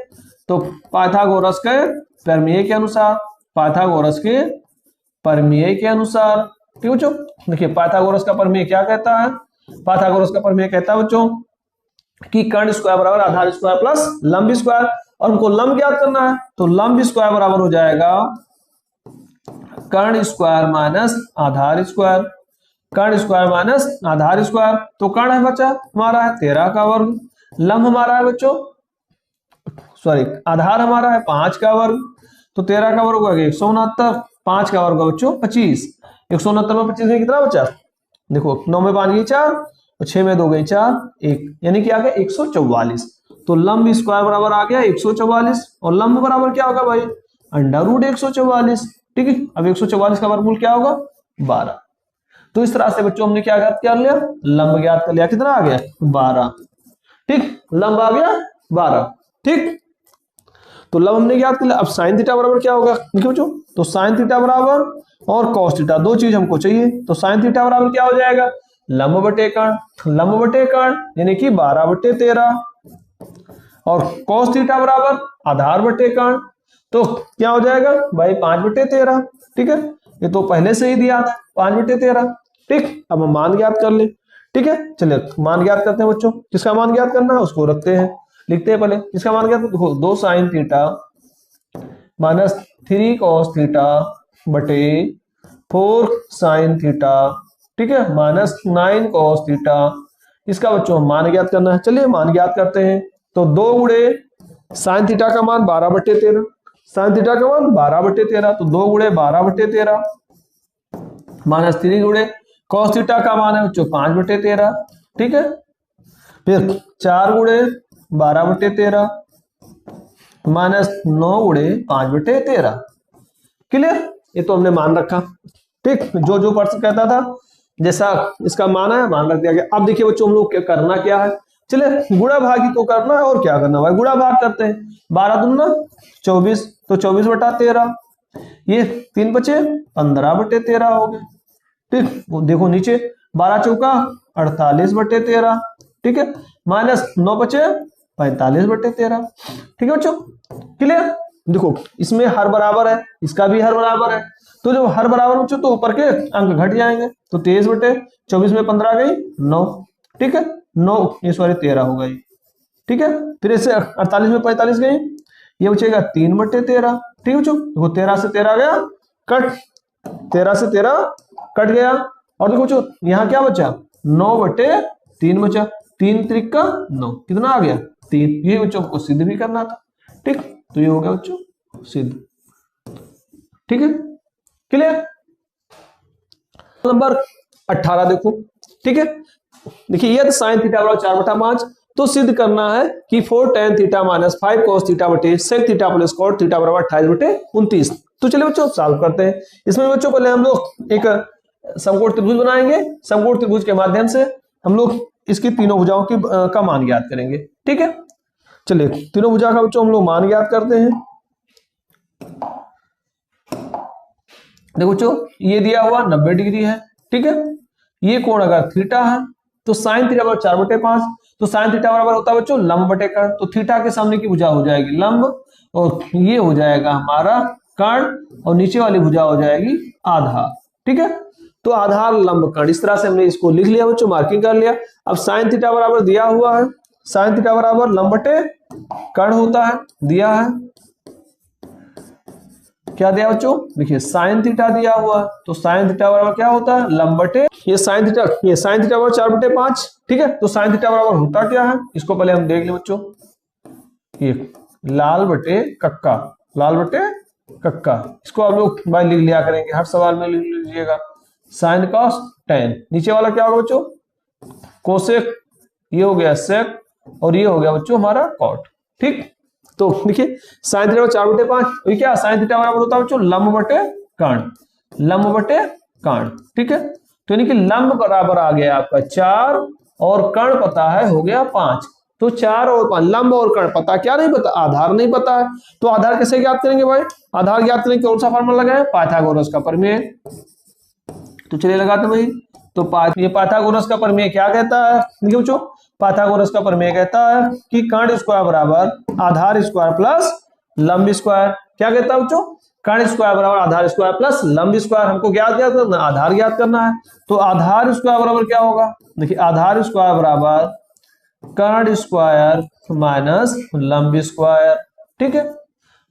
तो पाइथागोरस के प्रमेय के अनुसार, पाइथागोरस के प्रमेय के अनुसार, ठीक है बच्चों, देखिए पाइथागोरस का प्रमेय क्या कहता है, पाइथागोरस का प्रमेय कहता है बच्चों कि कर्ण स्क्वायर बराबर आधार स्क्वायर प्लस लंब स्क्वायर। और हमको लंब ज्ञात करना है, तो लंब स्क्वायर बराबर हो जाएगा कर्ण स्क्वायर माइनस आधार स्क्वायर, कर्ण स्क्वायर माइनस आधार स्क्वायर। तो कर्ण है बच्चा हमारा है 13 का वर्ग, लंब हमारा है बच्चों सॉरी आधार हमारा है 5 का वर्ग। तो 13 का वर्ग हो गया 169, 5 का वर्ग बच्चों 25। 169 में 25 में कितना बचा, देखो 9 में 5 गई 4 और 6 में 2 गई 4, 1 यानी कि आ गया 144। तो लंब स्क्वायर बराबर आ गया 144 और लंब बराबर क्या होगा भाई, √144। ठीक है, अब 144 का वर्गमूल क्या होगा 12। तो इस तरह से बच्चों हमने क्या ज्ञात कर लिया, लंब ज्ञात कर लिया, कितना आ गया 12। ठीक, लंब आ गया 12। ठीक, तो लंब हमने ज्ञात कर लिया। अब साइन थीटा बराबर क्या होगा, देखिए बच्चों, तो साइन थीटा बराबर और cos थीटा दो चीज हमको चाहिए। तो साइन थीटा बराबर क्या हो जाएगा, लंब बटे कर्ण, लंब बटे कर्ण यानी कि 12/13 और cos थीटा बराबर आधार बटे कर्ण, तो क्या हो जाएगा भाई 5/13। ठीक है, ये तो पहले से ही दिया था 5/13। ठीक, अब हम मान ज्ञात कर ले। ठीक है, चलिए मान ज्ञात करते हैं बच्चों, किसका मान ज्ञात करना है उसको रखते हैं, लिखते हैं पहले किसका मान ज्ञात। देखो 2 sin theta minus 3 cos theta बटे 4 sin थीटा, ठीक है, माइनस 9 cos थीटा, इसका बच्चों मान ज्ञात करना है। चलिए मान ज्ञात करते हैं। तो 2 गुणे sin थीटा का मान 12/13, sin थीटा का मान 12/13, तो 2 गुणे 12/13 माइनस 3 गुणे cos थीटा का मान है बच्चों 5/13। ठीक है, फिर 4 गुणे 12/13 माइनस 9 गुणे 5/13। क्लियर, ये तो हमने मान रखा। ठीक, जो जो प्रश्न कहता था जैसा इसका मान है मान रख दिया गया। अब देखिए बच्चों हम लोग करना क्या है, चलिए गुणा भागी तो करना है और क्या करना है, गुणा भाग करते हैं। 12 दूना 24, तो 24/13, ये 3 बचे 15/13 हो गए। ठीक, देखो नीचे 12 चौका 48/13, ठीक है, माइनस 9 बचे 45/13। ठीक है बच्चों, क्लियर। देखो इसमें हर बराबर है, इसका भी हर बराबर है, तो जब हर बराबर बच्चों तो ऊपर के अंक घट जाएंगे। तो 23/24 में 15 गई 9, ठीक है, 9 ये सॉरी 13 हो गई। ठीक है, फिर इससे 48 में 45 गई, ये बचेगा 3/13। ठीक है बच्चों, देखो 13 से 13 गया कट, 13 से 13 कट गया। और देखो बच्चों यहाँ क्या बचा 9/3 बचा, 3 त्रिका 9 कितना आ गया 3। ये बच्चों को सिद्ध भी करना था। ठीक, तो ये हो गया बच्चों सिद्ध। ठीक है, क्लियर। नंबर 18 देखो, ठीक है, देखिए यदि साइन थीटा बराबर 4/5, तो सिद्ध करना है कि 4 tan theta minus 5 cos theta बटे sec theta plus cot theta बराबर 28/29। तो चलिए बच्चों सॉल्व करते हैं। इसमें बच्चों पहले हम लोग एक समकोण त्रिभुज बनाएंगे, समकोण त्रिभुज के माध्यम से हम लोग इसकी तीनों भुजाओं की का मान ज्ञात करेंगे। ठीक है, चलिए तीनों भुजा का बच्चों हम लोग मान ज्ञात करते हैं। देखो बच्चों ये दिया हुआ 90 डिग्री है, ठीक है। ये कोण अगर थीटा है तो साइन थीटा बराबर 4/5, तो साइन थीटा बराबर होता है बच्चों लंब बटे कर्ण, तो थीटा के सामने की भुजा हो जाएगी लंब, और ये हो जाएगा हमारा कर्ण, और नीचे वाली भुजा हो जाएगी आधार, ठीक है। तो आधार लंब कर्ण, इस तरह से हमने इसको लिख लिया बच्चों, मार्किंग कर लिया। अब साइन थीटा बराबर दिया हुआ है, साइन थीटा बराबर लंब बटे कर्ण होता है, दिया है, क्या दिया बच्चों, देखिए साइन थीटा दिया हुआ, तो साइन थीटा बराबर क्या होता है लंब बटे, ये साइन थीटा बराबर 4/5, ठीक है। तो साइन थीटा बराबर होता क्या है, इसको पहले हम देख ले बच्चों, ये लाल बटे कक्का, लाल बटे कक्का, इसको आप लोग भाई लिख लिया करेंगे, हर सवाल में लिख लीजिएगा। साइन कॉस टेन, नीचे वाला क्या होगा बच्चों कोसेक, ये हो गया सेक, और ये हो गया बच्चों हमारा कॉट, ठीक। तो देखिए साइन थीटा 4/5, ये क्या साइन थीटा बराबर होता है बच्चों लंब बटे कर्ण, लंब बटे कर्ण, ठीक है। तो यानी कि लंब बराबर आ गया आपका 4 और कर्ण पता है हो गया 5, तो 4 और 5, लंब और कर्ण पता, क्या नहीं पता, आधार नहीं पता है। तो आधार कैसे ज्ञात करेंगे भाई, आधार ज्ञात करने कौन सा फॉर्मूला लगाए, पाइथागोरस का प्रमेय, तो चलिए लगाते भाई। तो ये पाइथागोरस का प्रमेय क्या कहता है, देखिए बच्चों पाइथागोरस का प्रमेय कहता है कि कर्ण स्क्वायर बराबर आधार स्क्वायर प्लस लंब स्क्वायर, क्या कहता है बच्चों, कर्ण स्क्वायर बराबर आधार स्क्वायर प्लस लंब स्क्वायर, हमको ज्ञात करना, आधार ज्ञात करना है। तो आधार स्क्वायर बराबर क्या होगा, देखिए आधार स्क्वायर बराबर कर्ण स्क्वायर माइनस लंब स्क्वायर, ठीक है,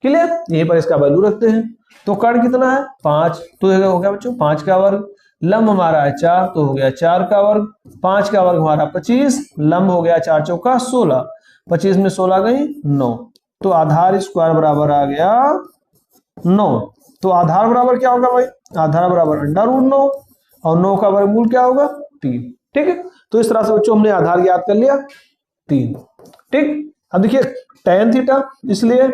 क्लियर। यहीं पर इसका वैल्यू रखते हैं। तो कर्ण कितना है 5, तो हो गया बच्चों 5 का वर्ग, लंब हमारा है 4, तो हो गया 4 का वर्ग, 5 का वर्ग हमारा 25, लंब हो गया 4 चौका 16, 25 में 16 गई 9, तो आधार स्क्वायर बराबर आ गया 9। तो आधार बराबर क्या होगा भाई, आधार बराबर √9, और 9 का वर्गमूल क्या होगा 3, ठीक है। तो इस तरह से बच्चों हमने आधार ज्ञात कर लिया 3, ठीक। अब देखिए tan थीटा, इसलिए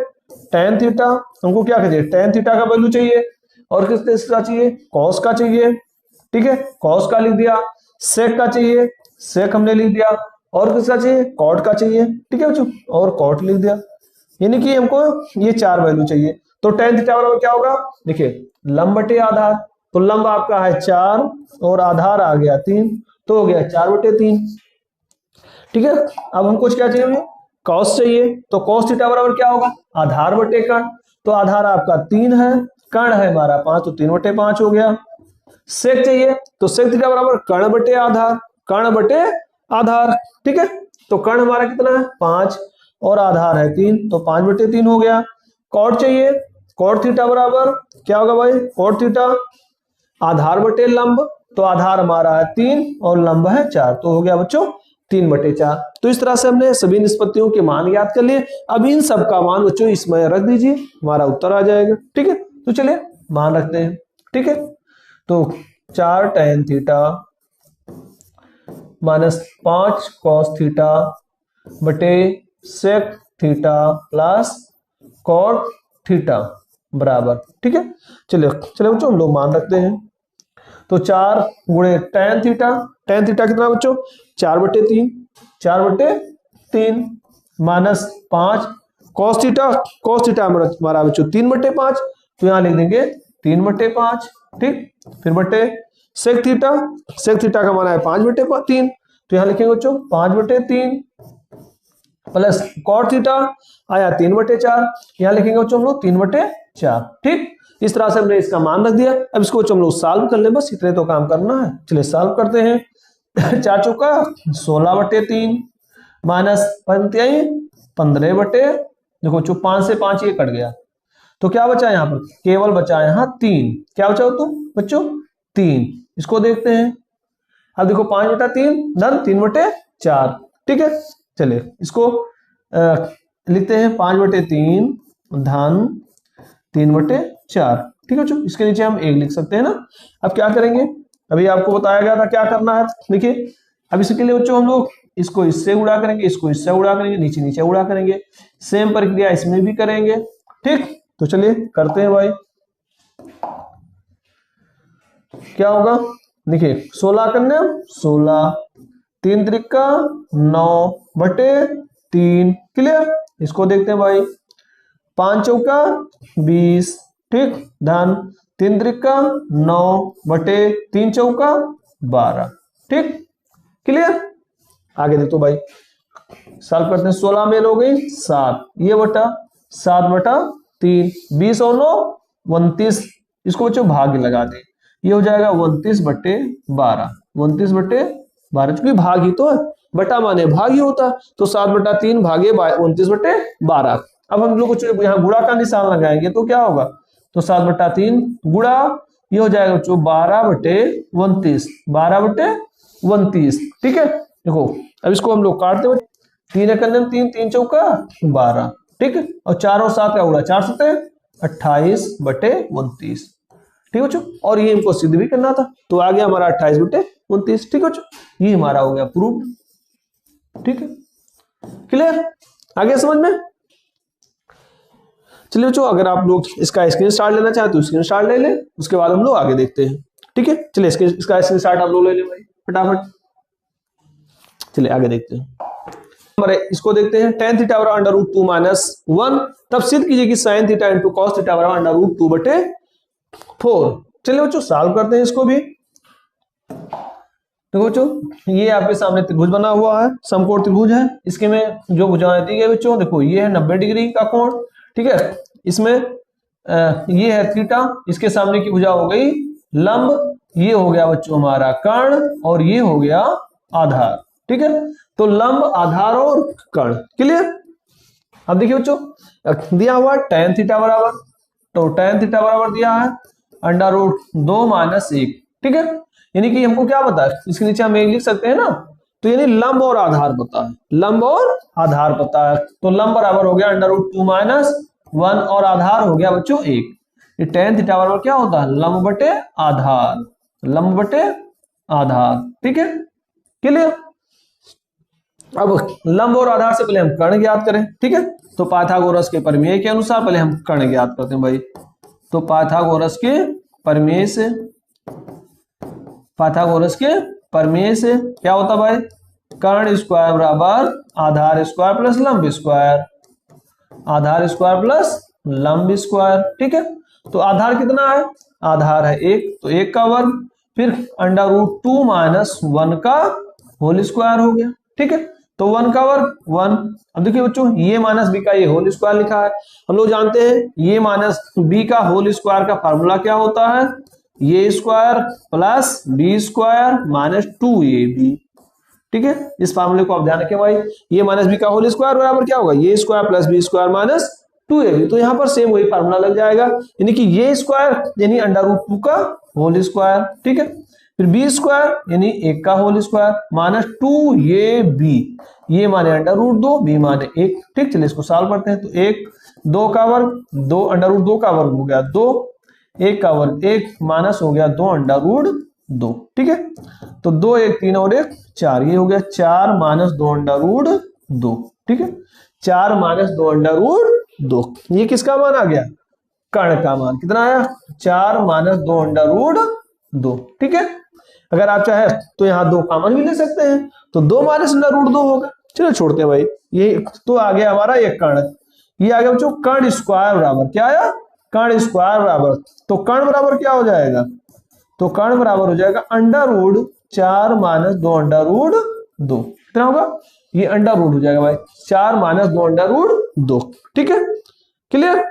tan थीटा हमको क्या चाहिए, tan थीटा का वैल्यू चाहिए, और किसका चाहिए, कॉस का चाहिए, ठीक है, कॉस का लिख दिया, सेक का चाहिए, सेक हमने लिख दिया, और किसका चाहिए, कॉट का चाहिए, ठीक है बच्चों, और कॉट लिख दिया, यानी कि हमको ये 4 वैल्यू चाहिए। तो tan थीटा बराबर क्या होगा, देखिए लंब बटे आधार, तो लंब आपका है 4 और आधार आ गया 3, तो हो गया 4/3, ठीक है। अब हमको क्या चाहिए, कॉस चाहिए, तो कॉस थीटा बराबर क्या होगा, आधार बटे कर्ण, तो आधार आपका 3 है, कर्ण है हमारा 5, तो 3/5 हो गया। सेक चाहिए, तो सेक थीटा बराबर कर्ण बटे आधार, कर्ण बटे आधार, ठीक है। तो कर्ण हमारा कितना है 5 और आधार है 3, तो 5/3 हो गया। कॉट चाहिए, कॉट थीटा बराबर क्या होगा भाई, कॉट थीटा आधार बटे लंब, तो आधार हमारा है 3 और लंब है 4, तो हो गया बच्चों 3/4। तो इस तरह से हमने सभी निष्पत्तियों के मान ज्ञात कर लिए। अब इन सब का मान बच्चों इसमें रख दीजिए, हमारा उत्तर आ जाएगा, ठीक है। तो चलिए मान रखते हैं, ठीक है। तो 4 tan theta minus 5 cos theta बटे sec theta plus cot theta बराबर, ठीक है। चलिए बच्चों हम लोग मान रखते हैं। तो 4 गुणे tan थीटा कितना बच्चों 4/3, 4/3 माइनस 5 cos थीटा हमारा बच्चों 3/5, तो यहाँ लिख देंगे 3/5, ठीक। फिर बटे सेक थीटा का माना है 5/3, तो यहाँ लिखेंगे बच्चों 5/3 प्लस कॉट थीटा आया 3/4, यहाँ लिखेंगे बच्चों हम लोग 3/4, ठीक। इस तरह से हमने इसका मान रख दिया। अब इसको बच्चों हम लोग सॉल्व कर ले, बस इतने तो काम करना है। चलिए सॉल्व करते हैं। 4 चौका 16/3 माइनस 15 देखो बच्चों 5 से 5 ये कट गया, तो क्या बचा यहाँ पर, केवल बचा यहाँ 3, क्या बचा तो बच्चों 3, इसको देखते हैं। अब देखो 5/3 धन 3/4, ठीक है। चलिए इसको लिखते हैं 5/3 धन 3/4, ठीक है बच्चों। इसके नीचे हम 1 लिख सकते हैं ना। अब क्या करेंगे, अभी आपको बताया गया था क्या करना है, देखिए अब इसके लिए बच्चों हम लोग इसको इससे गुणा करेंगे, इसको इससे गुणा करेंगे, नीचे नीचे गुणा करेंगे, सेम प्रक्रिया इसमें भी करेंगे, ठीक। तो चलिए करते हैं भाई, क्या होगा देखिए 16 करने 16, 3 त्रिका 9/3, क्लियर। इसको देखते हैं भाई 5 चौका 20, ठीक, धन 3 त्रिका 9 बटे 3 चौका 12। ठीक, क्लियर। आगे देखो भाई, सॉल्व करते हैं। 16 में हो गई 7, ये बटा 7 बटा 3, 20 और 9 29, इसको बच्चों भाग लगा दे, ये हो जाएगा 29 बटे 12, 29 बटे 12, चूंकि भाग ही तो है, बटा माने भाग ही होता, तो 7 बटा 3 भागे 29 बटे 12। अब हम लोग यहाँ गुणा का निशान लगाएंगे तो क्या होगा, तो 7 बटा 3 गुणा, ये हो जाएगा बच्चों 12 बटे 29, 12 बटे 29। ठीक है, देखो अब इसको हम लोग काटते हुए, 3 एकम 3, 3 चौका 12। ठीक है, और 4 और 7 का गुणा, 4 सते 28 बटे 29। ठीक है बच्चों, और ये हमको सिद्ध भी करना था, तो आ गया हमारा 28 बटे 29। ठीक है बच्चों, ये हमारा हो गया प्रूफ। ठीक है, क्लियर, आगे समझ में। चलिए बच्चों, अगर आप लोग इसका स्क्रीनशॉट लेना चाहते तो स्क्रीनशॉट ले लें, उसके बाद हम लोग आगे देखते हैं। ठीक है, चलिए इसका स्क्रीनशॉट आप लोग ले लें भाई फटाफट। चलिए आगे देखते हैं, इसको देखते हैं। tan थीटा बराबर अंडर रूट 2 माइनस 1, तब सिद्ध कीजिए कि sin theta into cos theta बराबर अंडर रूट 2 बटे 4। चलिए बच्चों सॉल्व करते हैं इसको भी। देखो बच्चों, ये आपके सामने त्रिभुज बना हुआ है, समकोण त्रिभुज है, इसके में जो भुजाएं दी गई बच्चों, देखो ये है 90 डिग्री का कोण। ठीक है, इसमें ये है थीटा, इसके सामने की भुजा हो गई लंब, ये हो गया बच्चों हमारा कर्ण, और ये हो गया आधार। ठीक है, तो लंब, आधार और कर्ण, क्लियर। अब देखिए बच्चों, दिया हुआ tan थीटा बराबर, तो tan थीटा बराबर दिया है अंडर रूट 2 माइनस 1। ठीक है, यानी कि हमको क्या पता है, इसके नीचे हम लिख सकते हैं ना, तो यानी लंब और आधार पता है, लंब और आधार पता है, तो लंब बराबर हो गया अंडर रूट 2 माइनस 1 और आधार हो गया बच्चों 1। ये tan थीटा बराबर क्या होता है, लंब बटे आधार, लंब बटे आधार। ठीक है, क्लियर। अब लंब और आधार से पहले हम कर्ण ज्ञात करें। ठीक है, तो पाइथागोरस के प्रमेय के अनुसार पहले हम कर्ण ज्ञात करते हैं भाई। तो पाइथागोरस के प्रमेय से, पाइथागोरस के प्रमेय से क्या होता भाई, कर्ण स्क्वायर बराबर आधार स्क्वायर प्लस लंब स्क्वायर, आधार स्क्वायर प्लस लंब स्क्वायर। ठीक है, तो आधार कितना है, आधार है 1, तो 1 का वर्ग, फिर अंडर रूट 2 माइनस 1 का होल स्क्वायर हो गया। ठीक है, तो 1 का वर्ग 1। अब देखिए बच्चों, ये माइनस बी का ये होल स्क्वायर लिखा है, हम लोग जानते हैं ये माइनस बी का होल स्क्वायर का फार्मूला क्या होता है, A square plus B square minus 2ab। ठीक है, इस फार्मूले को आप ध्यान रखें भाई, ये माइनस बी का होल स्क्वायर बराबर क्या होगा, A square plus B square minus 2ab। तो यहाँ पर सेम वही फार्मूला लग जाएगा, यानी कि ये स्क्वायर यानी अंडर रूट 2 का होल स्क्वायर। ठीक है, फिर बी स्क्वायर यानी 1 का होल स्क्वायर माइनस 2 ये बी, ये माने अंडर रूट 2, बी माने 1। ठीक, चलिए इसको सॉल्व करते हैं। तो 1 2 का वर्ग 2, अंडर रूट 2 का वर्ग हो गया 2, 1 का वर्ग 1 माइनस हो गया 2 अंडर रूट 2। ठीक है, तो 2 1 3 और 1 4, ये हो गया 4 माइनस 2 अंडर रूट 2। ठीक है, 4 माइनस 2 अंडर रूट 2, ये किसका मान आ गया, कर्ण का मान। कितना आया, 4 माइनस 2 अंडर रूट 2। ठीक है, अगर आप चाहे तो यहाँ 2 कॉमन भी ले सकते हैं, तो 2 माइनस अंडर रूट 2 होगा। चलो छोड़ते हैं भाई, ये तो आ गया हमारा ये कर्ण। ये आ गया बच्चों कर्ण स्क्वायर बराबर क्या आया, कर्ण स्क्वायर बराबर, तो कर्ण बराबर क्या हो जाएगा, तो कर्ण बराबर हो जाएगा under root 4 minus 2 under root 2। कितना होगा, ये अंडर रूट हो जाएगा भाई 4 माइनस 2 अंडर रूट 2। ठीक है, क्लियर।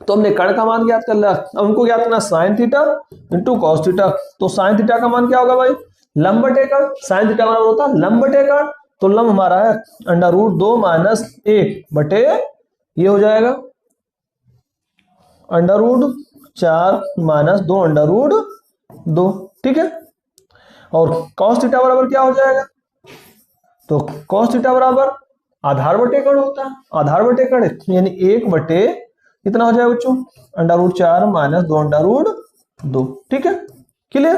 तो हमने कर्ण का मान ज्ञात कर लिया, अब हमको ज्ञात करना sign theta into cos theta. तो साइन थीटा का मान क्या होगा भाई, लंब बटे कर्ण, साइन थीटा बराबर होता है लंब बटे कर्ण, तो लंब हमारा है अंडर रूट 2 माइनस 1 बटे, ये हो जाएगा under root 4 minus 2 under root 2। ठीक है, और कॉस थीटा बराबर क्या हो जाएगा, तो कॉस थीटा बराबर आधार बटे कर्ण होता है, आधार बटे कर्ण यानी 1 बटे कितना हो जाएगा बच्चों, under root 4 minus 2 under root 2। ठीक है, क्लियर।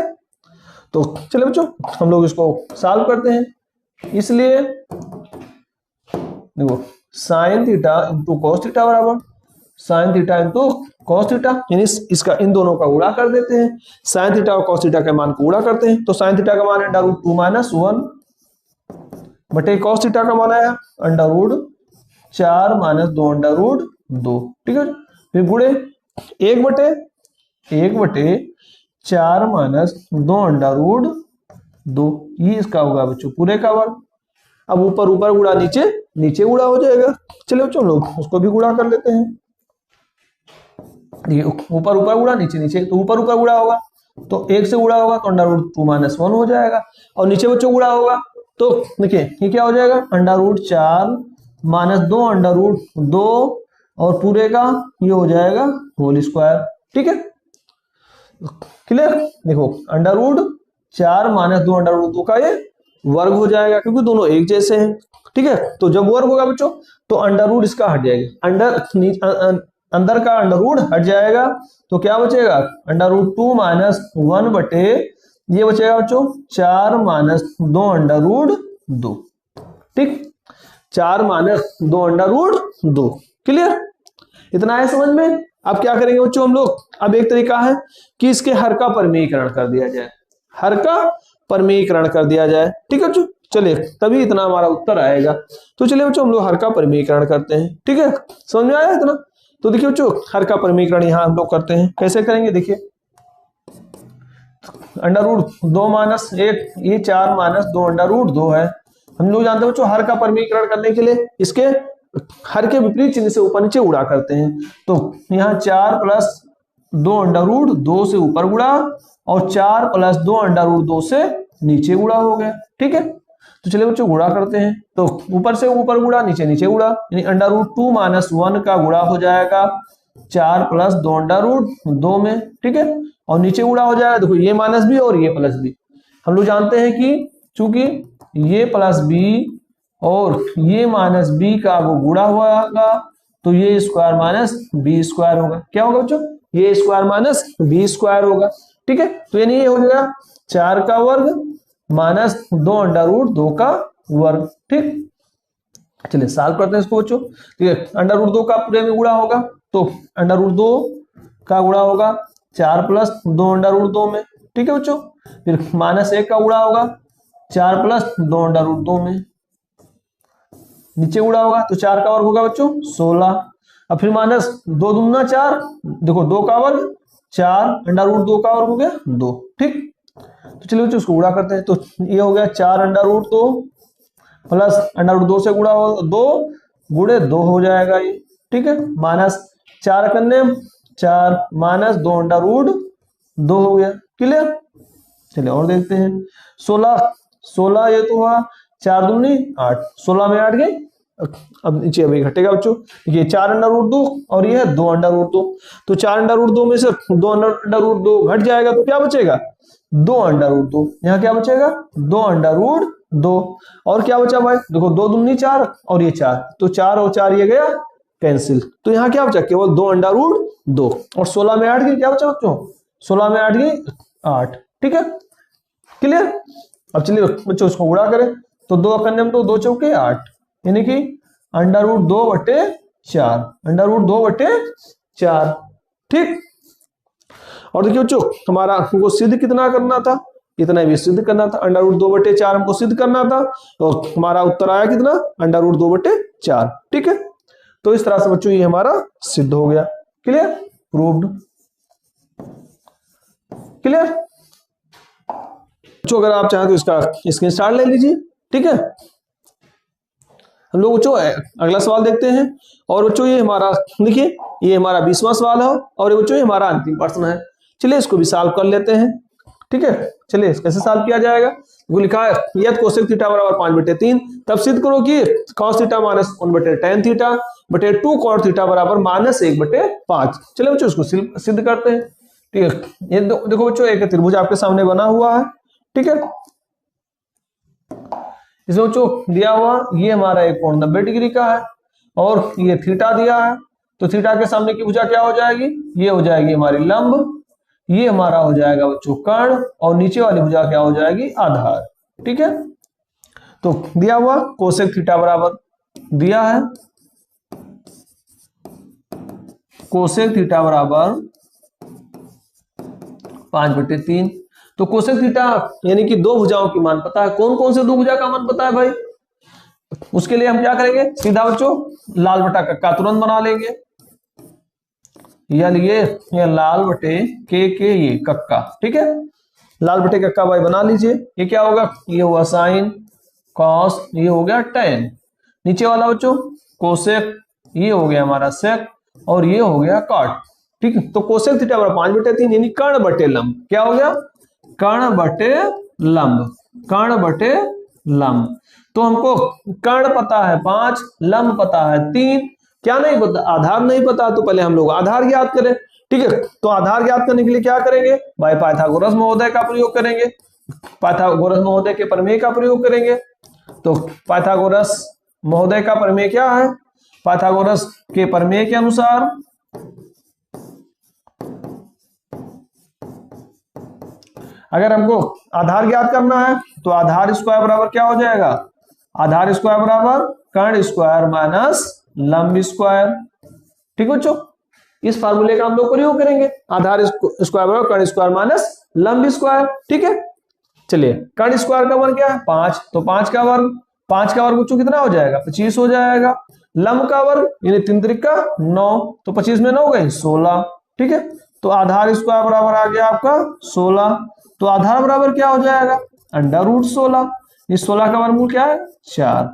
तो चलिए बच्चों हम लोग इसको सॉल्व करते हैं। इसलिए देखो sine theta into cos theta बराबर sine theta into cos theta, यानी इसका इन दोनों का गुणा कर देते हैं, साइन थीटा और कॉस थीटा के मान को गुणा करते हैं। तो साइन थीटा का मान है अंडर रूट 2 माइनस 1 बटे कॉस थीटा का मान आया under root 4 minus 2 under root 2। ठीक है, फिर गुणे 1 बटे 1/4 माइनस 2 अंडर रूट 2, ये इसका होगा बच्चों पूरे का वर्ग। अब ऊपर ऊपर गुणा नीचे नीचे गुणा हो जाएगा। चलिए बच्चों लोग उसको भी गुणा कर लेते हैं। ये ऊपर ऊपर गुणा नीचे नीचे, तो ऊपर ऊपर गुणा होगा तो 1 से गुणा होगा तो अंडर रूट 2 माइनस 1 हो जाएगा, और नीचे बच्चों गुणा होगा तो देखिए ये क्या हो जाएगा, under root 4 minus 2 under root 2 और पूरे का ये हो जाएगा होल स्क्वायर। ठीक है, क्लियर। देखो under root 4 minus 2 under root 2 का ये वर्ग हो जाएगा, क्योंकि दोनों एक जैसे हैं। ठीक है, तो जब वर्ग होगा बच्चों तो अंडर रूट इसका हट जाएगा, अंदर का अंडर रूट हट जाएगा, तो क्या बचेगा, अंडर रूट 2 माइनस 1 बटे ये बचेगा बच्चों 4 माइनस 2 अंडर रूट 2। ठीक, 4 माइनस 2 अंडर रूट 2। क्लियर, इतना है समझ में। अब क्या करेंगे बच्चों हम लोग, अब एक तरीका है कि इसके हर का परिमेयीकरण कर दिया जाए, हर का परिमेयीकरण कर दिया जाए। ठीक है बच्चों, चलिए तभी इतना हमारा उत्तर आएगा। तो चलिए बच्चों हम लोग हर का परिमेयीकरण करते हैं। ठीक है, समझ में आया इतना। तो देखिए बच्चों हर का परिमेयीकरण यहाँ हम लोग करते हैं, कैसे करेंगे देखिए, अंडर रूट 2 माइनस 1, ये 4 माइनस 2 अंडर रूट 2 है। हम लोग जानते हैं बच्चों हर का परिमेयीकरण करने के लिए इसके हर के विपरीत चिन्ह से ऊपर नीचे उड़ा करते हैं। तो यहाँ 4 प्लस 2 अंडर रूट 2 से ऊपर गुणा और 4 प्लस 2 अंडर रूट 2 से नीचे गुणा हो गया। ठीक है, तो चलिए बच्चों गुणा करते हैं। तो ऊपर से ऊपर गुणा नीचे नीचे गुणा, यानी अंडर रूट 2 माइनस 1 का गुणा हो जाएगा 4 प्लस 2 अंडर रूट 2 में। ठीक है, और नीचे गुणा हो जाएगा, देखो ये माइनस बी और ये प्लस बी। हम लोग जानते हैं कि चूंकि ये प्लस बी और ये माइनस बी का वो गुणा हुआ होगा तो ये स्क्वायर माइनस बी स्क्वायर होगा। क्या होगा बच्चों, ये स्क्वायर माइनस बी स्क्वायर होगा। ठीक है, तो यानी ये हो जाएगा 4 का वर्ग माइनस 2 अंडर रूट 2 का वर्ग। ठीक, चलिए सॉल्व करते हैं इसको बच्चों। ठीक है, अंडर रूट 2 का पूरे में गुणा होगा तो अंडर रूट 2 का गुणा होगा 4 प्लस 2 अंडर रूट 2 में। ठीक है बच्चों, फिर माइनस 1 का गुणा होगा 4 प्लस 2 अंडर रूट 2 में, नीचे गुणा होगा तो 4 का वर्ग होगा बच्चों 16। अब फिर माइनस 2 दूना 4, देखो 2 का वर्ग 4 अंडर रूट 2 का वर्ग हो गया 2। ठीक, तो चलिए बच्चों उसको गुणा करते हैं। तो ये हो गया 4 under root 2 plus under root 2 से गुणा हो 2 गुणे 2 हो जाएगा ये। ठीक है, माइनस 4 करने 4 माइनस 2 अंडर रूट 2 हो गया। क्लियर, चलिए और देखते हैं। 16 ये तो हुआ 4 दूनी 8, 16 में 8 गए। अब नीचे अभी घटेगा बच्चों, ये 4 अंडर रूट 2 और ये है 2 अंडर रूट 2, तो 4 अंडर रूट 2 में से 2 अंडर रूट 2 घट जाएगा तो क्या बचेगा 2 अंडर रूट 2। यहाँ क्या बचेगा 2 अंडर रूट 2, और क्या बचा भाई, देखो 2 दूनी 4 और ये 4, तो 4 और 4 ये गया कैंसिल, तो यहाँ क्या बचा केवल 2 अंडर रूट 2, और 16 में 8 गई, क्या बचा बच्चों 16 में 8 गई 8। ठीक है, क्लियर। अब चलिए बच्चों उसको गुणा करें तो 2 करने में तो 2 चौके 8, यानी कि अंडर रूट 2 बटे 4, अंडर रूट 2 बटे 4। ठीक, और देखिए बच्चों हमारा हमको सिद्ध कितना करना था, इतना भी सिद्ध करना था, अंडर रूट 2 बटे 4 हमको सिद्ध करना था, और हमारा उत्तर आया कितना अंडर रूट 2 बटे 4। ठीक है, तो इस तरह से बच्चों ये हमारा सिद्ध हो गया। Clear, proved. क्लियर बच्चों, अगर आप चाहें तो इसका स्क्रीनशॉट ले लीजिए। ठीक है, हम लोग बच्चों अगला सवाल देखते हैं। और बच्चों ये हमारा देखिए ये हमारा 20वां सवाल है और ये बच्चों ये हमारा अंतिम प्रश्न है। चलिए इसको भी सॉल्व कर लेते हैं। ठीक है, चलिए कैसे सॉल्व किया जाएगा, वो लिखा है यदि कोसेक थीटा बराबर 5/3 तब सिद्ध करो कि cos theta minus 1/tan theta बटे 2 कॉट थीटा बराबर -1/5। चलिए बच्चों इसको सिद्ध करते हैं। ठीक है, ये देखो बच्चों एक त्रिभुज आपके सामने बना हुआ है। ठीक है, इसमें बच्चों दिया हुआ ये हमारा एक कोण 90 डिग्री का है और ये थीटा दिया है, तो थीटा के सामने की भुजा क्या हो जाएगी, ये हो जाएगी हमारी लंब, ये हमारा हो जाएगा बच्चों कर्ण, और नीचे वाली भुजा क्या हो जाएगी आधार। ठीक है, तो दिया हुआ कोसेक थीटा बराबर दिया है कोसेक थीटा बराबर 5/3। तो कोसेक थीटा यानी कि दो भुजाओं की मान पता है, कौन कौन से दो भुजा का मान पता है भाई, उसके लिए हम क्या करेंगे सीधा बच्चों लाल बटा कक्का तुरंत बना लेंगे। या लिए या लाल बटे के ये कक्का, ठीक है, लाल बटे कक्का भाई बना लीजिए। ये क्या होगा, ये हुआ साइन, कॉस, ये हो गया टेन, नीचे वाला बच्चों कोसेक, ये हो गया हमारा सेक, और ये हो गया कॉट, ठीक है। तो कोसेक थीटा बराबर 5/3 यानी कर्ण बटे लंब, क्या हो गया, कर्ण बटे लंब, कर्ण बटे लंब। तो हमको कर्ण पता है 5, लंब पता है 3, क्या नहीं पता, आधार नहीं पता, तो पहले हम लोग आधार ज्ञात करें, ठीक है। तो आधार ज्ञात करने के लिए क्या करेंगे भाई, पाइथागोरस महोदय का प्रयोग करेंगे, पाइथागोरस महोदय के प्रमेय का प्रयोग करेंगे। तो पाइथागोरस महोदय का प्रमेय क्या है, पाइथागोरस के प्रमेय के अनुसार अगर हमको आधार ज्ञात करना है तो आधार स्क्वायर बराबर क्या हो जाएगा, आधार स्क्वायर बराबर कर्ण स्क्वायर माइनस लंब स्क्वायर, ठीक है बच्चों। इस फार्मूले का हम लोग प्रयोग करेंगे, आधार स्क्वायर बराबर कर्ण स्क्वायर माइनस लंब स्क्वायर, ठीक है। चलिए कर्ण स्क्वायर का वर्ग क्या है 5, तो 5 का वर्ग, 5 का वर्ग बच्चों कितना हो जाएगा 25 हो जाएगा। लंब का वर्ग यानी 3 त्रिका 9, तो 25 में 9 गए 16, ठीक है। तो आधार स्क्वायर बराबर आ गया आपका 16, तो आधार बराबर क्या हो जाएगा √16, इस 16 का वर्गमूल क्या है 4।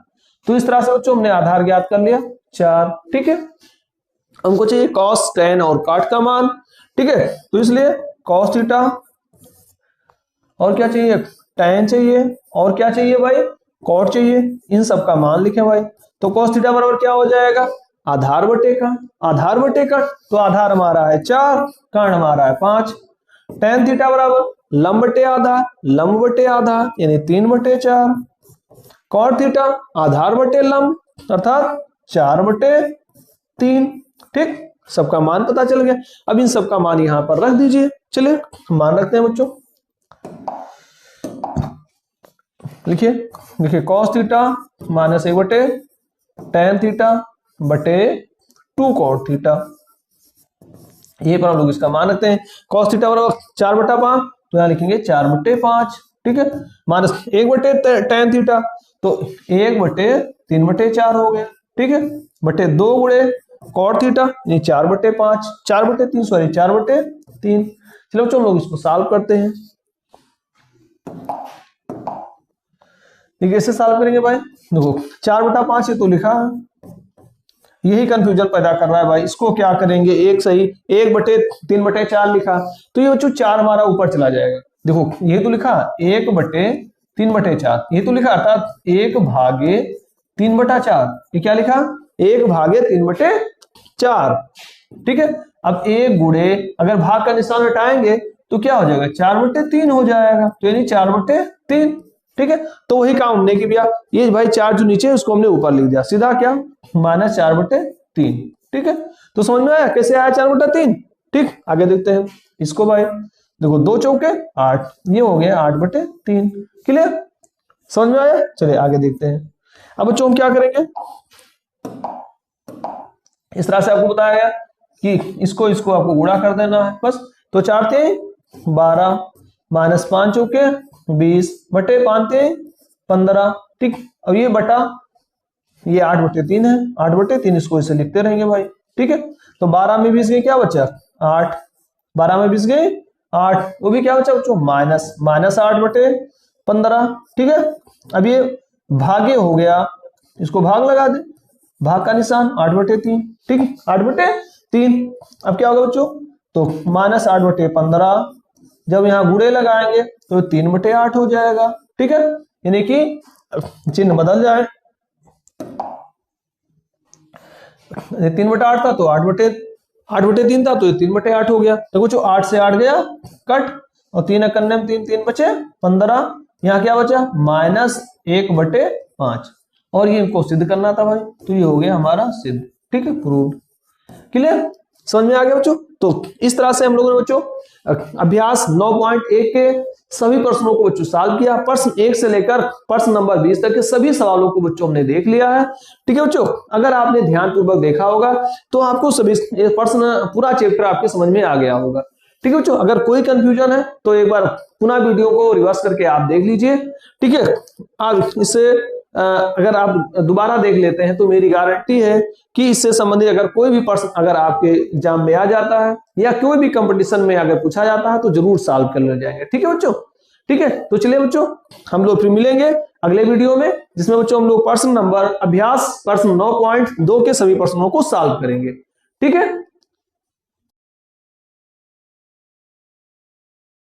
तो इस तरह से बच्चों हमने आधार ज्ञात कर लिया 4, ठीक है। हमको चाहिए कॉस, टेन और काट का मान, ठीक है। तो इसलिए कॉस थीटा और क्या चाहिए, टेन चाहिए, और क्या चाहिए भाई, कॉट चाहिए, इन सब का मान लिखे भाई। तो कॉस थीटा बराबर क्या हो जाएगा, आधार बटे का, आधार बटे का, तो आधार हमारा है 4, कर्ण हमारा है 5। टेन थीटा बराबर लंब बटे आधार, लंब बटे आधार यानी 3/4। कॉट थीटा आधार बटे लंब अर्थात 4/3, ठीक। सबका मान पता चल गया। अब इन सबका मान यहां पर रख दीजिए, चलिए मान रखते हैं बच्चों, लिखिए, देखिए cos theta minus 1/tan theta बटे 2 कॉट थीटा, ये पर हम लोग इसका मान रखते हैं। कॉस थीटा बराबर 4/5, तो यहां लिखेंगे 4/5, ठीक है, माइनस 1/tan थीटा, तो 1/3/4 हो गया, ठीक है, बटे 2 गुणे कॉट थीटा ये 4/5, 4/3 सॉरी 4/3। चलो बच्चों हम लोग इसको सॉल्व करते हैं। कैसे सॉल्व करेंगे भाई, देखो 4/5 ये तो लिखा है, यही कंफ्यूजन पैदा कर रहा है भाई। इसको क्या करेंगे, एक सही 1/3/4 लिखा, तो ये बच्चों 4 हमारा ऊपर चला जाएगा। देखो ये तो लिखा 1/3/4, ये तो लिखा अर्थात 1/3/4, ये क्या लिखा 1/3/4, ठीक है। अब 1 गुणे अगर भाग का निशान हटाएंगे तो क्या हो जाएगा 4/3 हो जाएगा, तो यानी 4/3, ठीक है। तो वही काम हमने किया, ये भाई 4 जो नीचे है उसको हमने ऊपर लिख दिया, सीधा क्या -4/3, ठीक है। तो समझ में आया कैसे आया 4/3, ठीक। आगे देखते हैं इसको भाई, देखो 2 चौके 8, ये हो गया 8/3, क्लियर, समझ में आया। चलिए आगे देखते हैं। अब बच्चों हम क्या करेंगे, इस तरह से आपको बताया गया कि इसको आपको गुणा कर देना है बस। तो 4 × 12 माइनस 5 चौके 20 बटे 5 × 15, ठीक। अब ये बटा ये 8/3 है, 8/3 इसको इसे लिखते रहेंगे भाई, ठीक है। तो 12 में 20 गए क्या बचा 8, 12 में 20 गए 8, वो भी क्या बचा बच्चों -8/15, ठीक है। अब ये भागे हो गया, इसको भाग लगा दे, भाग का निशान 8/3, ठीक है 8/3। अब क्या होगा बच्चों, तो -8/15, जब यहाँ गुणे लगाएंगे तो 3/8 हो जाएगा, ठीक है, यानी कि चिन्ह बदल जाए, 3/8 था तो 8/3 था तो ये 3/8 हो गया। तो कुछ 8 से 8 गया कट, और 3 कन्ने में 3 3 बचे 15, यहाँ क्या बचा -1/5, और ये इनको सिद्ध करना था भाई, तो ये हो गया हमारा सिद्ध, ठीक है, प्रूव्ड, क्लियर, समझ में आ गया बच्चों। तो इस तरह से हम लोगों ने बच्चों अभ्यास 9.1 के सभी प्रश्नों को बच्चों सॉल्व किया। प्रश्न 1 से लेकर प्रश्न नंबर 20 तक के सभी सवालों को बच्चों हमने देख लिया है, ठीक है बच्चों। अगर आपने ध्यानपूर्वक देखा होगा तो आपको सभी प्रश्न पूरा चैप्टर आपके समझ में आ गया होगा, ठीक है बच्चों। अगर कोई कंफ्यूजन है तो एक बार पुनः वीडियो को रिवर्स करके आप देख लीजिए, ठीक है। अब इससे अगर आप दोबारा देख लेते हैं तो मेरी गारंटी है कि इससे संबंधित अगर कोई भी प्रश्न अगर आपके एग्जाम में आ जाता है या कोई भी कंपटीशन में अगर पूछा जाता है तो जरूर सॉल्व कर ले जाएंगे। ठीक है बच्चों, ठीक है। तो चलिए बच्चों, हम लोग फिर मिलेंगे अगले वीडियो में, जिसमें बच्चों हम लोग प्रश्न नंबर अभ्यास प्रश्न 9.2 के सभी प्रश्नों को सॉल्व करेंगे। ठीक है।